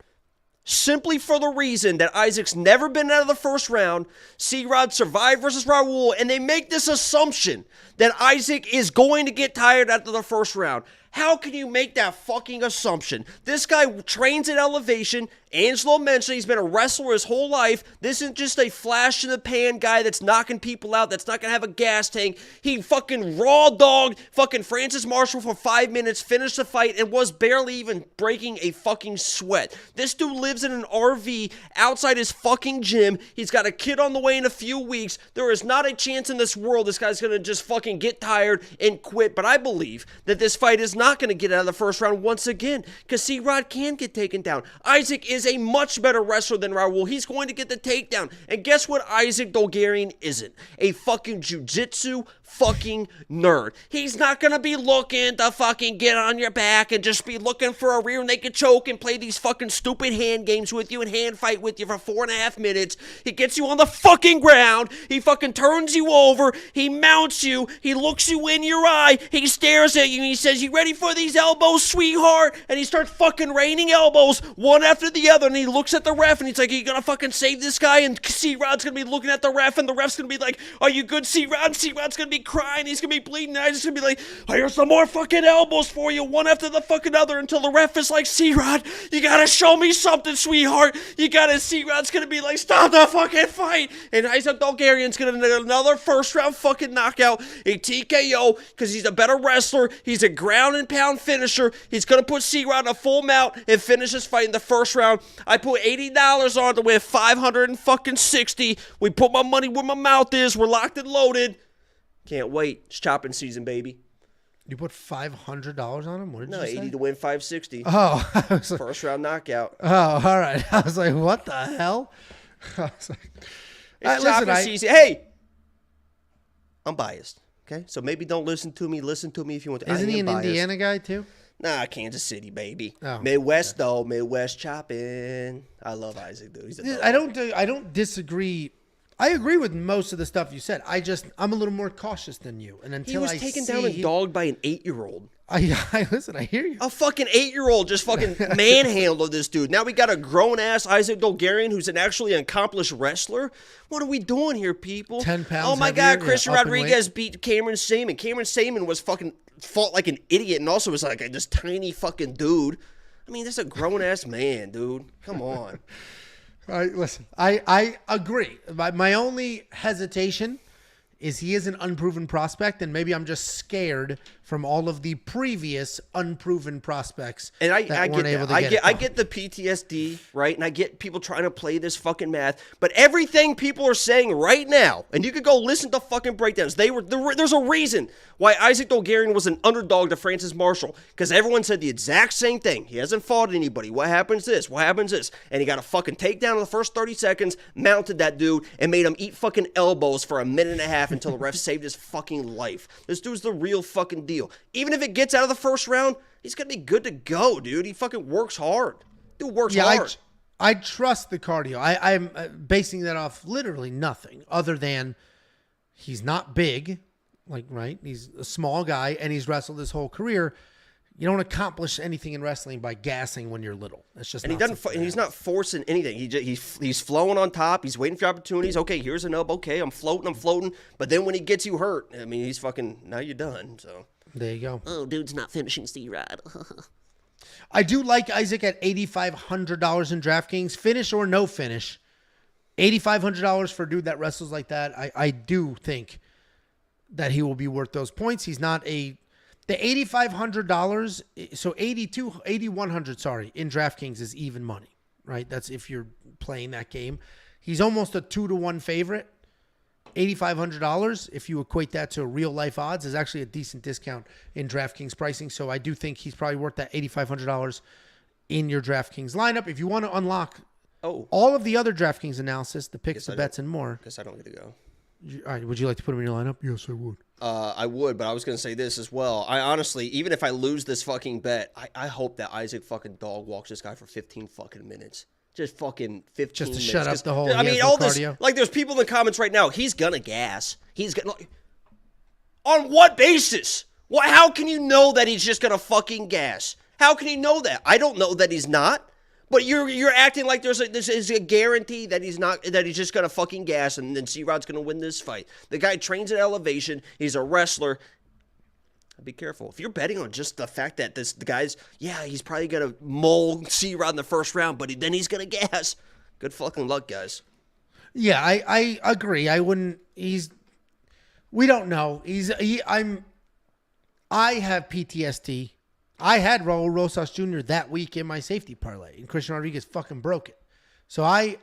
simply for the reason that Isaac's never been out of the first round, C-Rod survived versus Raul, and they make this assumption that Isaac is going to get tired after the first round. How can you make that fucking assumption? This guy trains at elevation. Angelo mentioned he's been a wrestler his whole life. This isn't just a flash in the pan guy that's knocking people out, that's not going to have a gas tank. He fucking raw dogged fucking Francis Marshall for 5 minutes, finished the fight, and was barely even breaking a fucking sweat. This dude lives in an RV outside his fucking gym. He's got a kid on the way in a few weeks. There is not a chance in this world this guy's going to just fucking get tired and quit. But I believe that this fight is not going to get out of the first round once again, because C-Rod can get taken down. Isaac is a much better wrestler than Raul. He's going to get the takedown. And guess what Isaac Dolgarian isn't? A fucking jiu-jitsu fucking nerd. He's not going to be looking to fucking get on your back and just be looking for a rear naked choke and play these fucking stupid hand games with you and hand fight with you for 4.5 minutes. He gets you on the fucking ground. He fucking turns you over. He mounts you. He looks you in your eye. He stares at you and he says, "You ready for these elbows, sweetheart?" And he starts fucking raining elbows one after the other. And he looks at the ref and he's like, "Are you going to fucking save this guy?" And C-Rod's going to be looking at the ref and the ref's going to be like, "Are you good, C-Rod?" And C-Rod's going to be crying. He's going to be bleeding. And Isaac's going to be like, "Here's some more fucking elbows for you, one after the fucking other," until the ref is like, "C-Rod, you got to show me something, sweetheart. You got to," C-Rod's going to be like, "Stop the fucking fight." And Isaac Dolgarian's going to get another first round fucking knockout, a TKO, because he's a better wrestler. He's a ground and pound finisher. He's going to put C-Rod in a full mount and finish this fight in the first round. I put $80 on to win $560. We put my money where my mouth is. We're locked and loaded. Can't wait. It's chopping season, baby. You put $500 on him? What did you say? 80 to win 560. Oh, I was like, first round knockout. Oh, all right. I was like, what the hell? I was like, it's chopping season. Hey, I'm biased. Okay, so maybe don't listen to me. Listen to me if you want to. Isn't he an Indiana guy too? Nah, Kansas City, baby. Oh, Midwest though. Midwest chopping. I love Isaac, dude. He's a dog. I don't disagree. I agree with most of the stuff you said. I'm a little more cautious than you. And until he was taken down and dogged by an 8-year-old. Listen, I hear you. A fucking 8-year-old just fucking manhandled this dude. Now we got a grown-ass Isaac Dolgarian who's an actually accomplished wrestler. What are we doing here, people? 10 pounds Oh, my heavier, God. Christian Rodriguez beat Cameron Saman. Cameron Saman was fought like an idiot and also was like this tiny fucking dude. I mean, that's a grown-ass man, dude. Come on. All right, listen, I agree. My only hesitation is he is an unproven prospect, and maybe I'm just scared from all of the previous unproven prospects. And I get that. I get the PTSD, right? And I get people trying to play this fucking math. But everything people are saying right now, and you could go listen to fucking breakdowns. There's a reason why Isaac Dolgarian was an underdog to Francis Marshall, because everyone said the exact same thing. He hasn't fought anybody. What happens this? What happens this? And he got a fucking takedown in the first 30 seconds, mounted that dude, and made him eat fucking elbows for a minute and a half until the ref saved his fucking life. This dude's the real fucking deal. Even if it gets out of the first round, he's going to be good to go, dude. He fucking works hard. Dude works hard. I trust the cardio. I'm basing that off literally nothing other than he's not big. Like, right? He's a small guy, and he's wrestled his whole career. You don't accomplish anything in wrestling by gassing when you're little. It's just and he doesn't. And he's not forcing anything. He's flowing on top. He's waiting for opportunities. Okay, here's a nub. Okay, I'm floating. But then when he gets you hurt, I mean, he's fucking. Now you're done. So there you go. Oh, dude's not finishing C-Rod. I do like Isaac at $8,500 in DraftKings. Finish or no finish. $8,500 for a dude that wrestles like that. I do think that he will be worth those points. He's not the $8,500, so $8,100, in DraftKings is even money, right? That's if you're playing that game. He's almost a 2-to-1 favorite. $8,500, if you equate that to real life odds, is actually a decent discount in DraftKings pricing. So I do think he's probably worth that $8,500 in your DraftKings lineup. If you want to unlock all of the other DraftKings analysis, the picks, the bets, and more. Guess I don't get to go. All right, would you like to put him in your lineup? Yes, I would. I would, but I was going to say this as well. I honestly, even if I lose this fucking bet, I hope that Isaac fucking dog walks this guy for 15 fucking minutes. Just fucking 15 minutes. Just to shut up the whole. I mean, all this. Like, there's people in the comments right now. He's going to gas. He's going to. On what basis? How can you know that he's just going to fucking gas? How can he know that? I don't know that he's not. But you're acting like this is a guarantee that he's just gonna fucking gas and then C-Rod's gonna win this fight. The guy trains at elevation. He's a wrestler. Be careful. If you're betting on just the fact that the guy's, he's probably gonna maul C-Rod in the first round, but then he's gonna gas. Good fucking luck, guys. Yeah, I agree. I wouldn't. We don't know. I have PTSD. I had Raul Rosas Jr. that week in my safety parlay, and Christian Rodriguez fucking broke it. So I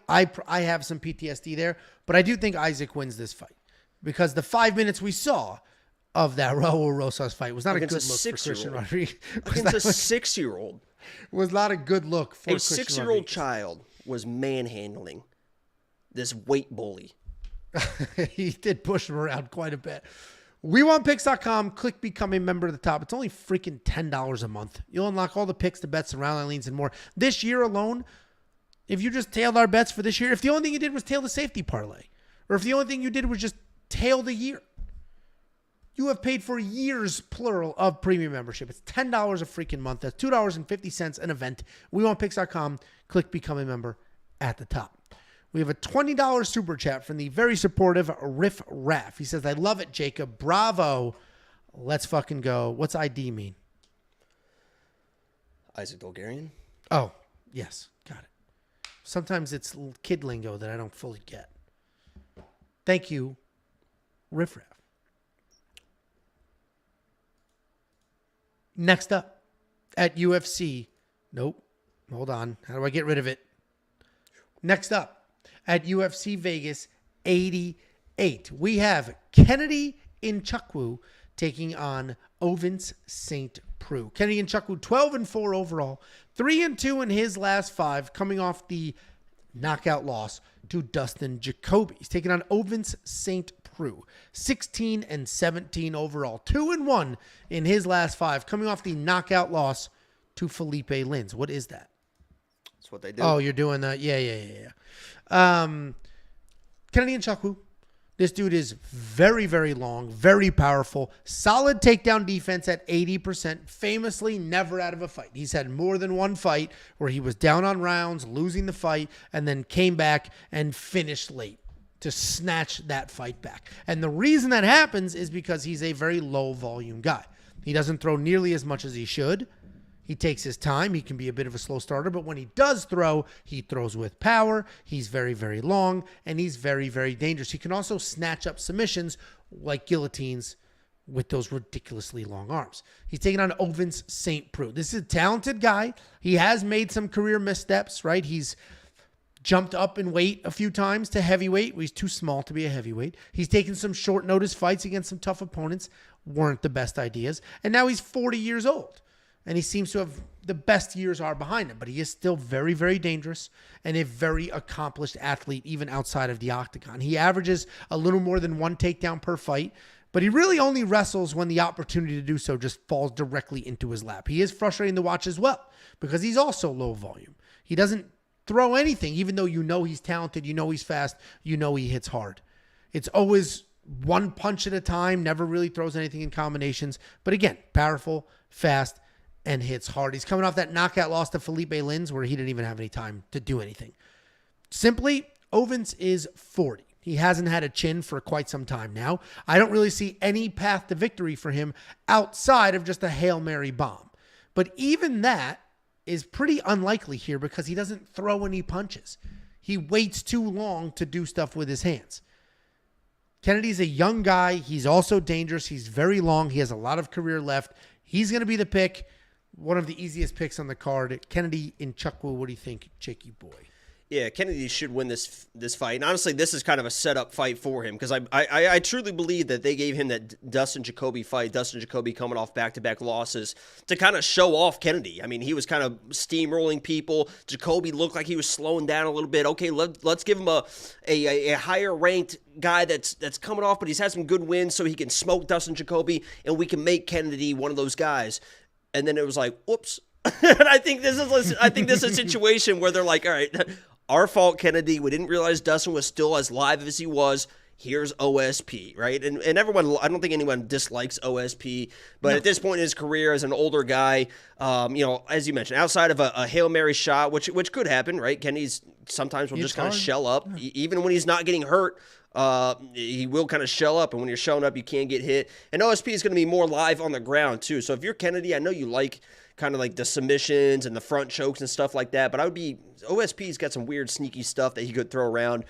have some PTSD there, but I do think Isaac wins this fight because the 5 minutes we saw of that Raul Rosas fight was not a good look for Christian Rodriguez. Against a 6-year-old. Was not a good look for Christian Rodriguez. A 6-year-old child was manhandling this weight bully. He did push him around quite a bit. WeWantPicks.com. Click become a member at the top. It's only freaking $10 a month. You'll unlock all the picks, the bets, the round line leans, and more. This year alone, if you just tailed our bets for this year, if the only thing you did was tail the safety parlay, or if the only thing you did was just tail the year, you have paid for years, plural, of premium membership. It's $10 a freaking month. That's $2.50 an event. WeWantPicks.com. Click become a member at the top. We have a $20 super chat from the very supportive Riff Raff. He says, I love it, Jacob. Bravo. Let's fucking go. What's ID mean? Isaac Bulgarian? Oh, yes. Got it. Sometimes it's kid lingo that I don't fully get. Thank you, Riff Raff. Next up at UFC. Nope. Hold on. How do I get rid of it? Next up. At UFC Vegas 88, we have Kennedy Nzechukwu taking on Ovince St. Preux. Kennedy Nzechukwu 12-4 overall, 3-2 in his last 5, coming off the knockout loss to Dustin Jacoby. He's taking on Ovince St. Preux, 16-17 overall, 2-1 in his last 5, coming off the knockout loss to Felipe Lins. What is that? That's what they do. Oh, you're doing that? Yeah. Kennedy Nzechukwu. This dude is very, very long, very powerful, solid takedown defense at 80%, famously never out of a fight. He's had more than one fight where he was down on rounds, losing the fight, and then came back and finished late to snatch that fight back. And the reason that happens is because he's a very low volume guy. He doesn't throw nearly as much as he should. He takes his time. He can be a bit of a slow starter, but when he does throw, he throws with power. He's very, very long, and he's very, very dangerous. He can also snatch up submissions like guillotines with those ridiculously long arms. He's taking on Ovince St. Preux. This is a talented guy. He has made some career missteps, right? He's jumped up in weight a few times to heavyweight. He's too small to be a heavyweight. He's taken some short notice fights against some tough opponents. Weren't the best ideas. And now he's 40 years old. And he seems to have the best years are behind him, but he is still very, very dangerous and a very accomplished athlete, even outside of the octagon. He averages a little more than one takedown per fight, but he really only wrestles when the opportunity to do so just falls directly into his lap. He is frustrating to watch as well because he's also low volume. He doesn't throw anything, even though you know he's talented, you know he's fast, you know he hits hard. It's always one punch at a time, never really throws anything in combinations. But again, powerful, fast, and hits hard. He's coming off that knockout loss to Felipe Lins where he didn't even have any time to do anything. Simply, Ovens is 40. He hasn't had a chin for quite some time now. I don't really see any path to victory for him outside of just a Hail Mary bomb. But even that is pretty unlikely here because he doesn't throw any punches. He waits too long to do stuff with his hands. Kennedy's a young guy. He's also dangerous. He's very long. He has a lot of career left. He's going to be the pick. One of the easiest picks on the card. Kennedy in Chuckwood. What do you think, Chicky boy? Yeah, Kennedy should win this fight. And honestly, this is kind of a setup fight for him because I truly believe that they gave him that Dustin Jacoby fight, Dustin Jacoby coming off back-to-back losses, to kind of show off Kennedy. I mean, he was kind of steamrolling people. Jacoby looked like he was slowing down a little bit. Okay, let's give him a higher-ranked guy that's coming off, but he's had some good wins so he can smoke Dustin Jacoby, and we can make Kennedy one of those guys. And then it was like, whoops. And I think this is a situation where they're like, all right, our fault, Kennedy. We didn't realize Dustin was still as live as he was. Here's OSP, right? And everyone, I don't think anyone dislikes OSP, but at this point in his career as an older guy, as you mentioned, outside of a Hail Mary shot, which could happen, right? Kennedy's sometimes will just kind of shell up. Yeah. Even when he's not getting hurt, he will kind of shell up, and when you're showing up, you can't get hit. And OSP is going to be more live on the ground, too. So if you're Kennedy, I know you like kind of like the submissions and the front chokes and stuff like that. But OSP's got some weird, sneaky stuff that he could throw around.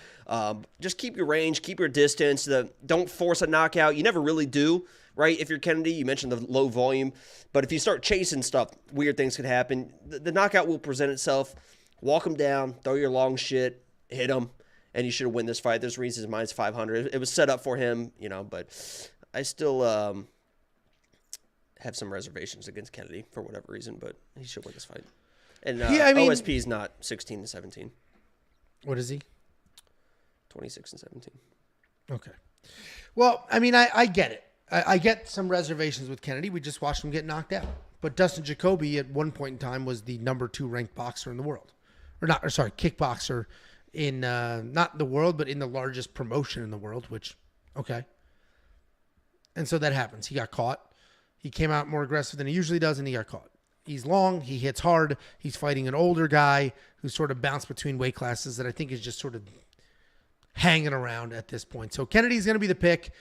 Just keep your range, keep your distance. Don't force a knockout. You never really do, right? If you're Kennedy, you mentioned the low volume. But if you start chasing stuff, weird things could happen. The knockout will present itself. Walk him down, throw your long shit, hit him, and you should win this fight. There's reasons minus 500. It was set up for him, but I still have some reservations against Kennedy for whatever reason, but he should win this fight. And OSP is not 16-17. What is he? 26-17. Okay. Well, I get it. I get some reservations with Kennedy. We just watched him get knocked out. But Dustin Jacoby at one point in time was the number 2 ranked boxer in the world. Kickboxer in not the world, but in the largest promotion in the world, which, okay. And so that happens. He got caught. He came out more aggressive than he usually does, and he got caught. He's long. He hits hard. He's fighting an older guy who's sort of bounced between weight classes that I think is just sort of hanging around at this point. So Kennedy's going to be the pick.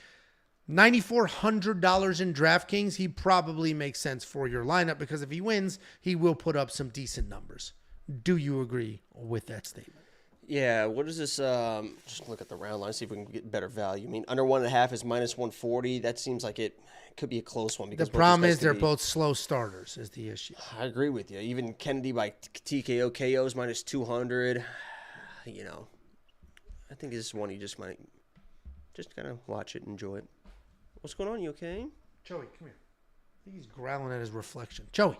$9,400 in DraftKings. He probably makes sense for your lineup because if he wins, he will put up some decent numbers. Do you agree with that statement? Yeah, what is this? Just look at the round line, see if we can get better value. I mean, under 1.5 is minus 140. That seems like it could be a close one. Because the problem is they're both slow starters is the issue. I agree with you. Even Kennedy by TKO KO is minus 200. I think this is one you just might just kind of watch it and enjoy it. What's going on? You okay? Joey, come here. I think he's growling at his reflection. Joey,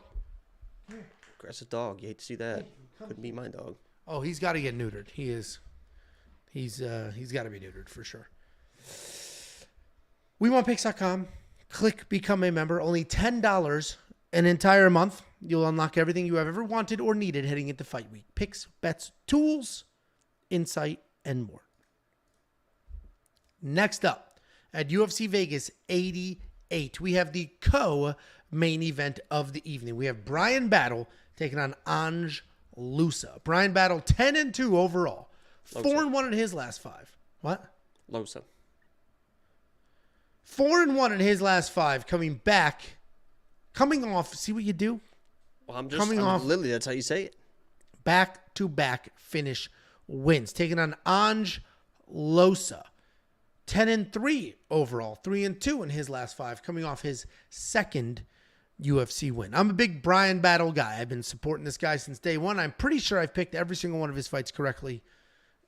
come here. Aggressive dog. You hate to see that. Couldn't be my dog. Oh, he's got to get neutered. He's got to be neutered for sure. WeWantPicks.com. Click Become a Member. Only $10 an entire month. You'll unlock everything you have ever wanted or needed heading into fight week. Picks, bets, tools, insight, and more. Next up, at UFC Vegas 88, we have the co-main event of the evening. We have Bryan Battle taking on Anheliger. Bryan Battle 10-2 overall. 4-1 in his last 5. What? Losa. 4-1 in his last 5. Coming off. See what you do? Well, literally, that's how you say it. Back-to-back finish wins. Taking on Anheliger. 10-3 overall. 3-2 in his last 5. Coming off his second UFC win. I'm a big Bryan Battle guy. I've been supporting this guy since day one. I'm pretty sure I've picked every single one of his fights correctly,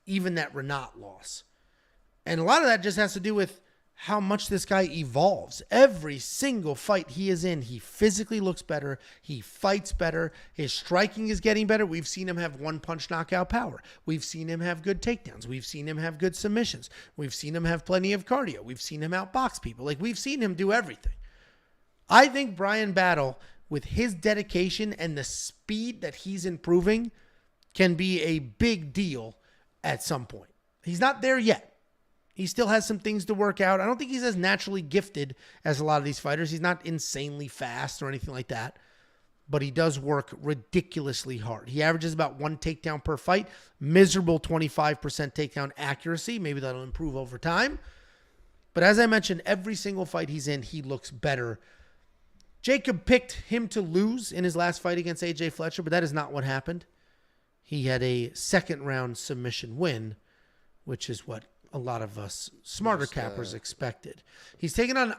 even that Renat loss. And a lot of that just has to do with how much this guy evolves. Every single fight he is in, he physically looks better. He fights better. His striking is getting better. We've seen him have one-punch knockout power. We've seen him have good takedowns. We've seen him have good submissions. We've seen him have plenty of cardio. We've seen him outbox people. We've seen him do everything. I think Bryan Battle, with his dedication and the speed that he's improving, can be a big deal at some point. He's not there yet. He still has some things to work out. I don't think he's as naturally gifted as a lot of these fighters. He's not insanely fast or anything like that, but he does work ridiculously hard. He averages about 1 takedown per fight, miserable 25% takedown accuracy. Maybe that'll improve over time. But as I mentioned, every single fight he's in, he looks better. Jacob picked him to lose in his last fight against AJ Fletcher, but that is not what happened. He had a second-round submission win, which is what a lot of us smarter cappers expected. He's taking on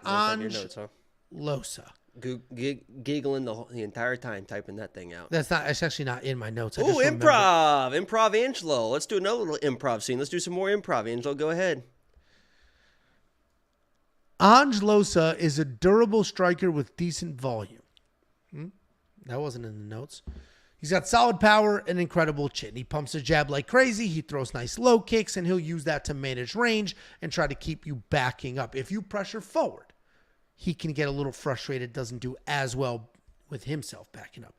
Losa. Giggling the entire time typing that thing out. It's actually not in my notes. Ooh, improv Angelo. Let's do another little improv scene. Let's do some more improv. Angelo, go ahead. Losa is a durable striker with decent volume. That wasn't in the notes. He's got solid power and incredible chin. He pumps a jab like crazy. He throws nice low kicks, and he'll use that to manage range and try to keep you backing up. If you pressure forward, he can get a little frustrated, doesn't do as well with himself backing up.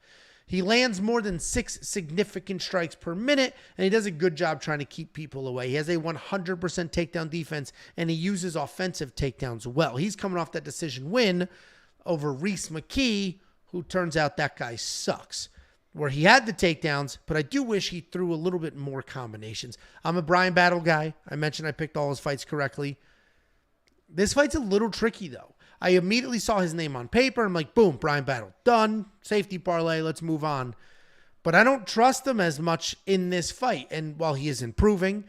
He lands more than 6 significant strikes per minute, and he does a good job trying to keep people away. He has a 100% takedown defense, and he uses offensive takedowns well. He's coming off that decision win over Reese McKee, who turns out that guy sucks, where he had the takedowns, but I do wish he threw a little bit more combinations. I'm a Bryan Battle guy. I mentioned I picked all his fights correctly. This fight's a little tricky, though. I immediately saw his name on paper. I'm like, boom, Bryan Battle. Done. Safety parlay. Let's move on. But I don't trust him as much in this fight. And while he is improving,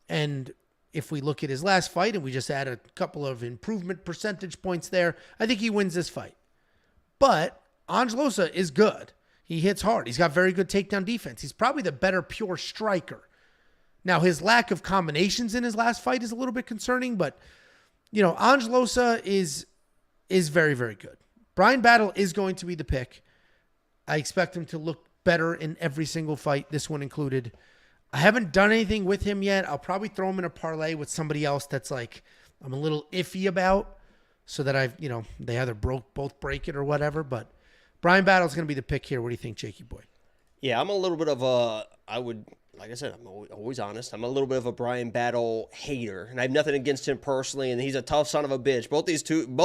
and if we look at his last fight and we just add a couple of improvement percentage points there, I think he wins this fight. But Losa is good. He hits hard. He's got very good takedown defense. He's probably the better pure striker. Now, his lack of combinations in his last fight is a little bit concerning, but, Losa is very, very good. Bryan Battle is going to be the pick. I expect him to look better in every single fight, this one included. I haven't done anything with him yet. I'll probably throw him in a parlay with somebody else that's like I'm a little iffy about, so that they either both break it or whatever, but Bryan Battle's going to be the pick here. What do you think, Jakey boy? Yeah, I'm a little bit of like I said, I'm always honest. I'm a little bit of a Bryan Battle hater, and I have nothing against him personally, and he's a tough son of a bitch. Both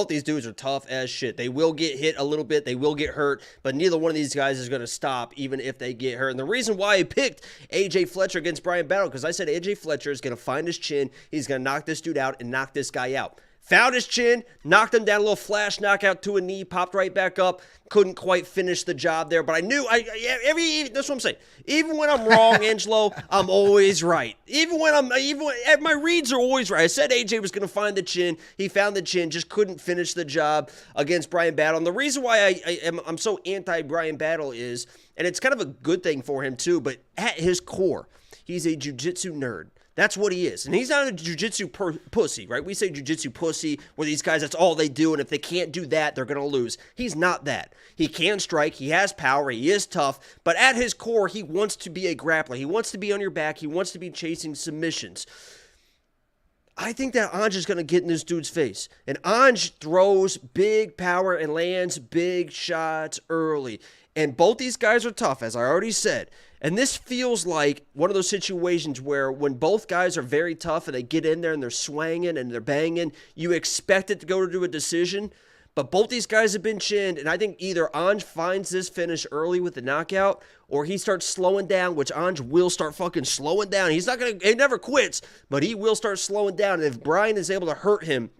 these dudes are tough as shit. They will get hit a little bit. They will get hurt, but neither one of these guys is going to stop even if they get hurt. And the reason why I picked AJ Fletcher against Bryan Battle, because I said AJ Fletcher is going to find his chin. He's going to knock this dude out and knock this guy out. Found his chin, knocked him down, a little flash knockout to a knee, popped right back up. Couldn't quite finish the job there, but I knew, that's what I'm saying. Even when I'm wrong, Angelo, I'm always right. Even when my reads are always right. I said AJ was going to find the chin. He found the chin, just couldn't finish the job against Bryan Battle. And the reason why I'm so anti-Bryan Battle is, and it's kind of a good thing for him too, but at his core, he's a jiu-jitsu nerd. That's what he is. And he's not a jiu-jitsu pussy, right? We say jiu-jitsu pussy, where these guys, that's all they do, and if they can't do that, they're going to lose. He's not that. He can strike. He has power. He is tough. But at his core, he wants to be a grappler. He wants to be on your back. He wants to be chasing submissions. I think that Ange is going to get in this dude's face. And Ange throws big power and lands big shots early. And both these guys are tough, as I already said. And this feels like one of those situations where when both guys are very tough and they get in there and they're swanging and they're banging, you expect it to go to a decision. But both these guys have been chinned, and I think either Ange finds this finish early with the knockout, or he starts slowing down, which Ange will start fucking slowing down. He never quits, but he will start slowing down. And if Bryan is able to hurt him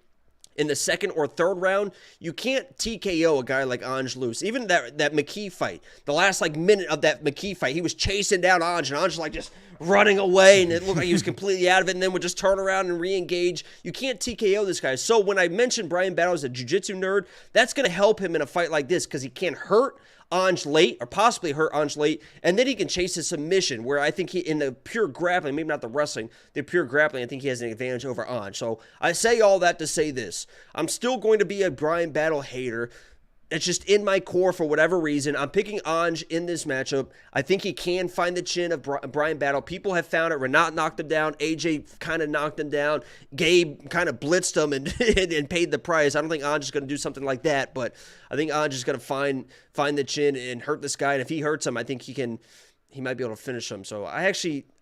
in the second or third round, you can't TKO a guy like Ange loose. Even that McKee fight, the last minute of that McKee fight, he was chasing down Ange, and Ange just running away, and it looked like he was completely out of it, and then would just turn around and re-engage. You can't TKO this guy. So when I mentioned Bryan Battle as a jiu-jitsu nerd, that's going to help him in a fight like this, because he can't hurt Ange late, or possibly hurt Ange late, and then he can chase a submission, where I think he, in the pure grappling, maybe not the wrestling, the pure grappling, I think he has an advantage over Ange. So I say all that to say this. I'm still going to be a Bryan Battle hater. It's just in my core for whatever reason. I'm picking Ange in this matchup. I think he can find the chin of Bryan Battle. People have found it. Renat knocked him down. AJ kind of knocked him down. Gabe kind of blitzed him and paid the price. I don't think Ange is going to do something like that, but I think Ange is going to find the chin and hurt this guy. And if he hurts him, I think he might be able to finish him. So I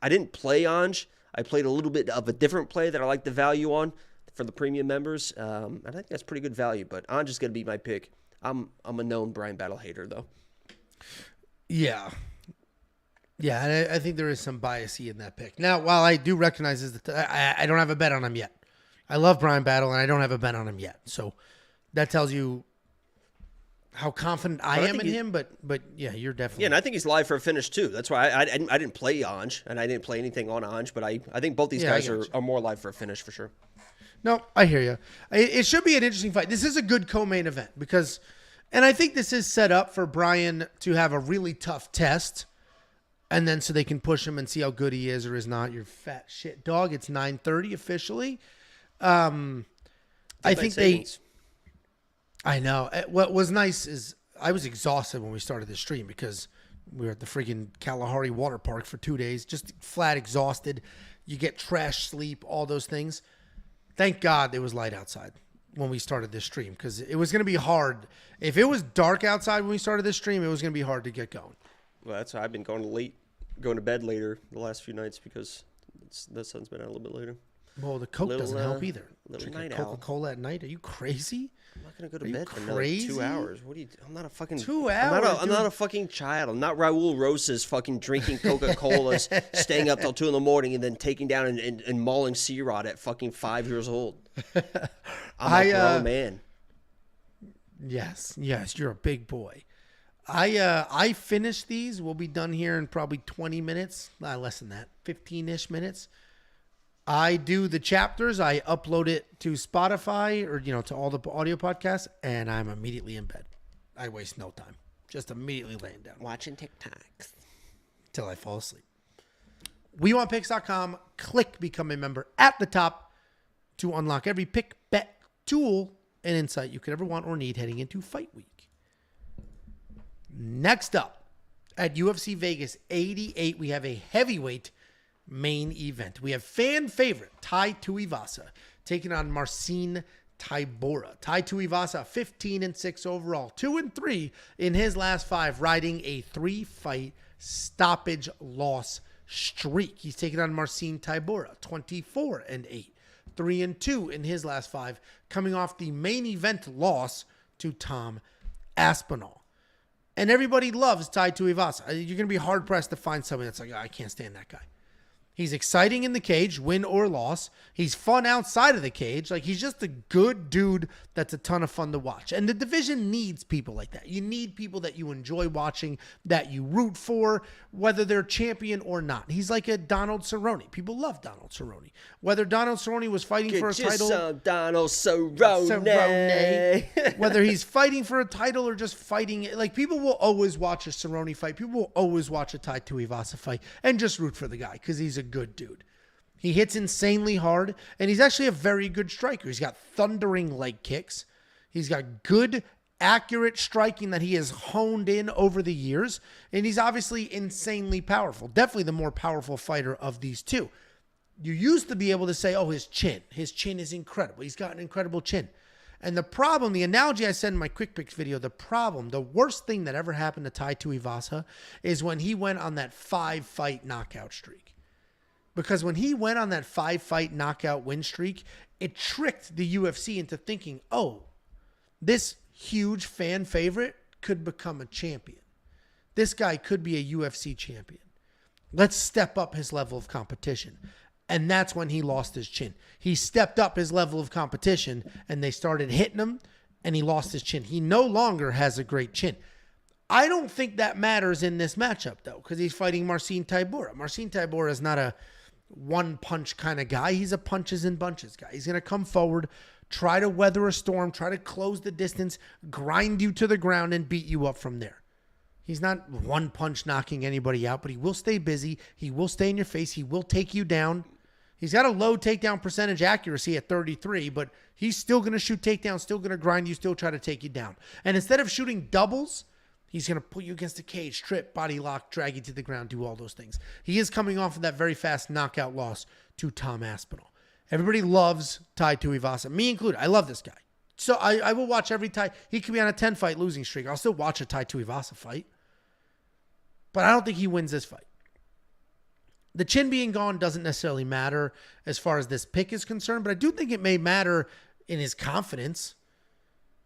didn't play Ange. I played a little bit of a different play that I like the value on for the premium members. I think that's pretty good value, but Anj is going to be my pick. I'm a known Bryan Battle hater, though. Yeah. Yeah, and I think there is some bias in that pick. Now, while I do recognize that I don't have a bet on him yet. I love Bryan Battle, and I don't have a bet on him yet. So that tells you how confident I am in him. But yeah, you're definitely. Yeah, and I think he's live for a finish, too. That's why I didn't play Anj, and I didn't play anything on Anj. But I think both these guys are more live for a finish for sure. No, I hear you. It should be an interesting fight. This is a good co-main event because, and I think this is set up for Bryan to have a really tough test. And then so they can push him and see how good he is or is not. You're fat shit dog. It's 9:30 officially. I think I know. What was nice is I was exhausted when we started this stream because we were at the freaking Kalahari water park for 2 days, just flat exhausted. You get trash sleep, all those things. Thank God it was light outside when we started this stream because it was going to be hard. If it was dark outside when we started this stream, it was going to be hard to get going. Well, that's why I've been going to bed later the last few nights because the sun's been out a little bit later. Well, the Coke doesn't help either. Little Drinking night Coca-Cola at night? Are you crazy? I'm not going to go to bed for another 2 hours. What are you? I'm not a fucking 2 hours. I'm not a fucking child. I'm not Raul Rosas fucking drinking Coca-Colas, staying up till 2 a.m. and then taking down and mauling C-Rod at fucking 5 years old. I'm a grown man. Yes, you're a big boy. I finished these. We'll be done here in probably 20 minutes. Less than that, 15-ish minutes. I do the chapters. I upload it to Spotify or, to all the audio podcasts, and I'm immediately in bed. I waste no time. Just immediately laying down. Watching TikToks. Till I fall asleep. WeWantPicks.com. Click Become a Member at the top to unlock every pick, bet, tool, and insight you could ever want or need heading into fight week. Next up, at UFC Vegas 88, we have a heavyweight main event. We have fan favorite Tai Tuivasa taking on Marcin Tybura. Tai Tuivasa, 15-6 overall, 2-3 in his last 5, riding a 3-fight stoppage loss streak. He's taking on Marcin Tybura, 24-8, 3-2 in his last 5, coming off the main event loss to Tom Aspinall. And everybody loves Tai Tuivasa. You're going to be hard-pressed to find someone that's like, I can't stand that guy. He's exciting in the cage, win or loss. He's fun outside of the cage. Like, he's just a good dude that's a ton of fun to watch. And the division needs people like that. You need people that you enjoy watching, that you root for, whether they're champion or not. He's like a Donald Cerrone. People love Donald Cerrone. Whether Donald Cerrone was fighting for a title. Some Donald Cerrone. Whether he's fighting for a title or just fighting. Like, people will always watch a Cerrone fight. People will always watch a Tai Tuivasa fight and just root for the guy because he's a good dude. He hits insanely hard, and he's actually a very good striker. He's got thundering leg kicks. He's got good, accurate striking that he has honed in over the years, and he's obviously insanely powerful. Definitely the more powerful fighter of these two. You used to be able to say, his chin is incredible. He's got an incredible chin. And the problem, the analogy I said in my quick picks video, the worst thing that ever happened to Tai Tuivasa is when he went on that 5-fight knockout streak. Because when he went on that 5-fight knockout win streak, it tricked the UFC into thinking, this huge fan favorite could become a champion. This guy could be a UFC champion. Let's step up his level of competition. And that's when he lost his chin. He stepped up his level of competition, and they started hitting him, and he lost his chin. He no longer has a great chin. I don't think that matters in this matchup, though, because he's fighting Marcin Tybura. Marcin Tybura is not a one-punch kind of guy. He's a punches and bunches guy. He's going to come forward, try to weather a storm, try to close the distance, grind you to the ground, and beat you up from there. He's not one punch knocking anybody out, but he will stay busy. He will stay in your face. He will take you down. He's got a low takedown percentage accuracy at 33, but he's still going to shoot takedowns, still going to grind you, still try to take you down. And instead of shooting doubles, he's going to put you against the cage, trip, body lock, drag you to the ground, do all those things. He is coming off of that very fast knockout loss to Tom Aspinall. Everybody loves Tai Tuivasa, me included. I love this guy. So I will watch every Tai. He could be on a 10-fight losing streak. I'll still watch a Tai Tuivasa fight. But I don't think he wins this fight. the chin being gone doesn't necessarily matter as far as this pick is concerned, but I do think it may matter in his confidence.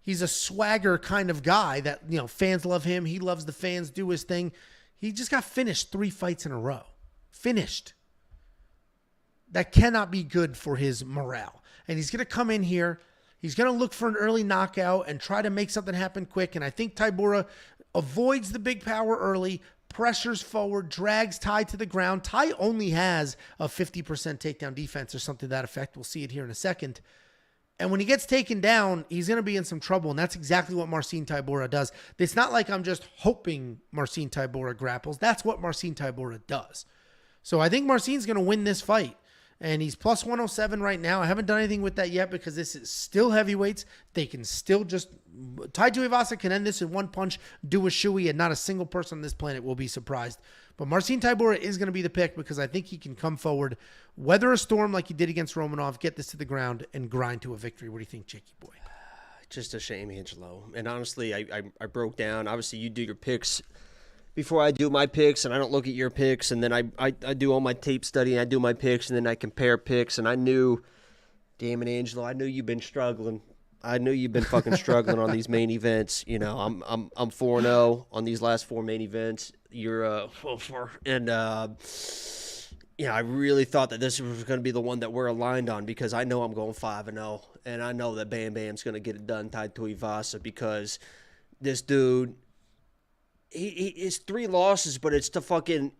He's a swagger kind of guy that, fans love him. He loves the fans, do his thing. He just got finished 3 fights in a row. Finished. That cannot be good for his morale. And he's going to come in here. He's going to look for an early knockout and try to make something happen quick. And I think Tybura avoids the big power early, pressures forward, drags Ty to the ground. Ty only has a 50% takedown defense or something to that effect. We'll see it here in a second. And when he gets taken down, he's going to be in some trouble. And that's exactly what Meerschaert Tybura does. It's not like I'm just hoping Meerschaert Tybura grapples. That's what Meerschaert Tybura does. So I think Meerschaert's going to win this fight. And he's plus 107 right now. I haven't done anything with that yet because this is still heavyweights. They can still just... Tuivasa can end this in one punch, do a shoey, and not a single person on this planet will be surprised. But Meerschaert Tybura is going to be the pick because I think he can come forward, weather a storm like he did against Romanov, get this to the ground, and grind to a victory. What do you think, Jakey boy? Just a shame, Angelo. And honestly, I broke down. Obviously, you do your picks before I do my picks, and I don't look at your picks, and then I do all my tape study, and I do my picks, and then I compare picks, and I knew, damn it, Angelo, I knew you've been struggling. I knew you've been fucking struggling on these main events. I'm 4-0 on these last 4 main events. You're 4-4, and I really thought that this was going to be the one that we're aligned on because I know I'm going 5-0, and I know that Bam Bam's going to get it done, tied to Tuivasa, because this dude. It's 3 losses, but it's to fucking.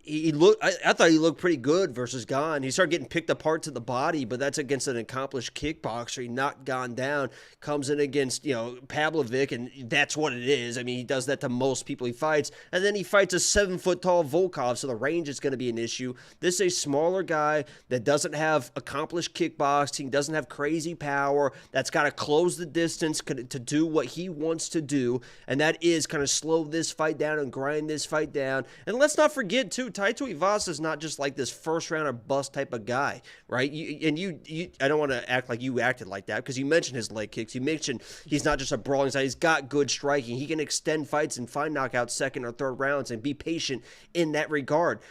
I thought he looked pretty good versus Gane. He started getting picked apart to the body, but that's against an accomplished kickboxer. He knocked Gane down, comes in against Pavlovic, and that's what it is. I mean, he does that to most people he fights, and then he fights a 7-foot-tall Volkov, so the range is going to be an issue. This is a smaller guy that doesn't have accomplished kickboxing, doesn't have crazy power, that's got to close the distance to do what he wants to do, and that is kind of slow this fight down and grind this fight down. And let's not forget, too, Tai Tuivasa is not just like this first-rounder bust type of guy, right? I don't want to act like you acted like that because you mentioned his leg kicks. You mentioned he's not just a brawling side. He's got good striking. He can extend fights and find knockouts second or third rounds and be patient in that regard.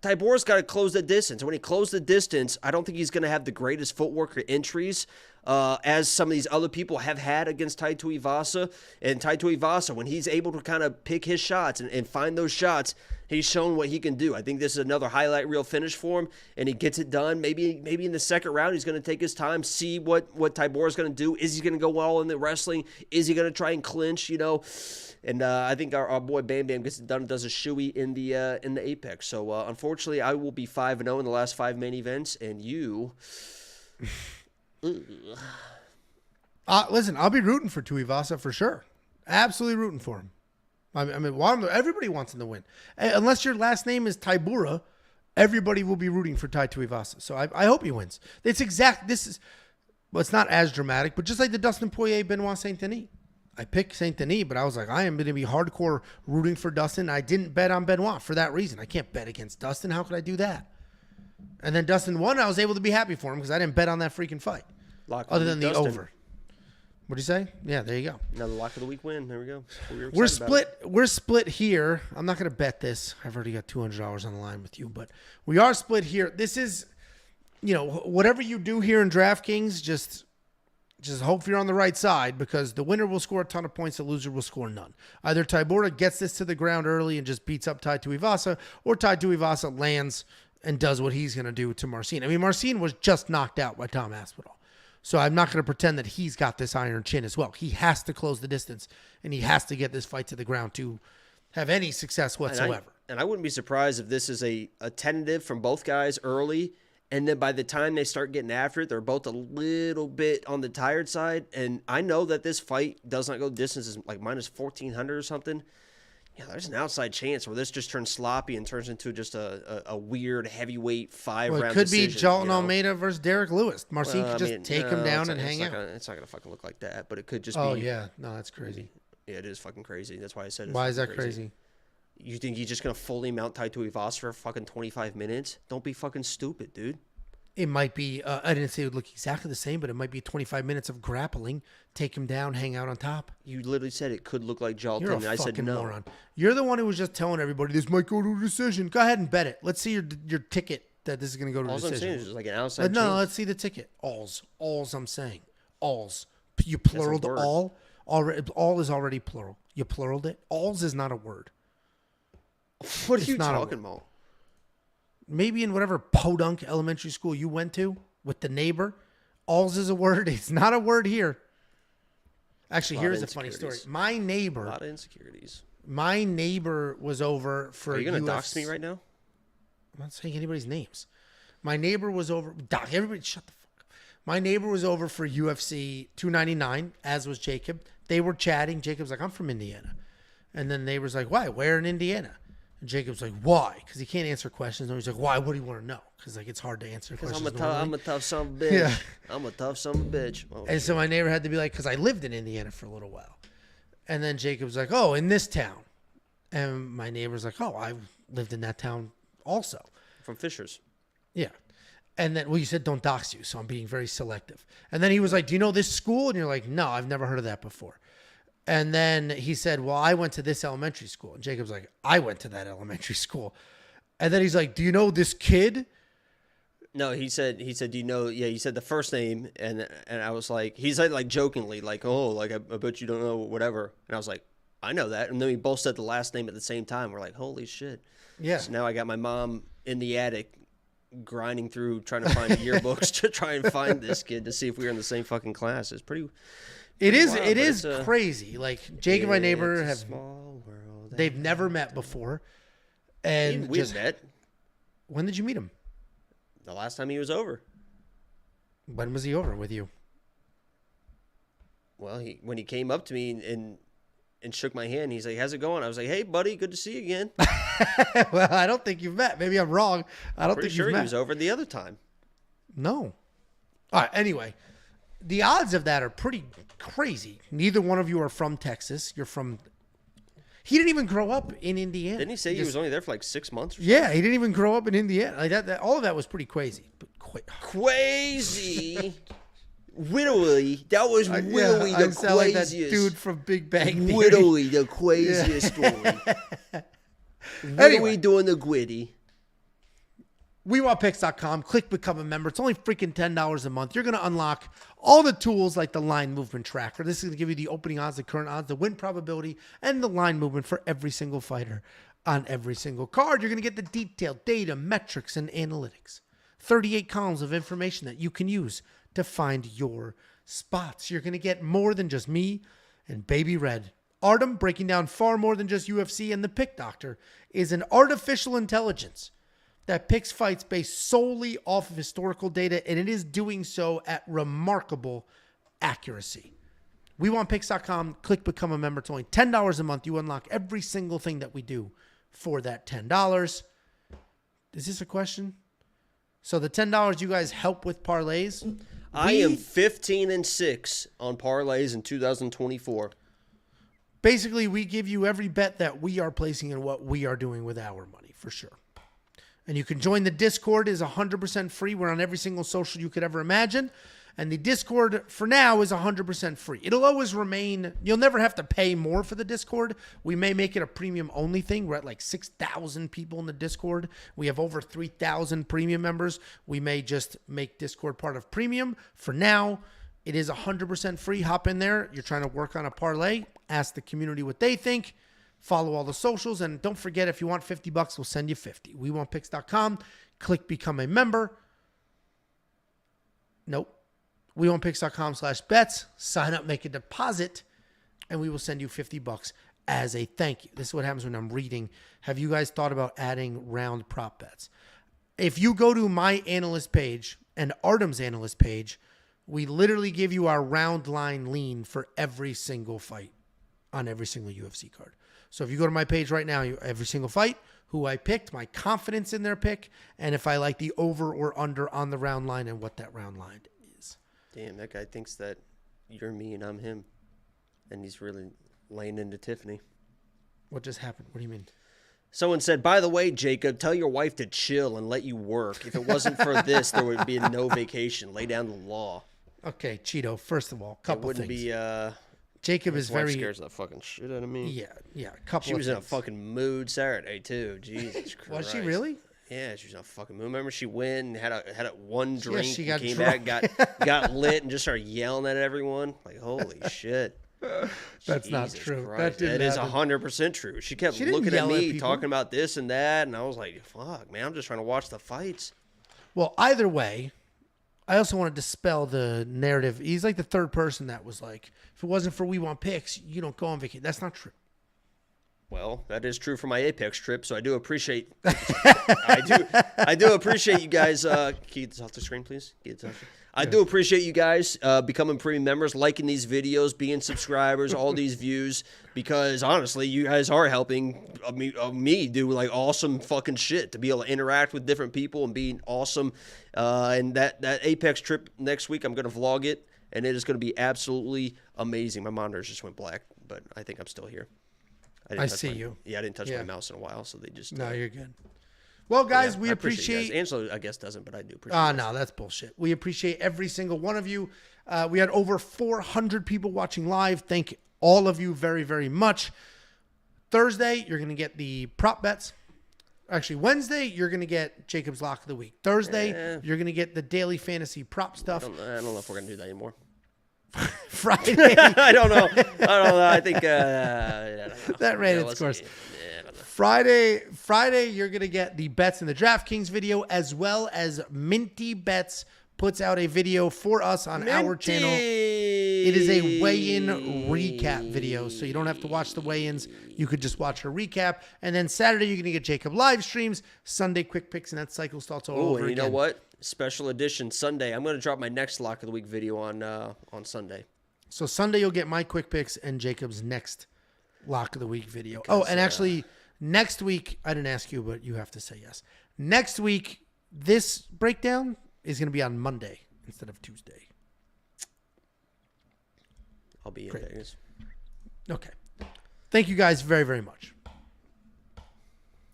Tybura's got to close the distance. When he closes the distance, I don't think he's going to have the greatest footwork or entries as some of these other people have had against Tai Tuivasa. And Tai Tuivasa, when he's able to kind of pick his shots and find those shots, he's shown what he can do. I think this is another highlight reel finish for him, and he gets it done. Maybe in the second round, he's going to take his time, see what Tybura's going to do. Is he going to go well in the wrestling? Is he going to try and clinch, And I think our boy Bam Bam gets it done and does a shoey in the Apex. So, unfortunately, I will be 5-0 in the last 5 main events, and you... Listen, I'll be rooting for Tuivasa for sure. Absolutely rooting for him. I mean, everybody wants him to win. Unless your last name is Tybura, everybody will be rooting for Tai Tuivasa. So I hope he wins. It's not as dramatic, but just like the Dustin Poirier Benoit Saint Denis. I picked Saint Denis, but I was like, I am going to be hardcore rooting for Dustin. I didn't bet on Benoit for that reason. I can't bet against Dustin. How could I do that? And then Dustin won. I was able to be happy for him because I didn't bet on that freaking fight. Other than the Dustin. Over. What do you say? Yeah, there you go. Another lock of the week win. There we go. We're split. We're split here. I'm not going to bet this. I've already got $200 on the line with you, but we are split here. This is, whatever you do here in DraftKings, just hope you're on the right side because the winner will score a ton of points, the loser will score none. Either Tybura gets this to the ground early and just beats up Tai Tuivasa, or Tai Tuivasa lands and does what he's going to do to Meerschaert. I mean, Meerschaert was just knocked out by Tom Aspinall. So I'm not going to pretend that he's got this iron chin as well. He has to close the distance, and he has to get this fight to the ground to have any success whatsoever. And I wouldn't be surprised if this is a tentative from both guys early, and then by the time they start getting after it, they're both a little bit on the tired side. And I know that this fight does not go distances like minus 1,400 or something. Yeah, there's an outside chance where this just turns sloppy and turns into just a weird heavyweight 5-round it could decision. Be Jolton Almeida versus Derek Lewis. Meerschaert could just take him down and hang out. It's not going to fucking look like that, but it could just be. Oh, yeah. No, that's crazy. Yeah, it is fucking crazy. That's why I said it's Why is that crazy? You think he's just going to fully mount Tai Tuivasa for fucking 25 minutes? Don't be fucking stupid, dude. It might be, I didn't say it would look exactly the same, but it might be 25 minutes of grappling, take him down, hang out on top. You literally said it could look like Jolton, You're a and I said no. Moron. You're the one who was just telling everybody this might go to a decision. Go ahead and bet it. Let's see your ticket that this is going to go to a All I'm saying decision. is just like an outside. No, chance. let's see the ticket. All's I'm saying. All's. You pluraled word. all. All is already plural. You pluraled it. All's is not a word. What are It's you not a talking about? Maybe in whatever podunk elementary school you went to with the neighbor, all's is a word. It's not a word here. Actually, here's a funny story. My A neighbor, lot of insecurities. my neighbor was over for. Are you going to UFC dox me right now? I'm not saying anybody's names. My neighbor was over. Doc, everybody, shut the fuck up. My neighbor was over for UFC 299, as was Jacob. They were chatting. Jacob's like, I'm from Indiana. And then the neighbor's like, why? Where in Indiana? And Jacob's like, why? Because he can't answer questions. And he's like, why? What do you want to know? Because like it's hard to answer questions. I'm a tough son of a bitch. Yeah. I'm a tough son of a bitch. Oh, And so my neighbor had to be like, because I lived in Indiana for a little while. And then Jacob's like, oh, in this town. And my neighbor's like, oh, I lived in that town also. From Fishers. Yeah. And then, well, you said don't dox you, so I'm being very selective. And then he was like, do you know this school? And you're like, no, I've never heard of that before. And then he said, well, I went to this elementary school. And Jacob's like, I went to that elementary school. And then he's like, do you know this kid? No, he said, do you know, yeah, he said the first name, and I was like, he said like jokingly, like, oh, like, I bet you don't know whatever. And I was like, I know that. And then we both said the last name at the same time. We're like, holy shit. Yeah. So now I got my mom in the attic grinding through trying to find yearbooks to try and find this kid to see if we were in the same fucking class. It's pretty It is crazy. Like Jake and my neighbor have small world. they've never met before. And we just met when did you meet him? the last time he was over. When was he over with you? Well, when he came up to me and shook my hand, he's like, how's it going? I was like, hey, buddy, good to see you again. Well, I don't think you've met. Maybe I'm wrong. I don't Pretty think sure you've he met. was over the other time. No. All right. Anyway, the odds of that are pretty crazy. Neither one of you are from Texas. You're from. He didn't even grow up in Indiana. Didn't he say he was only there for like 6 months or something? Yeah, he didn't even grow up in Indiana. Like that all of that was pretty crazy. But Crazy. Widowy. That was widowy the sound like that craziest. dude from Big Bang Theory. Widowy the craziest story. Widowy doing the gwitty. WeWantPicks.com. Click Become a Member. It's only freaking $10 a month. You're going to unlock all the tools like the line movement tracker. This is going to give you the opening odds, the current odds, the win probability, and the line movement for every single fighter on every single card. You're going to get the detailed data, metrics, and analytics. 38 columns of information that you can use to find your spots. You're going to get more than just me and Baby Red. Artem breaking down far more than just UFC, and the Pick Doctor is an artificial intelligence that picks fights based solely off of historical data, and it is doing so at remarkable accuracy. WeWantPicks.com. Click Become a Member. It's only $10 a month. You unlock every single thing that we do for that $10. Is this a question? So the $10 you guys help with parlays? I am 15-6 on parlays in 2024. Basically, we give you every bet that we are placing and what we are doing with our money, for sure. And you can join the Discord. It is 100% free. We're on every single social you could ever imagine. And the Discord, for now, is 100% free. It'll always remain. You'll never have to pay more for the Discord. We may make it a premium-only thing. We're at like 6,000 people in the Discord. We have over 3,000 premium members. We may just make Discord part of premium. For now, it is 100% free. Hop in there. You're trying to work on a parlay. Ask the community what they think. Follow all the socials. And don't forget, if you want $50, we'll send you 50. WeWantPicks.com. Click Become a Member. Nope. WeWantPicks.com/bets. Sign up, make a deposit, and we will send you $50 as a thank you. This is what happens when I'm reading. Have you guys thought about adding round prop bets? If you go to my analyst page and Artem's analyst page, we literally give you our round line lean for every single fight on every single UFC card. So if you go to my page right now, every single fight, who I picked, my confidence in their pick, and if I like the over or under on the round line and what that round line is. Damn, that guy thinks that you're me and I'm him. And he's really laying into Tiffany. What just happened? What do you mean? Someone said, by the way, Jacob, tell your wife to chill and let you work. If it wasn't for this, there would be no vacation. Lay down the law. Okay, Cheeto, first of all, couple it wouldn't things. Be, Jacob is very... scares the fucking shit out of me. Yeah, couple She was in a fucking mood Saturday, too. Jesus Christ. Was she really? Yeah, she was a fucking moon. Remember, she went and had a one drink, she got came drunk. back, got lit, and just started yelling at everyone. Like, holy shit. That's not Jesus true. Christ. That is happen. 100% true. She kept She didn't looking at yell at me, people. talking about this and that, and I was like, fuck, man, I'm just trying to watch the fights. Well, either way, I also want to dispel the narrative. He's like the third person that was like, if it wasn't for We Want Picks, you don't go on vacation. That's not true. Well, that is true for my Apex trip, so I do appreciate. I do appreciate you guys. Can you get this off the screen, please? I do appreciate you guys becoming premium members, liking these videos, being subscribers, all these views, because honestly, you guys are helping me do like awesome fucking shit to be able to interact with different people and being awesome. And that Apex trip next week, I'm gonna vlog it, and it is gonna be absolutely amazing. My monitors just went black, but I think I'm still here. I see you. Yeah, I didn't touch my mouse in a while, so they just. No, you're good. Well, guys, we I appreciate. you guys. Angela, I guess, doesn't, but I do appreciate. No, that's bullshit. We appreciate every single one of you. We had over 400 people watching live. Thank all of you very, very much. Thursday, you're going to get the prop bets. Actually, Wednesday, you're going to get Jacob's Lock of the Week. Thursday, you're going to get the daily fantasy prop stuff. I don't know if we're going to do that anymore. Friday. I don't know. I think I don't know. That ran its course. Friday, you're going to get the bets in the DraftKings video, as well as Minty Bets puts out a video for us on our channel. It is a weigh-in recap video, so you don't have to watch the weigh-ins. You could just watch a recap. And then Saturday, you're going to get Jacob live streams. Sunday, quick picks, and that cycle starts all over and you again. know what? Special edition Sunday. I'm going to drop my next Lock of the Week video on Sunday. So Sunday, you'll get my quick picks and Jacob's next Lock of the Week video. And actually, next week, I didn't ask you, but you have to say yes. Next week, this breakdown is going to be on Monday instead of Tuesday. I'll be in Vegas. Okay. Thank you guys very, very much.